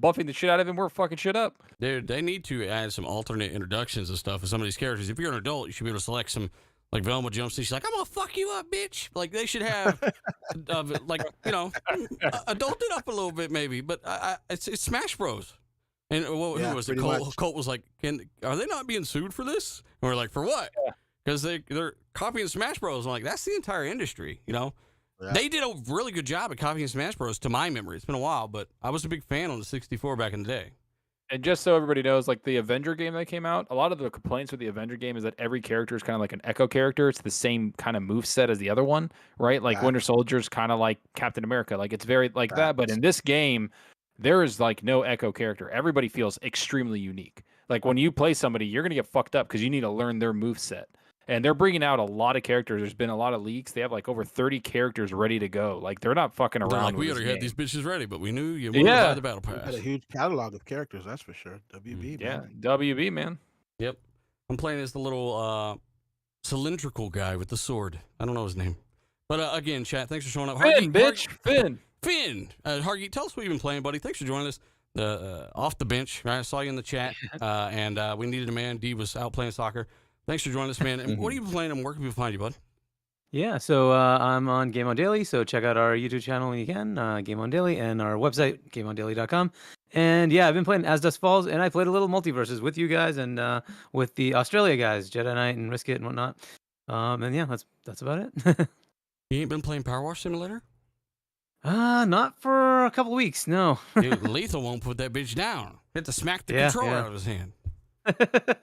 buffing the shit out of him. We're fucking shit up. Dude, they need to add some alternate introductions and stuff of some of these characters. If you're an adult, you should be able to select some Like Velma jumps in, she's like, "I'm gonna fuck you up, bitch." Like they should have, adult it up a little bit, maybe. But it's Smash Bros. And who was it? pretty much. Colt was like, "Are they not being sued for this?" And we're like, "For what?" Because they're copying Smash Bros. I'm like, that's the entire industry, Yeah. They did a really good job at copying Smash Bros. To my memory. It's been a while, but I was a big fan on the 64 back in the day. And just so everybody knows, like the Avenger game that came out, a lot of the complaints with the Avenger game is that every character is kind of like an echo character. It's the same kind of move set as the other one, right? Like Winter Soldier's kind of like Captain America. Like it's very like that. But in this game, there is like no echo character. Everybody feels extremely unique. Like when you play somebody, you're going to get fucked up because you need to learn their move set. And they're bringing out a lot of characters. There's been a lot of leaks. They have like over 30 characters ready to go. Like they're not fucking around. They're like, we already had these bitches ready, but we knew you wanted to buy the battle pass. Had a huge catalog of characters, that's for sure. WB, man. WB, man. Yep. I'm playing as the little cylindrical guy with the sword. I don't know his name. But again, chat, thanks for showing up. Finn, bitch. Finn. Hargeet, tell us what you've been playing, buddy. Thanks for joining us. Off the bench, right? I saw you in the chat, and we needed a man. D was out playing soccer. Thanks for joining us, man. And what are you playing and where can people find you, bud? Yeah, so I'm on Game On Daily, so check out our YouTube channel when you can, Game On Daily, and our website, gameondaily.com. And yeah, I've been playing As Dusk Falls, and I played a little multiverses with you guys and with the Australia guys, Jedi Knight and Risk It and whatnot. And yeah, that's about it. You ain't been playing Power Wash Simulator? Not for a couple weeks, no. Dude, Lethal won't put that bitch down. Had to smack the controller out of his hand.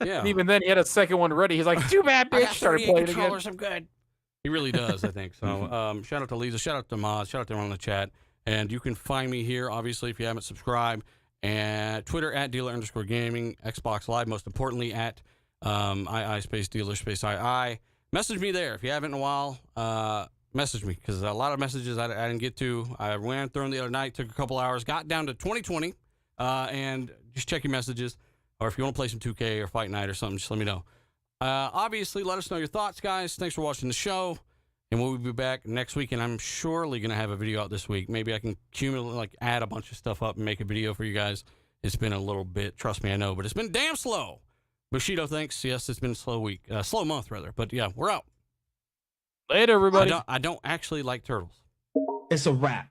Yeah. And even then, he had a second one ready. He's like, "Too bad, bitch." Started playing controllers. I'm good. He really does, I think. So, shout out to Lisa, shout out to Maz, shout out to everyone in the chat, and you can find me here, obviously, if you haven't subscribed, and Twitter at dealer_gaming, Xbox Live, most importantly at II space dealer space II. Message me there if you haven't in a while. Message me because a lot of messages I didn't get to. I ran through them the other night, took a couple hours, got down to 2020, and just check your messages. Or if you want to play some 2K or Fight Night or something, just let me know. Obviously, let us know your thoughts, guys. Thanks for watching the show. And we'll be back next week, and I'm surely going to have a video out this week. Maybe I can add a bunch of stuff up and make a video for you guys. It's been a little bit, trust me, I know, but it's been damn slow. Bushido, thanks. Yes, it's been a slow week. Slow month, rather. But yeah, we're out. Later, everybody. I don't actually like turtles. It's a wrap.